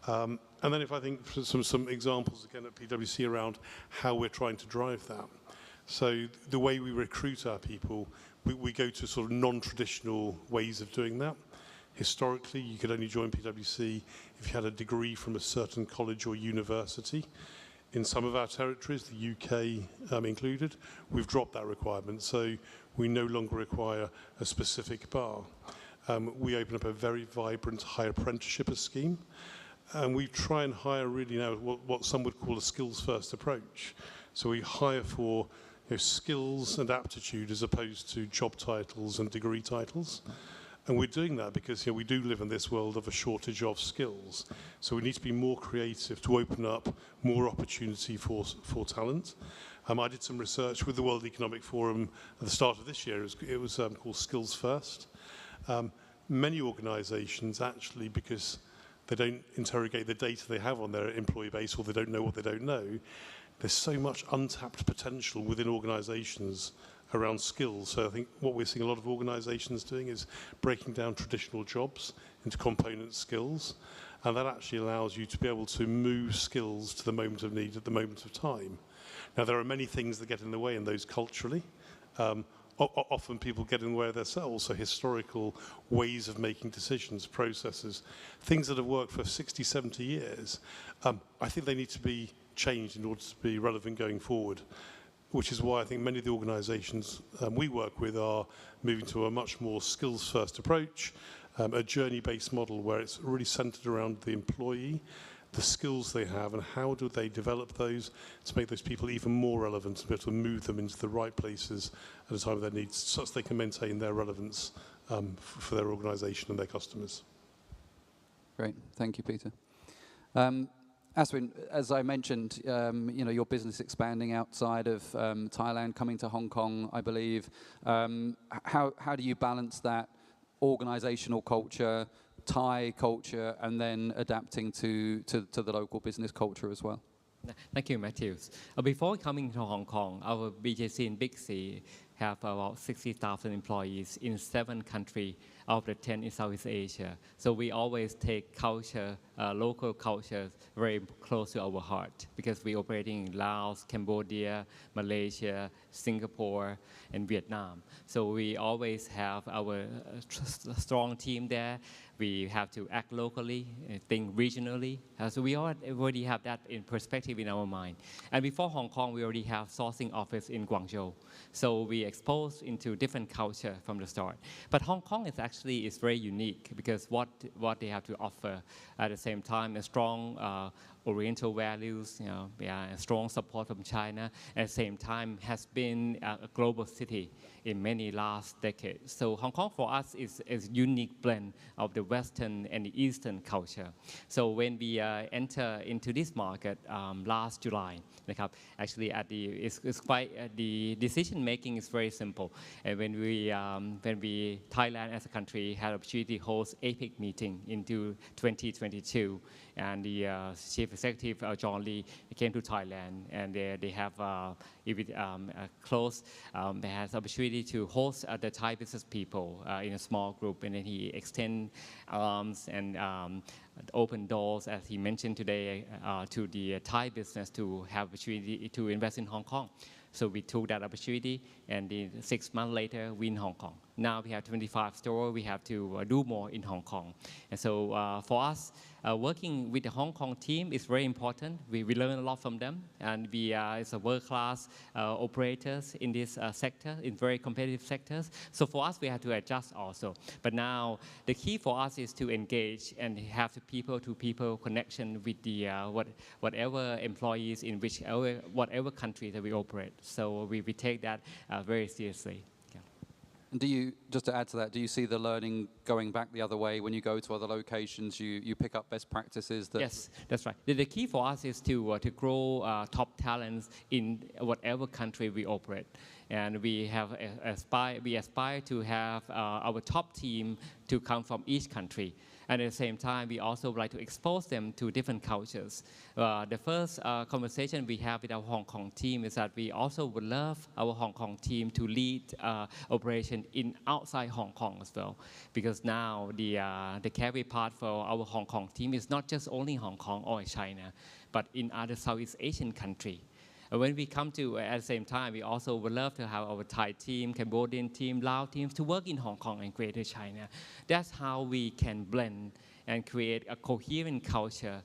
And then if I think some examples again at PwC around how we're trying to drive that. So the way we recruit our people, we go to sort of non-traditional ways of doing that. Historically, you could only join PwC if you had a degree from a certain college or university. in some of our territories, the UK included, we've dropped that requirement. So we no longer require a specific bar. We open up a very vibrant higher apprenticeship scheme. And we try and hire really now what some would call a skills-first approach. So we hire for skills and aptitude as opposed to job titles and degree titles. And we're doing that because we do live in this world of a shortage of skills. So we need to be more creative to open up more opportunity for talent. I did some research with the World Economic Forum at the start of this year. It was called Skills First. Many organizations actually, because they don't interrogate the data they have on their employee base, or they don't know what they don't know, there's so much untapped potential within organizations around skills. So I think what we're seeing a lot of organizations doing is breaking down traditional jobs into component skills. And that actually allows you to be able to move skills to the moment of need at the moment of time. Now, there are many things that get in the way in those culturally. Often people get in the way of themselves, so historical ways of making decisions, processes, things that have worked for 60, 70 years, I think they need to be changed in order to be relevant going forward, which is why I think many of the organizations we work with are moving to a much more skills-first approach, a journey-based model where it's really centered around the employee, the skills they have, and how do they develop those to make those people even more relevant, to be able to move them into the right places at a time of their needs, such they can maintain their relevance for their organization and their customers. Great, thank you, Peter. Aswin, as I mentioned, your business expanding outside of Thailand, coming to Hong Kong, I believe. How do you balance that organizational culture, Thai culture, and then adapting to the local business culture as well? Thank you, Matthew. Before coming to Hong Kong, our BJC in Big C have about 60,000 employees in 7 countries out of the 10 in Southeast Asia. So we always take culture, local culture, very close to our heart because we're operating in Laos, Cambodia, Malaysia, Singapore, and Vietnam. So we always have our strong team there. We have to act locally, think regionally. So we already have that in perspective in our mind. And before Hong Kong, we already have sourcing office in Guangzhou. So we exposed into different culture from the start. But Hong Kong is very unique because what they have to offer at the same time, a strong Oriental values, a strong support from China, at the same time has been a global city in many last decades. So Hong Kong for us is a unique blend of the Western and the Eastern culture. So when we enter into this market last July, actually the decision making is very simple. And when we Thailand as a country had opportunity to host APEC meeting into 2022, and the chief executive John Lee came to Thailand, and they have they had opportunity to host the Thai business people in a small group, and then he extend arms and open doors, as he mentioned today, to the Thai business to have opportunity to invest in Hong Kong. So we took that opportunity, and 6 months later, we in Hong Kong. Now we have 25 stores. We have to do more in Hong Kong. And so for us, working with the Hong Kong team is very important. We learn a lot from them, and we is a world-class operators in this sector, in very competitive sectors. So for us, we have to adjust also. But now the key for us is to engage and have the people-to-people connection with the whatever employees in whatever country that we operate. So we take that very seriously. And do you, just to add to that, do you see the learning going back the other way when you go to other locations? You pick up best practices? Yes, that's right. The key for us is to grow top talents in whatever country we operate, and we aspire to have our top team to come from each country. And at the same time, we also would like to expose them to different cultures. The first conversation we have with our Hong Kong team is that we also would love our Hong Kong team to lead operation in outside Hong Kong as well. Because now the carry part for our Hong Kong team is not just only Hong Kong or China, but in other Southeast Asian countries. When we come to, at the same time, we also would love to have our Thai team, Cambodian team, Lao teams to work in Hong Kong and Greater China. That's how we can blend and create a coherent culture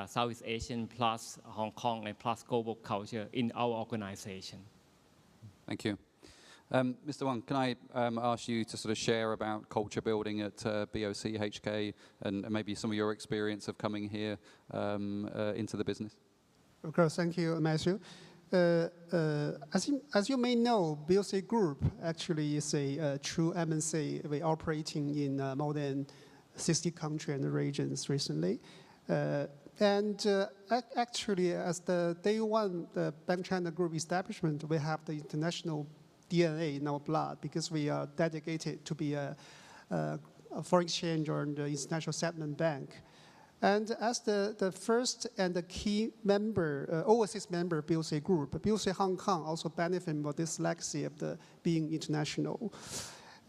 Southeast Asian plus Hong Kong and plus global culture in our organization. Thank you. Mr. Wang, can I ask you to sort of share about culture building at BOC HK and maybe some of your experience of coming here into the business? Of course, thank you, Matthew. As you may know, BOC Group actually is a true MNC. We're operating in more than 60 countries and regions recently. Actually, as the day one, the Bank China Group establishment, we have the international DNA in our blood because we are dedicated to be a foreign exchange or the international settlement bank. And as the first and the key member, overseas member of BOC Group, BOC Hong Kong also benefit from this legacy of being international.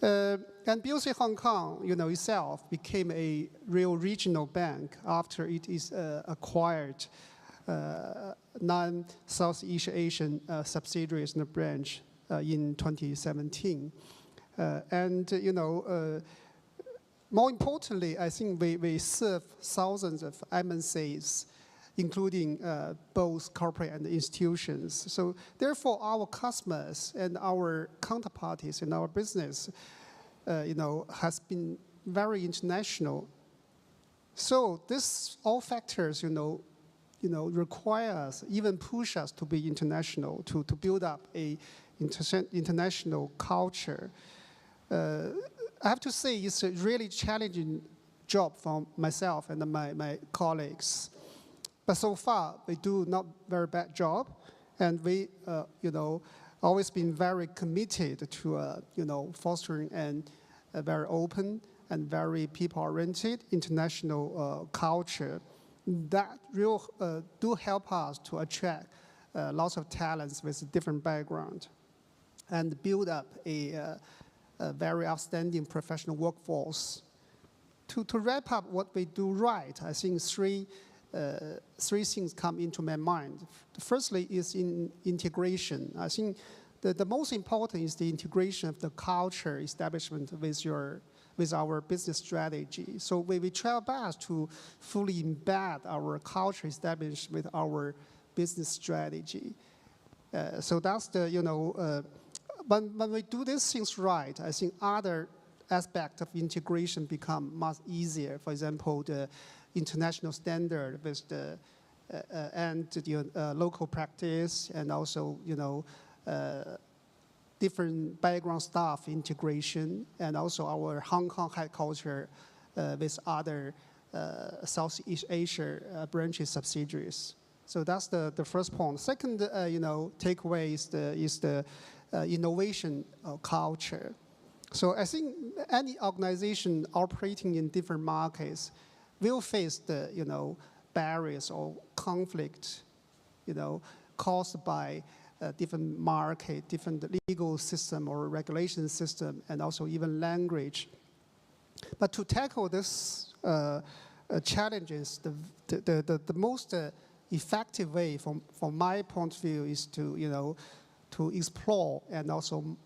And BOC Hong Kong, itself became a real regional bank after it is acquired non-Southeast Asian subsidiaries in the branch in 2017. More importantly, I think we serve thousands of MNCs, including both corporate and institutions. So therefore, our customers and our counterparties in our business, has been very international. So this all factors, require us, even push us to be international, to build up a international culture. I have to say it's a really challenging job for myself and my colleagues. But so far, we do not very bad job. And we, always been very committed to, fostering a very open and very people-oriented international culture that do help us to attract lots of talents with different background and build up a very outstanding professional workforce. To wrap up what we do right, I think three things come into my mind. Firstly is in integration. I think the most important is the integration of the culture establishment with our business strategy. So we try our best to fully embed our culture established with our business strategy. So that's the, when we do these things right, I think other aspects of integration become much easier. For example, the international standard with the local practice and also different background staff integration, and also our Hong Kong headquarters with other Southeast Asia branches subsidiaries. So that's the first point. Second, takeaway is the innovation culture. So I think any organization operating in different markets will face the barriers or conflict, caused by different market, different legal system or regulation system, and also even language. But to tackle this challenges, the most effective way, from my point of view, is to explore and also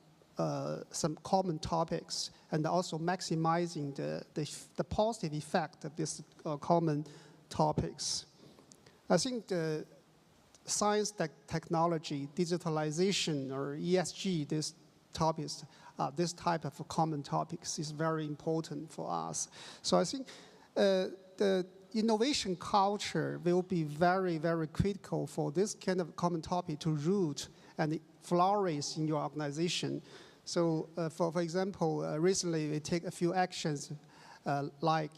some common topics, and also maximizing the positive effect of these common topics. I think the science, technology, digitalization, or ESG, these topics, this type of common topics is very important for us. So I think the innovation culture will be very, very critical for this kind of common topic to root and flourish in your organization. So for example, recently we take a few actions like,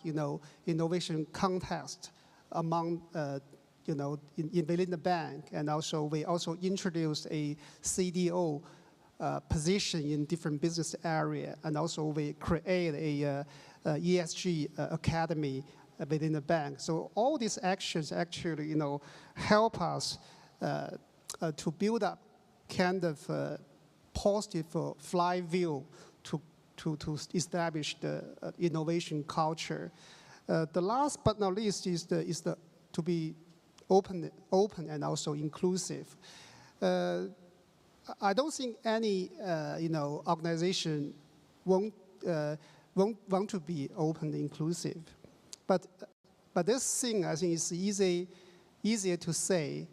innovation contest among, within the bank, and also we also introduced a CDO position in different business area, and also we create a ESG academy within the bank. So all these actions actually, help us to build up kind of positive flywheel to establish the innovation culture. The last but not least is to be open and also inclusive. I don't think any organization won't want to be open and inclusive, but But this thing, I think, is easier to say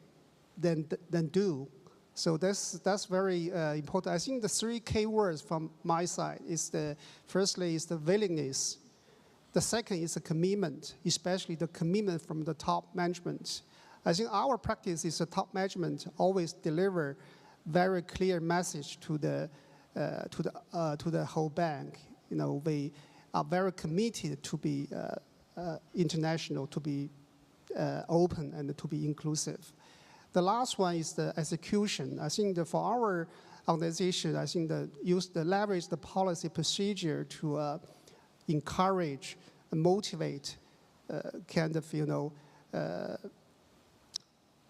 than do. So that's very important. I think the 3 key words from my side is firstly is the willingness. The second is the commitment, especially the commitment from the top management. I think our practice is the top management always deliver very clear message to the whole bank. You know, we are very committed to be international, to be open, and to be inclusive. The last one is the execution. I think for our organization, I think leverage the policy procedure to encourage and motivate kind of, you know,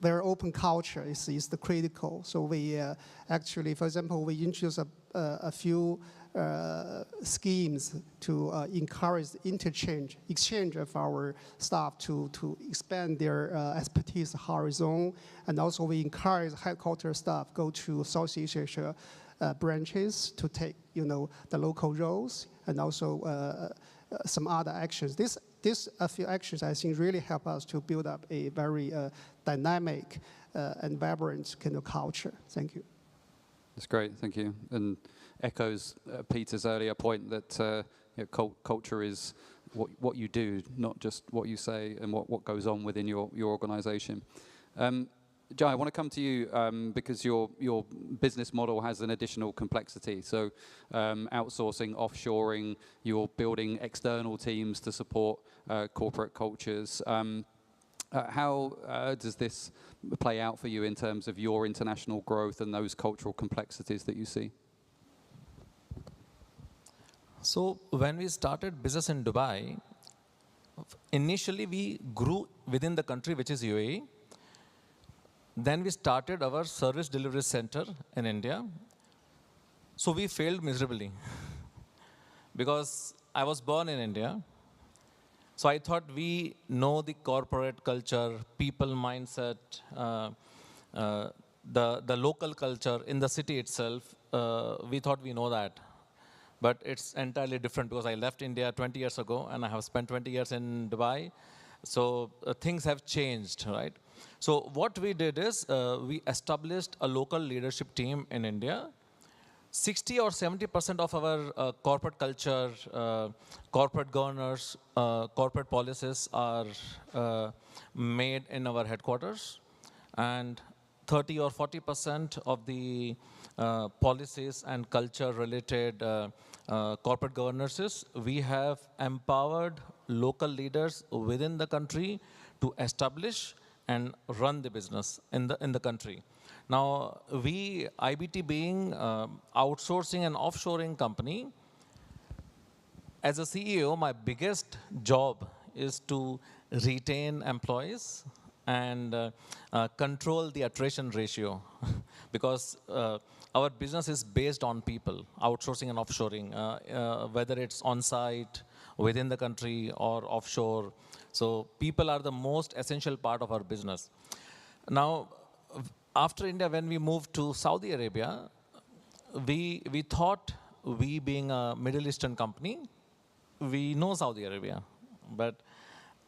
very open culture is the critical. So we actually, for example, we introduced a few schemes to encourage the exchange of our staff to expand their expertise horizon, and also we encourage headquarters staff go to Southeast Asia branches to take, you know, the local roles, and also some other actions. These a few actions, I think, really help us to build up a very dynamic and vibrant kind of culture. Thank you. That's great, thank you. And echoes Peter's earlier point that you know, culture is what you do, not just what you say and what goes on within your organization. Jai, I want to come to you because your business model has an additional complexity. So outsourcing, offshoring, you're building external teams to support corporate cultures. How does this play out for you in terms of your international growth and those cultural complexities that you see? So when we started business in Dubai, initially we grew within the country, which is UAE. Then we started our service delivery center in India. So we failed miserably because I was born in India. So I thought we know the corporate culture, people mindset, the local culture in the city itself. We thought we know that. But it's entirely different because I left India 20 years ago and I have spent 20 years in Dubai. So things have changed, right? So what we did is we established a local leadership team in India. 60 or 70% of our corporate culture, corporate governance, corporate policies are made in our headquarters. And 30 or 40% of the policies and culture-related corporate governances, we have empowered local leaders within the country to establish and run the business in the country. Now, we, IBT being outsourcing and offshoring company, as a CEO, my biggest job is to retain employees and control the attrition ratio because our business is based on people, outsourcing and offshoring, whether it's on-site, within the country, or offshore. So people are the most essential part of our business. Now, after India, when we moved to Saudi Arabia, we thought, we being a Middle Eastern company, we know Saudi Arabia. But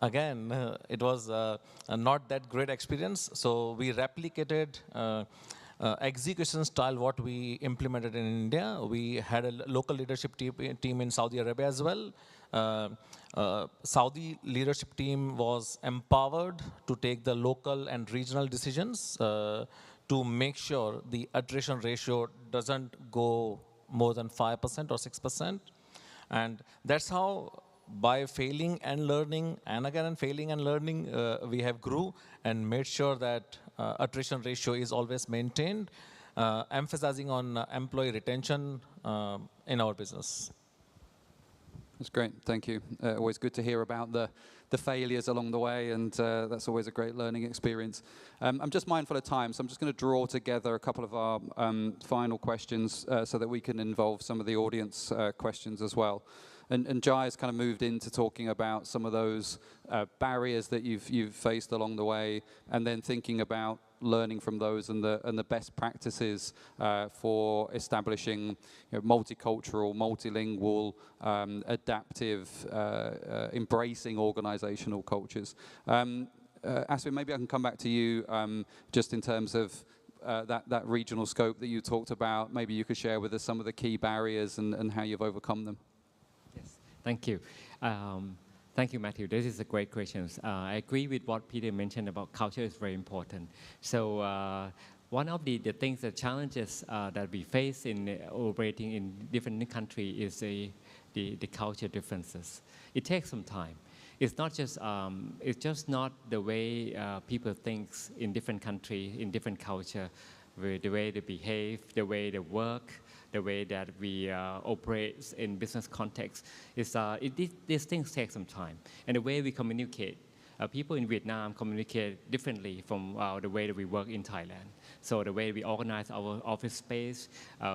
again, it was not that great experience. So we replicated execution style what we implemented in India. We had a local leadership team in Saudi Arabia as well. Saudi leadership team was empowered to take the local and regional decisions to make sure the attrition ratio doesn't go more than 5% or 6%. And that's how, by failing and learning, and again failing and learning, we have grew and made sure that attrition ratio is always maintained, emphasizing on employee retention in our business. That's great, thank you. Always good to hear about the failures along the way, and that's always a great learning experience. I'm just mindful of time, so I'm just going to draw together a couple of our final questions so that we can involve some of the audience questions as well. And Jai has kind of moved into talking about some of those barriers that you've faced along the way, and then thinking about learning from those and the best practices for establishing multicultural, multilingual, adaptive, embracing organizational cultures. Aswin, maybe I can come back to you just in terms of that regional scope that you talked about. Maybe you could share with us some of the key barriers and how you've overcome them. Yes, thank you. Thank you, Matthew. This is a great question. I agree with what Peter mentioned about culture is very important. So one of the things, the challenges that we face in operating in different countries is the culture differences. It takes some time. It's just not the way people think in different countries, in different culture, the way they behave, the way they work, the way that we operate in business context. These things take some time. And the way we communicate, people in Vietnam communicate differently from the way that we work in Thailand. So the way we organize our office space,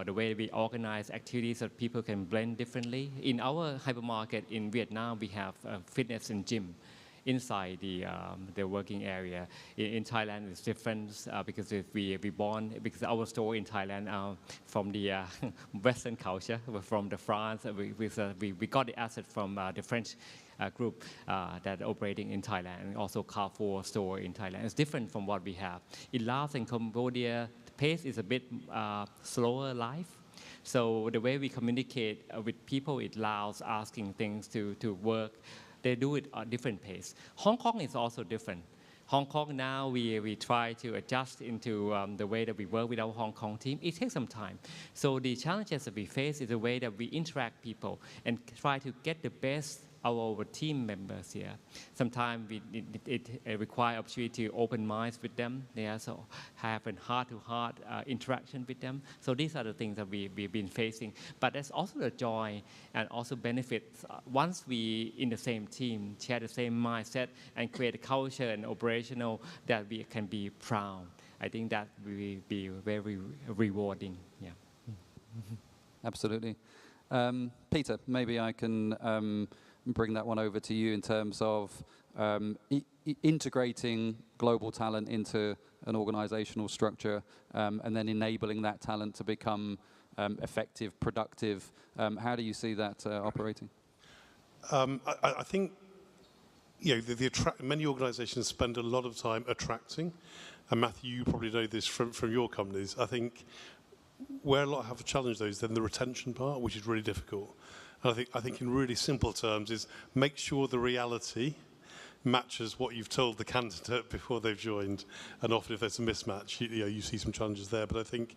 the way we organize activities that people can blend differently. In our hypermarket in Vietnam, we have fitness and gym inside the working area. In Thailand, it's different because because our store in Thailand from the Western culture, from the France. We got the asset from the French group that operating in Thailand, and also Carrefour store in Thailand. It's different from what we have. In Laos and Cambodia, the pace is a bit slower life. So the way we communicate with people in Laos, asking things to work, they do it at different pace. Hong Kong is also different. Hong Kong now, we try to adjust into the way that we work with our Hong Kong team. It takes some time. So the challenges that we face is the way that we interact people and try to get the best our team members here. Sometimes it requires opportunity to open minds with them. They also have a heart-to-heart interaction with them. So these are the things that we've been facing. But there's also the joy and also benefits. Once we in the same team share the same mindset and create a culture and operational that we can be proud, I think that will be very rewarding. Yeah. Absolutely. Peter, maybe I can bring that one over to you in terms of integrating global talent into an organizational structure and then enabling that talent to become effective, productive. How do you see that operating? I think many organizations spend a lot of time attracting, and Matthew, you probably know this from your companies. I think where a lot have a challenge though is then the retention part, which is really difficult. And I think in really simple terms is make sure the reality matches what you've told the candidate before they've joined. And often if there's a mismatch, you see some challenges there. But I think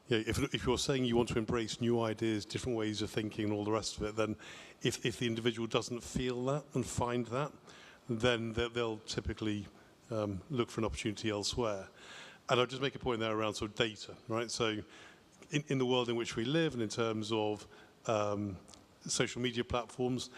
if you're saying you want to embrace new ideas, different ways of thinking and all the rest of it, then if the individual doesn't feel that and find that, then they'll typically look for an opportunity elsewhere. And I'll just make a point there around sort of data, right? So in the world in which we live and in terms of social media platforms,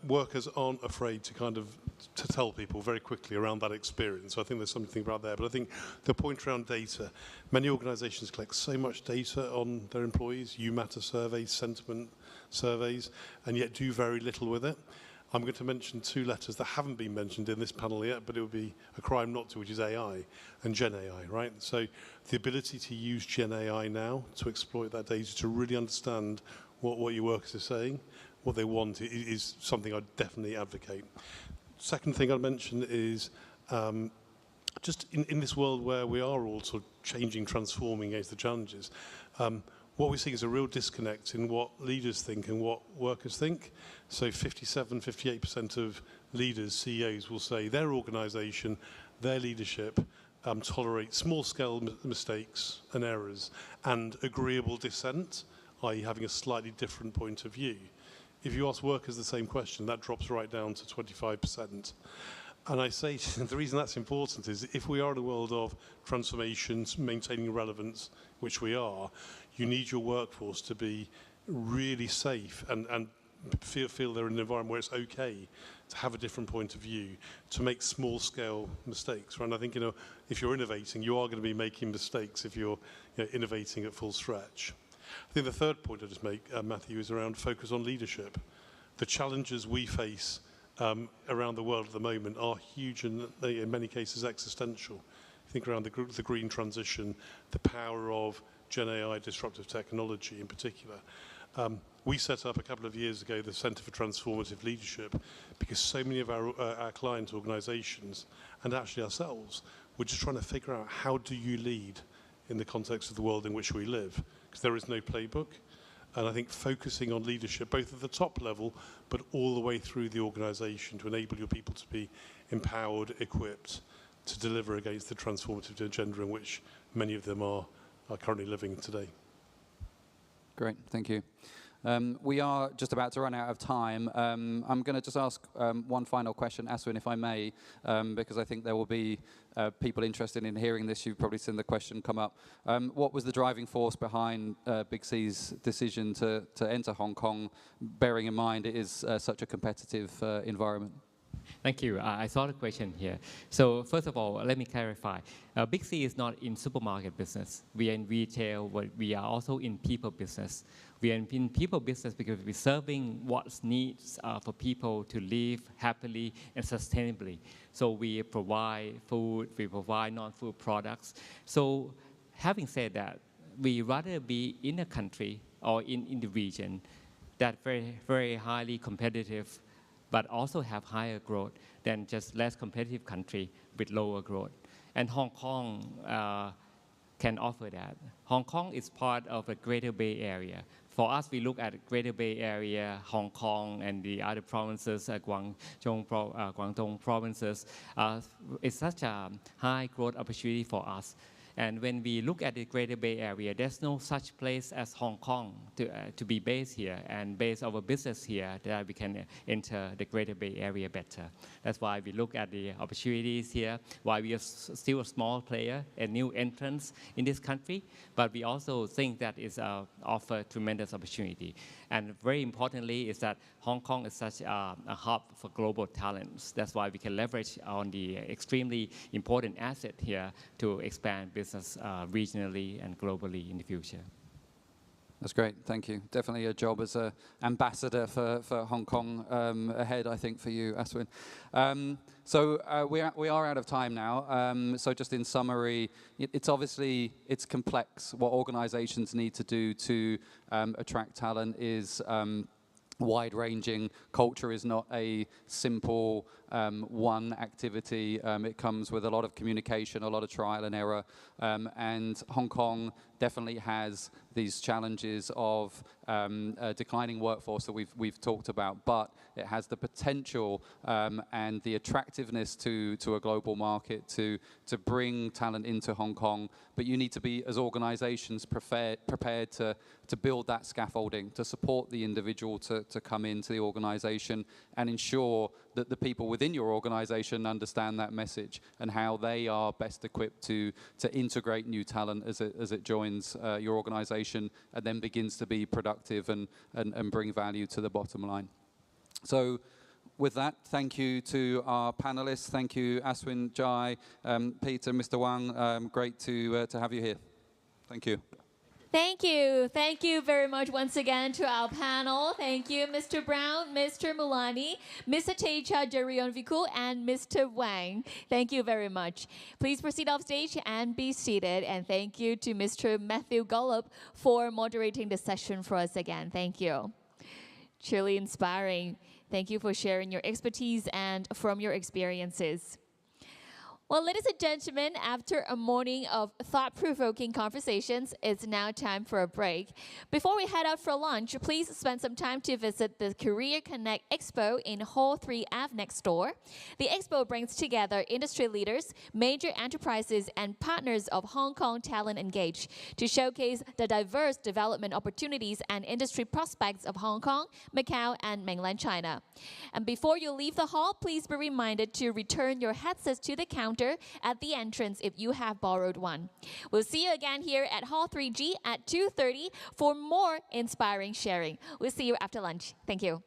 workers aren't afraid to tell people very quickly around that experience. So I think there's something about there. But I think the point around data, many organizations collect so much data on their employees, UMATA surveys, sentiment surveys, and yet do very little with it. I'm going to mention two letters that haven't been mentioned in this panel yet, but it would be a crime not to, which is AI and Gen AI, right? So the ability to use Gen AI now to exploit that data to really understand what your workers are saying, what they want, is something I'd definitely advocate. Second thing I'd mention is just in this world where we are all sort of changing, transforming against the challenges, what we're seeing is a real disconnect in what leaders think and what workers think. So 58% of leaders, CEOs, will say their organization, their leadership tolerate small-scale mistakes and errors and agreeable dissent, i.e. having a slightly different point of view. If you ask workers the same question, that drops right down to 25%. And I say the reason that's important is if we are in a world of transformations, maintaining relevance, which we are, you need your workforce to be really safe and feel they're in an environment where it's okay to have a different point of view, to make small-scale mistakes. Right? And I think if you're innovating, you are going to be making mistakes if you're innovating at full stretch. I think the third point I'll just make, Matthew, is around focus on leadership. The challenges we face around the world at the moment are huge and in many cases existential. Think around the green transition, the power of Gen AI disruptive technology in particular. We set up a couple of years ago the Centre for Transformative Leadership because so many of our client organizations and actually ourselves were just trying to figure out how do you lead in the context of the world in which we live, because there is no playbook. And I think focusing on leadership, both at the top level, but all the way through the organization to enable your people to be empowered, equipped to deliver against the transformative agenda in which many of them are currently living today. Great, thank you. We are just about to run out of time. I'm going to just ask one final question, Aswin, if I may, because I think there will be people interested in hearing this. You've probably seen the question come up. What was the driving force behind Big C's decision to enter Hong Kong, bearing in mind it is such a competitive environment? Thank you. I saw the question here. So first of all, let me clarify. Big C is not in supermarket business. We are in retail, but we are also in people business. We are in people business because we're serving what's needs for people to live happily and sustainably. So we provide food, we provide non-food products. So having said that, we rather be in a country or in the region that very highly competitive, but also have higher growth than just less competitive country with lower growth. And Hong Kong can offer that. Hong Kong is part of the Greater Bay Area. For us, we look at Greater Bay Area, Hong Kong, and the other provinces, Guangdong provinces. It's such a high growth opportunity for us. And when we look at the Greater Bay Area, there's no such place as Hong Kong to be based here and base our business here that we can enter the Greater Bay Area better. That's why we look at the opportunities here, why we are still a small player, a new entrance in this country, but we also think that it's offer tremendous opportunity. And very importantly is that Hong Kong is such a hub for global talents. That's why we can leverage on the extremely important asset here to expand business regionally and globally in the future. That's great, thank you. Definitely a job as an ambassador for Hong Kong ahead, I think, for you, Aswin. So we are out of time now. So just in summary, it's complex. What organizations need to do to attract talent is wide-ranging. Culture is not a simple one activity. It comes with a lot of communication, a lot of trial and error. And Hong Kong definitely has these challenges of a declining workforce that we've talked about, but it has the potential and the attractiveness to a global market to bring talent into Hong Kong. But you need to be, as organizations, prepared to build that scaffolding, to support the individual to come into the organization and ensure that the people within your organization understand that message and how they are best equipped to integrate new talent as it joins your organization and then begins to be productive and bring value to the bottom line. So with that, thank you to our panelists. Thank you, Aswin, Jai, Peter, Mr. Wang. Great to have you here. Thank you. Thank you. Thank you very much once again to our panel. Thank you, Mr. Brown, Mr. Mulani, Mr. Techa Jarionviku, and Mr. Wang. Thank you very much. Please proceed off stage and be seated. And thank you to Mr. Matthew Golub for moderating the session for us again. Thank you. Truly inspiring. Thank you for sharing your expertise and from your experiences. Well, ladies and gentlemen, after a morning of thought-provoking conversations, it's now time for a break. Before we head out for lunch, please spend some time to visit the Career Connect Expo in Hall 3F next door. The expo brings together industry leaders, major enterprises, and partners of Hong Kong Talent Engage to showcase the diverse development opportunities and industry prospects of Hong Kong, Macau, and mainland China. And before you leave the hall, please be reminded to return your headsets to the counter at the entrance if you have borrowed one. We'll see you again here at Hall 3G at 2:30 for more inspiring sharing. We'll see you after lunch. Thank you.